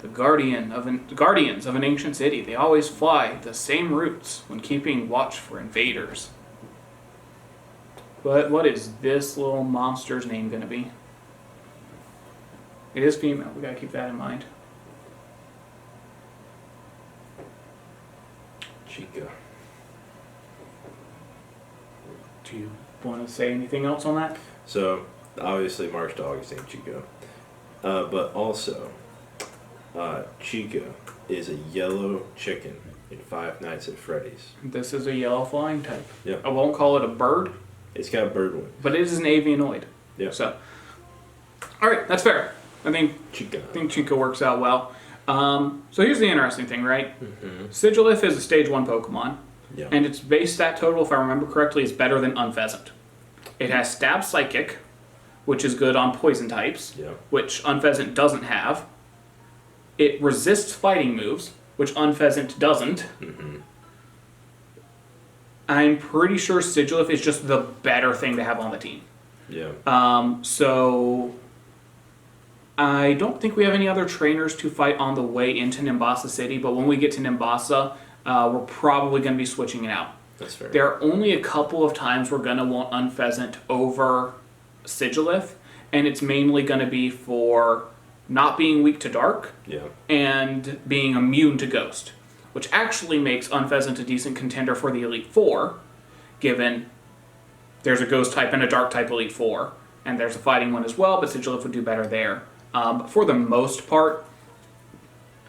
The guardians of an ancient city. They always fly the same routes when keeping watch for invaders. But what is this little monster's name going to be? It is female. We got to keep that in mind. Chica. Do you want to say anything else on that? So, obviously, Mark's dog is named Chico. But also, Chica is a yellow chicken in Five Nights at Freddy's. This is a yellow flying type. Yep. I won't call it a bird, It's got bird wings. but it is an avianoid. Yeah. So, all right, that's fair. I think Chica works out well. So here's the interesting thing, right? Mm-hmm. Sigilif is a stage 1 Pokemon, Yeah. and its base stat total, if I remember correctly, is better than Unpheasant. It has Stab Psychic, which is good on poison types, Yeah. which Unpheasant doesn't have. It resists fighting moves, which Unpheasant doesn't. Mm-hmm. I'm pretty sure Sigilif is just the better thing to have on the team. Yeah. So I don't think we have any other trainers to fight on the way into Nimbasa City, but when we get to Nimbasa, we're probably going to be switching it out. That's fair. There are only a couple of times we're going to want Unpheasant over Sigilif, and it's mainly going to be for not being weak to dark Yeah. and being immune to ghost, which actually makes Unpheasant a decent contender for the Elite Four, given there's a ghost type and a dark type Elite Four, and there's a fighting one as well, but Sigilif would do better there. But for the most part,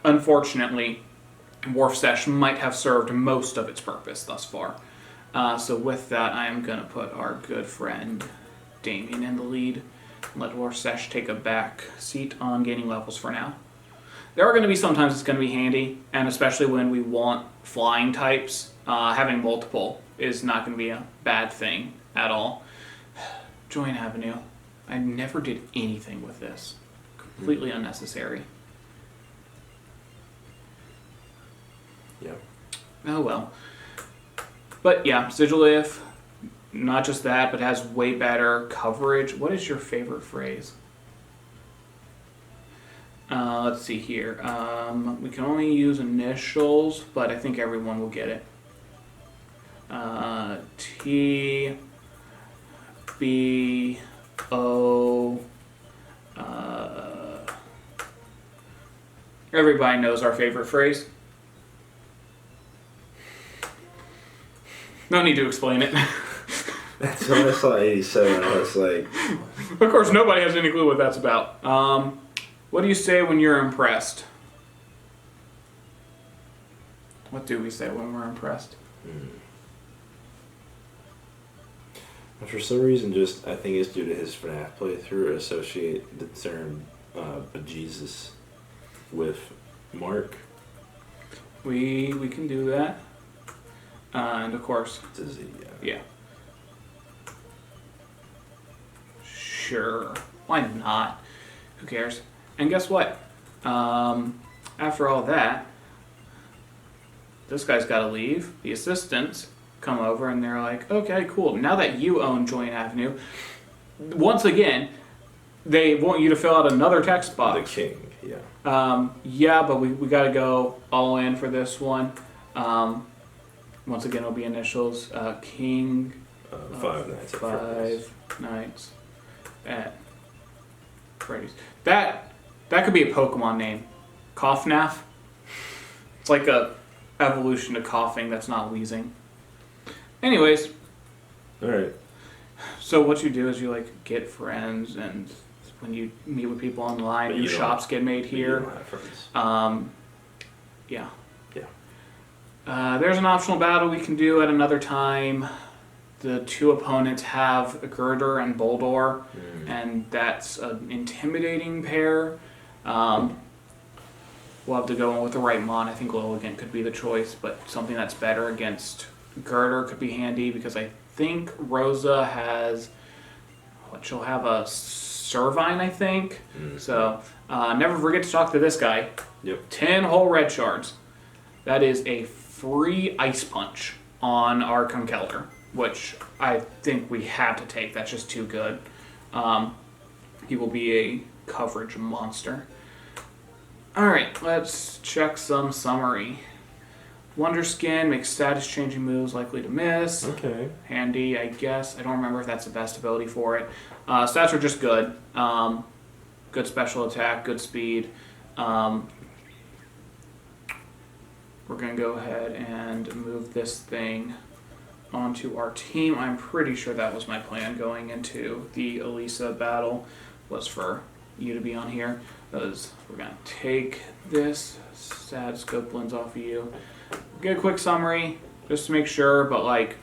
unfortunately, Wharf Sesh might have served most of its purpose thus far. So with that, I am going to put our good friend Damien in the lead and let Wharf Sesh take a back seat on gaining levels for now. There are going to be sometimes it's going to be handy, and especially when we want flying types, having multiple is not going to be a bad thing at all. Join Avenue. I never did anything with this. Completely unnecessary. Yeah. Oh well. But yeah, Sigilif, not just that, but has way better coverage. What is your favorite phrase? Let's see here. We can only use initials, but I think everyone will get it. T B O. Everybody knows our favorite phrase. No need to explain it. That's when I saw 87. I was like, Of course, nobody has any clue what that's about. What do you say when you're impressed? What do we say when we're impressed? for some reason, just I think it's due to his FNAF playthrough, associate the term bejesus with Mark. We can do that. And of course, Dizzy, yeah. Sure. Why not? Who cares? And guess what? After all that, this guy's got to leave. The assistants come over and they're like, okay, cool. Now that you own Joint Avenue, once again, they want you to fill out another text box. The king, yeah. Yeah, but we got to go all in for this one. Once again, it'll be initials. King. Five Nights at Freddy's. Five Nights at Freddy's. That could be a Pokemon name. Coughnaff. It's like a evolution to coughing that's not wheezing. Anyways, All right. so what you do is you like get friends, and when you meet with people online, But new you don't- shops get made You here. don't have friends. Yeah. Yeah. There's an optional battle we can do at another time. The two opponents have Girder and Boldor, and that's an intimidating pair. We'll have to go in with the right mon. I think Lilligant could be the choice, but something that's better against Girder could be handy because I think Rosa has she'll have a Servine, I think. So never forget to talk to this guy. Yep. 10 whole red shards. That is a free ice punch on our Conkeldurr, which I think we have to take. That's just too good. He will be a coverage monster. Alright, let's check some summary. Wonder Skin makes status changing moves likely to miss. Okay. Handy, I guess. I don't remember if that's the best ability for it. Stats are just good. Good special attack, good speed. We're going to go ahead and move this thing onto our team. I'm pretty sure that was my plan going into the Elisa battle, was for you to be on here. Because we're going to take this sad scope lens off of you. Get a quick summary, just to make sure, but like,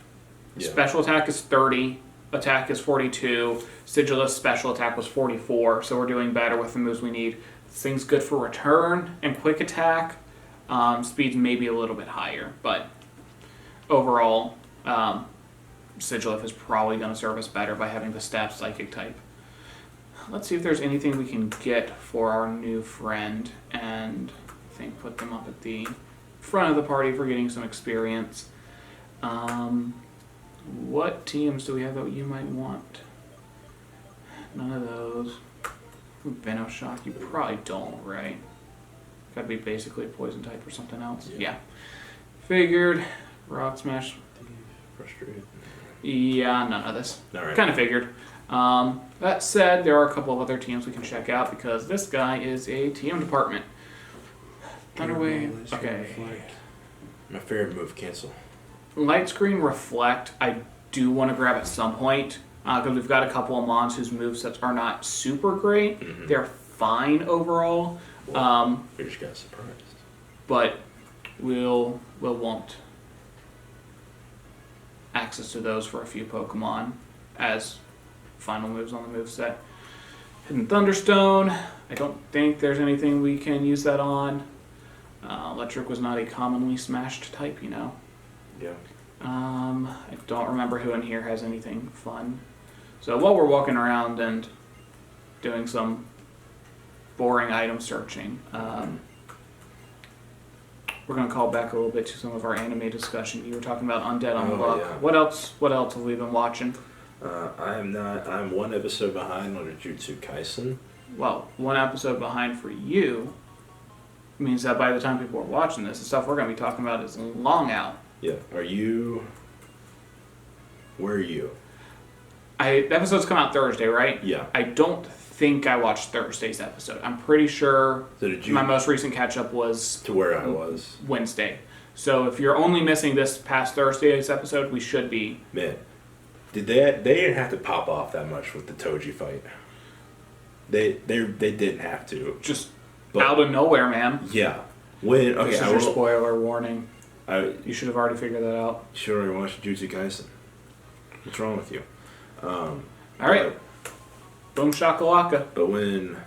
special attack is 30, attack is 42, Sigilus special attack was 44, so we're doing better with the moves we need. This thing's good for return and quick attack. Speed's maybe a little bit higher, but overall, Sigilus is probably going to serve us better by having the staff psychic type. Let's see if there's anything we can get for our new friend, and I think put them up at the front of the party for getting some experience. What teams do we have that you might want? None of those. Venoshock, you probably don't, right? Gotta be basically a poison type or something else. Yeah. Figured. Rock Smash. Frustrated. Yeah, none of this. All right. Kind of figured. That said, there are a couple of other teams we can check out because this guy is a TM department. Thunderwave. Okay. My favorite move, cancel. Light Screen Reflect, I do want to grab at some point because we've got a couple of mons whose movesets are not super great. Mm-hmm. They're fine overall. We just got surprised. But we'll want access to those for a few Pokemon as final moves on the moveset. Hidden Thunderstone, I don't think there's anything we can use that on. Electric was not a commonly smashed type, you know. Yeah. I don't remember who in here has anything fun. So while we're walking around and doing some boring item searching, we're going to call back a little bit to some of our anime discussion. You were talking about Undead on the Luck. Yeah. What else have we been watching? I'm one episode behind on Jujutsu Kaisen. Well, one episode behind for you means that by the time people are watching this, the stuff we're going to be talking about is long out. Yeah. Where are you? The episodes come out Thursday, right? Yeah. I don't think I watched Thursday's episode. I'm pretty sure So did you my most recent catch-up was to where I was? Wednesday. So if you're only missing this past Thursday's episode, we should be... Man, they didn't have to pop off that much with the Toji fight. They didn't have to. Just out of nowhere, man. Yeah. This This is your spoiler warning. You should have already figured that out. You should already watched Jujutsu Kaisen. What's wrong with you? All right. Boom shakalaka. But when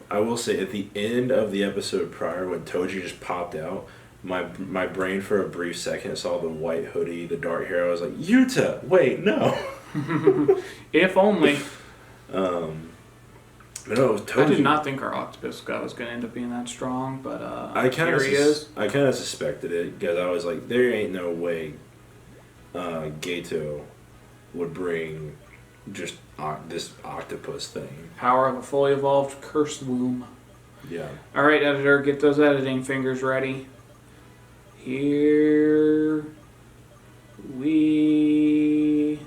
I will say at the end of the episode prior, when Toji just popped out, my brain for a brief second saw the white hoodie, the dark hair. I was like, Yuta! Wait, no. If only. But no, it was Toji. I did not think our octopus guy was going to end up being that strong, but here he is. I kind of suspected it because I was like, there ain't no way Gato would bring just this octopus thing. Power of a fully evolved cursed womb. Yeah. All right, editor, get those editing fingers ready. Here we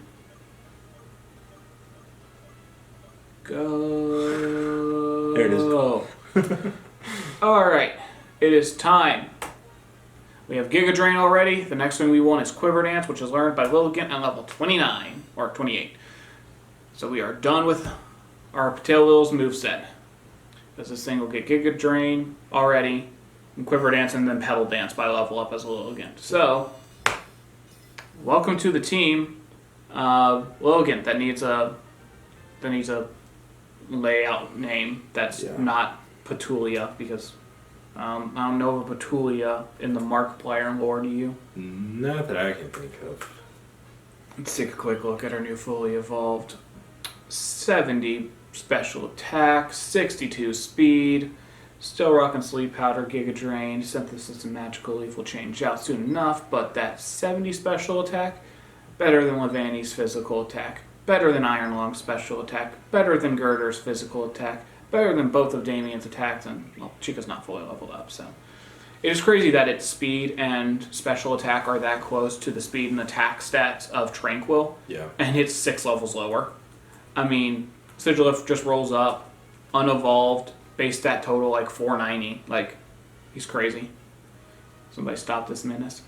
go. There it is. All right, it is time. We have Giga Drain already. The next thing we want is Quiver Dance, which is learned by Lilligant at level 29 or 28. So we are done with our Patelil's moveset. Because this thing will get Giga Drain already, and Quiver Dance, and then Pedal Dance by level up as Lilligant. So, welcome to the team. Lilligant, that needs a layout name that's not Petulia, because I don't know of a Petulia in the Markiplier lore, do you? Not that I can think of. Let's take a quick look at our new fully evolved 70 special attack, 62 speed, still rocking sleep powder, Giga Drain, synthesis and magical leaf will change out soon enough, but that 70 special attack, better than Levani's physical attack, better than Iron Lung's special attack, better than Girder's physical attack, better than both of Damien's attacks, and well, Chica's not fully leveled up, so. It is crazy that its speed and special attack are that close to the speed and attack stats of Tranquil, and it's 6 levels lower. I mean, Sigilif just rolls up, unevolved, base stat total like 490. Like, he's crazy. Somebody stop this menace.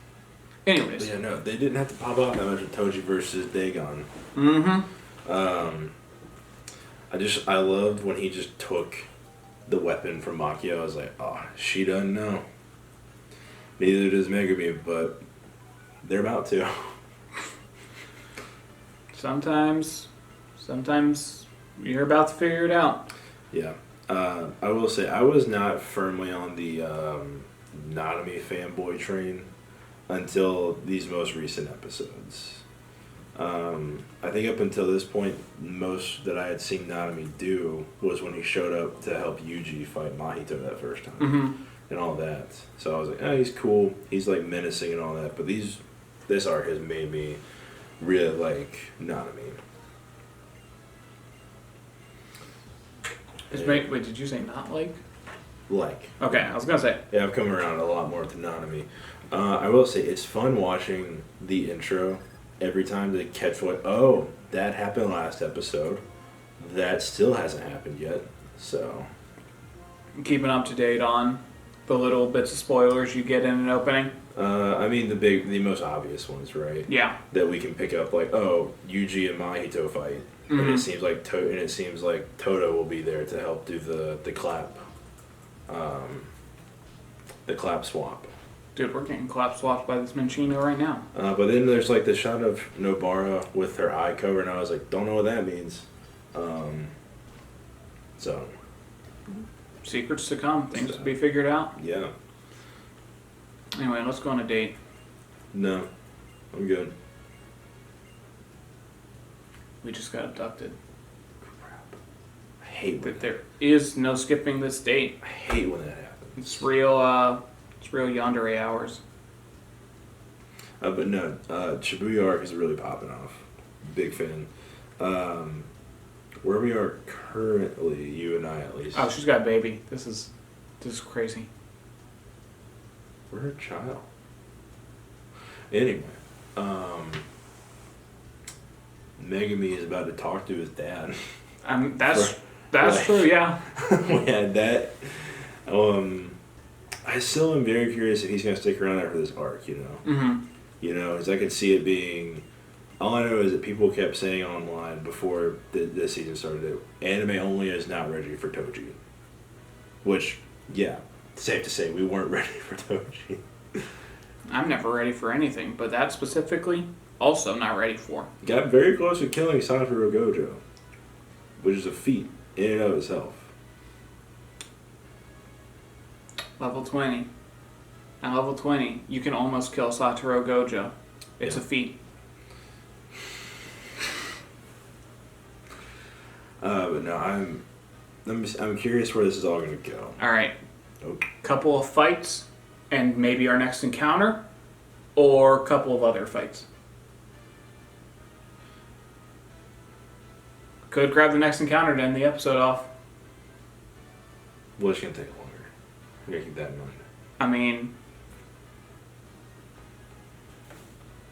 Anyways. But yeah, no, they didn't have to pop off that much with Toji versus Dagon. I loved when he just took the weapon from Machio. I was like, oh, she doesn't know. Neither does Mega Beam, but they're about to. Sometimes you're about to figure it out. Yeah. I will say, I was not firmly on the Nanami fanboy train until these most recent episodes. I think up until this point, most that I had seen Nanami do was when he showed up to help Yuji fight Mahito that first time. And all that. So I was like, oh, he's cool. He's like menacing and all that. But this arc has made me really like Nanami. Wait, did you say not like? Like. Okay, I was going to say. Yeah, I've come around a lot more to Nanami. I will say, it's fun watching the intro every time they catch like, oh, that happened last episode. That still hasn't happened yet. So. Keeping up to date on the little bits of spoilers you get in an opening. I mean the most obvious ones, right? Yeah. That we can pick up, like, oh, Yuji and Mahito fight, and it seems like Toto will be there to help do the clap swap. Dude, we're getting clap swapped by this Minchino right now. But then there's like the shot of Nobara with her eye cover, and I was like, don't know what that means. So. Secrets to come, things to be figured out. Yeah. Anyway, let's go on a date. No, I'm good. We just got abducted. Crap. I hate that there is no skipping this date. I hate when that happens. It's real yandere hours. But no, Shibuya arc is really popping off. Big fan. Where we are currently, you and I at least. Oh, she's got a baby. This is crazy. We're her child. Anyway, Megami is about to talk to his dad. That's true, yeah. We had that. I still am very curious if he's going to stick around after this arc, you know? You know, as I could see it being... All I know is that people kept saying online before this season started that anime only is not ready for Toji. Which, yeah, safe to say we weren't ready for Toji. I'm never ready for anything, but that specifically, also not ready for. Got very close to killing Satoru Gojo, which is a feat in and of itself. Level 20. At level 20, you can almost kill Satoru Gojo. It's a feat. But no, I'm curious where this is all going to go. All right. Okay. Couple of fights, and maybe our next encounter, or a couple of other fights. Could grab the next encounter to end the episode off. Well, it's going to take longer. I'm going to keep that in mind. I mean,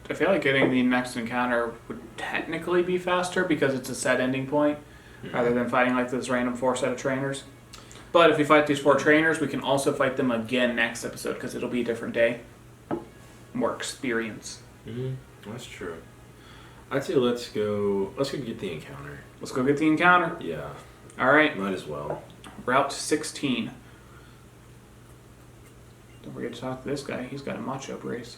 I feel like getting the next encounter would technically be faster because it's a set ending point, rather than fighting like this random 4 set of trainers. But if we fight these 4 trainers, we can also fight them again next episode because it'll be a different day. more experience. That's true. I'd say let's go get the encounter. Let's go get the encounter. Yeah. All right. Might as well. Route 16. Don't forget to talk to this guy. He's got a Macho Brace.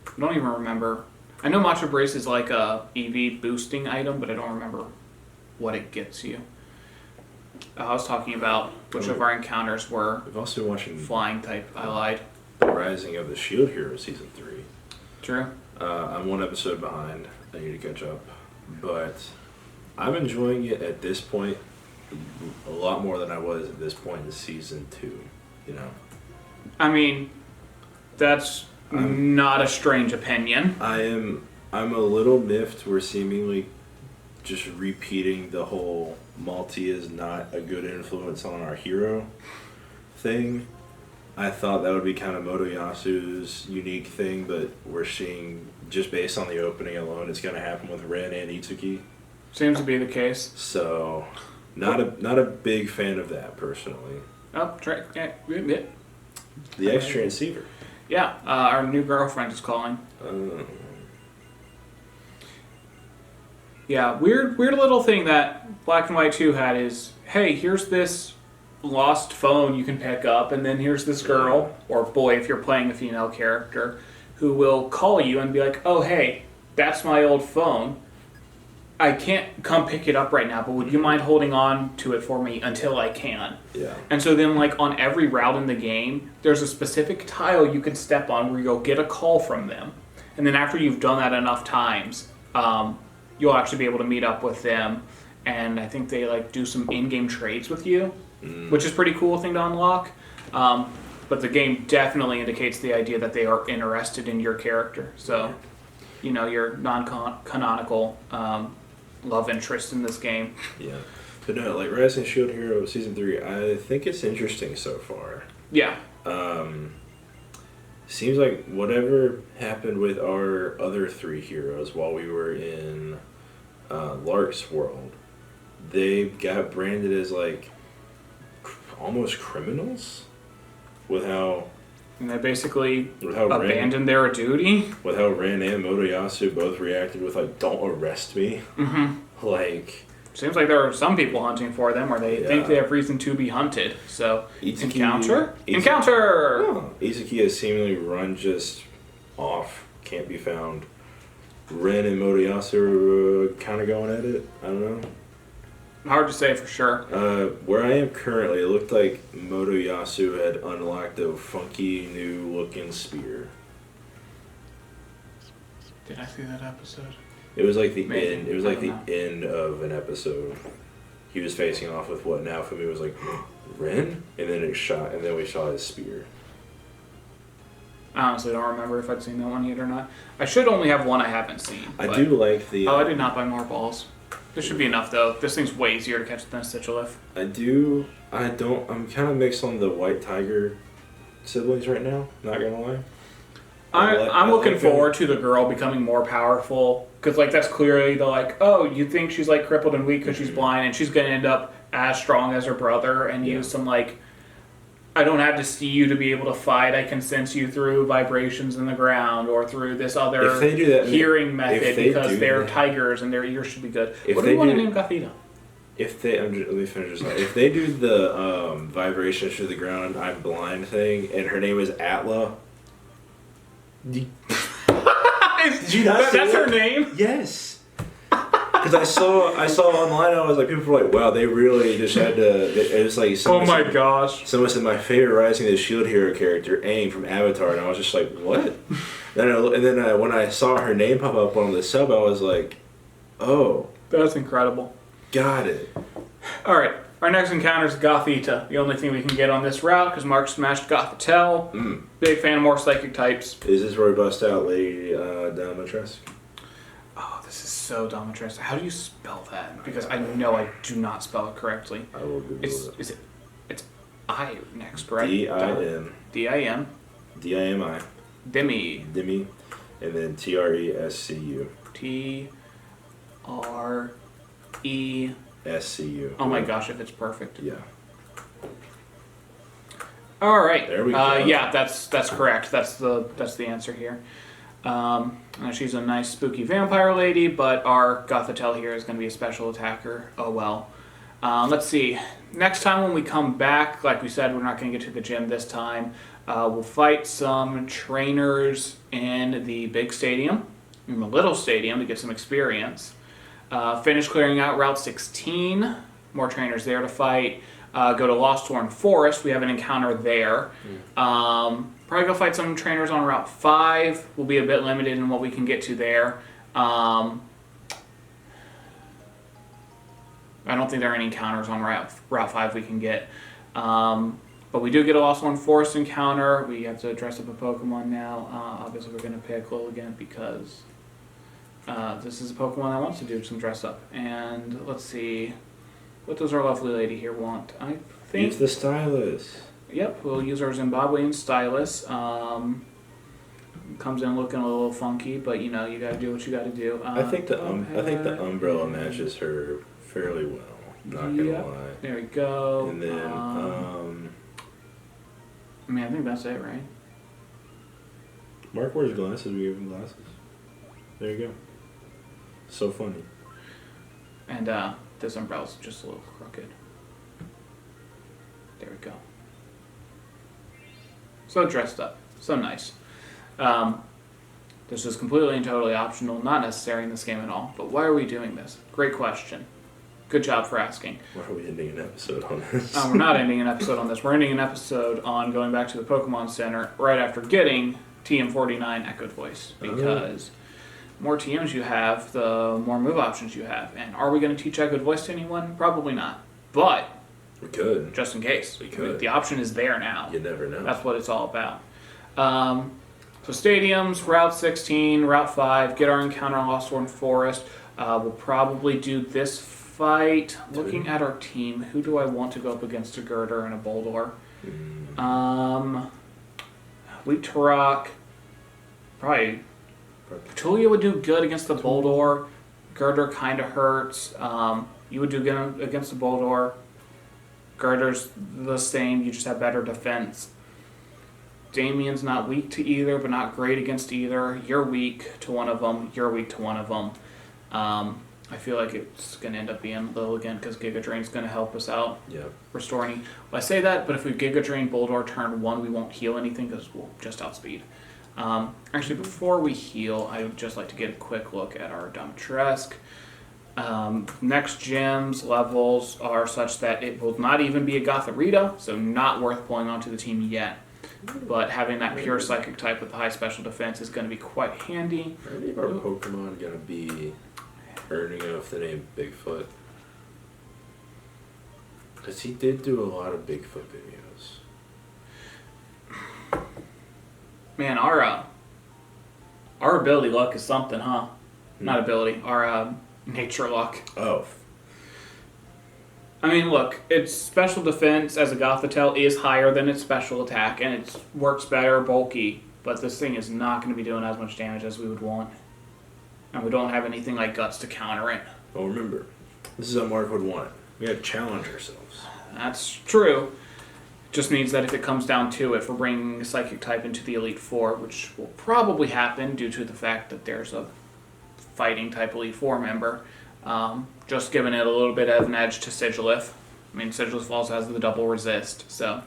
I don't even remember. I know Macho Brace is like a EV boosting item, but I don't remember what it gets you. I was talking about which of our encounters were We've also been watching flying type. I lied. The Rising of the Shield Hero Season 3. True. I'm one episode behind. I need to catch up. But I'm enjoying it at this point a lot more than I was at this point in Season 2. You know? I mean, that's not a strange opinion. I'm a little miffed we're seemingly just repeating the whole Malty is not a good influence on our hero thing. I thought that would be kind of Motoyasu's unique thing, but we're seeing, just based on the opening alone, it's going to happen with Ren and Itsuki. Seems to be the case. So, not a big fan of that, personally. Oh, yeah. The X-Transceiver. Yeah, our new girlfriend is calling. Yeah, weird little thing that Black and White 2 had is, hey, here's this lost phone you can pick up, and then here's this girl, or boy if you're playing a female character, who will call you and be like, oh, hey, that's my old phone. I can't come pick it up right now, but would you mind holding on to it for me until I can? Yeah. And so then, like, on every route in the game, there's a specific tile you can step on where you'll get a call from them. And then after you've done that enough times, you'll actually be able to meet up with them. And I think they, like, do some in-game trades with you, which is a pretty cool thing to unlock. But the game definitely indicates the idea that they are interested in your character. So, you know, your non-canonical love interest in this game. Yeah. But no, like Rising Shield Hero Season 3, I think it's interesting so far. Yeah. Seems like whatever happened with our other 3 heroes while we were in Lark's world, they got branded as like almost criminals with how... And they basically abandoned their duty. With how Ren and Motoyasu both reacted with, like, don't arrest me. Mm-hmm. Like... Seems like there are some people hunting for them, or they think they have reason to be hunted. So, Encounter? Itsuki has seemingly run just off. Can't be found. Ren and Motoyasu are kind of going at it. I don't know. Hard to say for sure. Where I am currently, it looked like Motoyasu had unlocked a funky new looking spear. Did I see that episode? It was like the end. It was like the know. end of an episode. He was facing off with what now for me was like Ren, and then it shot, and then we saw his spear. I honestly don't remember if I'd seen that one yet or not. I should only have one I haven't seen. I do like the. Oh, I did not buy more balls. This should be enough though. This thing's way easier to catch than a Stitchlif. I'm kind of mixed on the White Tiger siblings right now. Not gonna lie. I'm looking forward to the girl becoming more powerful, because like that's clearly the like, oh, you think she's like crippled and weak because she's blind, and she's gonna end up as strong as her brother and use some like, I don't have to see you to be able to fight. I can sense you through vibrations in the ground or through this other hearing method because they're tigers and their ears should be good. What do you want to name Gothita? Let me finish this. If they do the vibrations through the ground, I'm blind thing, and her name is Atla. Did you not That's her name? Yes. Because I saw online, I was like, people were like, wow, they really just had to. It was like, oh my gosh. Someone said my favorite Rising of the Shield Hero character, Aang from Avatar, and I was just like, what? And then when I saw her name pop up on the sub, I was like, oh, that's incredible. Got it. All right. Our next encounter is Gothita, the only thing we can get on this route, because Mark smashed Gothitelle. Big fan of more psychic types. Is this where we bust out Lady Domitrescu? Oh, this is so Domitrescu. How do you spell that? Because I know I do not spell it correctly. I will Google it. It's I next, right? D-I-M. D-I-M. D-I-M-I. Demi. Demi. And then T-R-E-S-C-U. T-R-E... S-C-U. Oh my gosh, if it's perfect. Yeah. All right. There we go. Yeah, that's correct. That's the answer here. She's a nice spooky vampire lady, but our Gothitelle here is going to be a special attacker. Oh well. Let's see. Next time when we come back, like we said, we're not going to get to the gym this time. We'll fight some trainers in the big stadium, in the little stadium, to get some experience. Finish clearing out Route 16. More trainers there to fight. Go to Losthorn Forest. We have an encounter there. Probably go fight some trainers on Route 5. We'll be a bit limited in what we can get to there. I don't think there are any encounters on Route 5 we can get. But we do get a Losthorn Forest encounter. We have to dress up a Pokemon now. Obviously, we're going to pick Lilligant because this is a Pokemon that wants to do some dress up. And let's see. What does our lovely lady here want? I think... Use the stylus. Yep, we'll use our Zimbabwean stylus. Comes in looking a little funky, but you know, you gotta do what you gotta do. I think the umbrella matches her fairly well. Not gonna lie. There we go. And then I mean, I think that's it, right? Mark wears glasses. We give him glasses. There you go. So funny. And this umbrella's just a little crooked. There we go. So dressed up. So nice. This is completely and totally optional, not necessary in this game at all. But why are we doing this? Great question. Good job for asking. Why are we ending an episode on this? We're not ending an episode on this. We're ending an episode on going back to the Pokemon Center right after getting TM49 Echoed Voice. Because the more TMs you have, the more move options you have. And are we going to teach Echoed Voice to anyone? Probably not. But we could. Just in case. We could. I mean, the option is there now. You never know. That's what it's all about. So stadiums, Route 16, Route 5, get our encounter on Losthorn Forest. We'll probably do this fight. Looking at our team, who do I want to go up against a Girder and a Boldor? Weak Turok. Probably. Petulia would do good against the Boldor. Girder kind of hurts. You would do good against the Boldor. Girder's the same, you just have better defense. Damien's not weak to either, but not great against either. You're weak to one of them. You're weak to one of them. I feel like it's going to end up being Lilligant because Giga Drain's going to help us out. Yeah. Restoring. Well, I say that, but if we Giga Drain Boldor turn 1, we won't heal anything because we'll just outspeed. Actually, before we heal, I would just like to get a quick look at our Dumbtresk. Next gym's levels are such that it will not even be a Gothorita, so not worth pulling onto the team yet. But having that pure psychic type with the high special defense is going to be quite handy. Are any of our Pokemon going to be earning off the name Bigfoot? Because he did do a lot of Bigfoot videos. Man, our ability luck is something, huh? Not ability, our nature luck. Oh. I mean, look, its special defense as a Gothitelle is higher than its special attack, and it works better bulky, but this thing is not going to be doing as much damage as we would want. And we don't have anything like Guts to counter it. Well, remember, this is what Mark would want. We got to challenge ourselves. That's true. Just means that if it comes down to it, we're bringing a Psychic type into the Elite Four, which will probably happen due to the fact that there's a Fighting type Elite Four member. Just giving it a little bit of an edge to Sigilif. I mean, Sigilif also has the double resist, so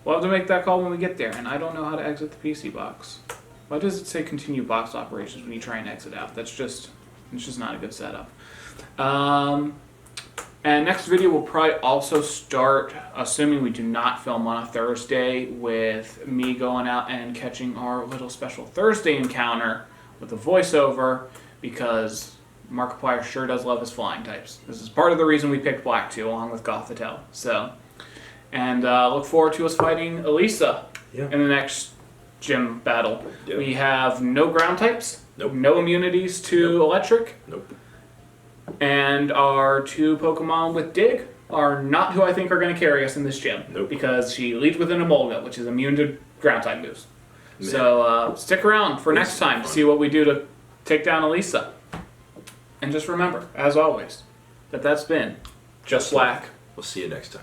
we'll have to make that call when we get there. And I don't know how to exit the PC box. Why does it say continue box operations when you try and exit out? It's just not a good setup. And next video will probably also start, assuming we do not film on a Thursday, with me going out and catching our little special Thursday encounter with a voiceover, because Markiplier sure does love his flying types. This is part of the reason we picked Black 2 along with Gothitelle. So, and look forward to us fighting Elisa in the next gym battle. Yep. We have no ground types, no immunities to electric. And our 2 Pokemon with Dig are not who I think are going to carry us in this gym. Because she leads with an Emolga, which is immune to ground type moves. Man. So stick around for next time to see what we do to take down Elisa. And just remember, as always, that that's been Just WAC. We'll see you next time.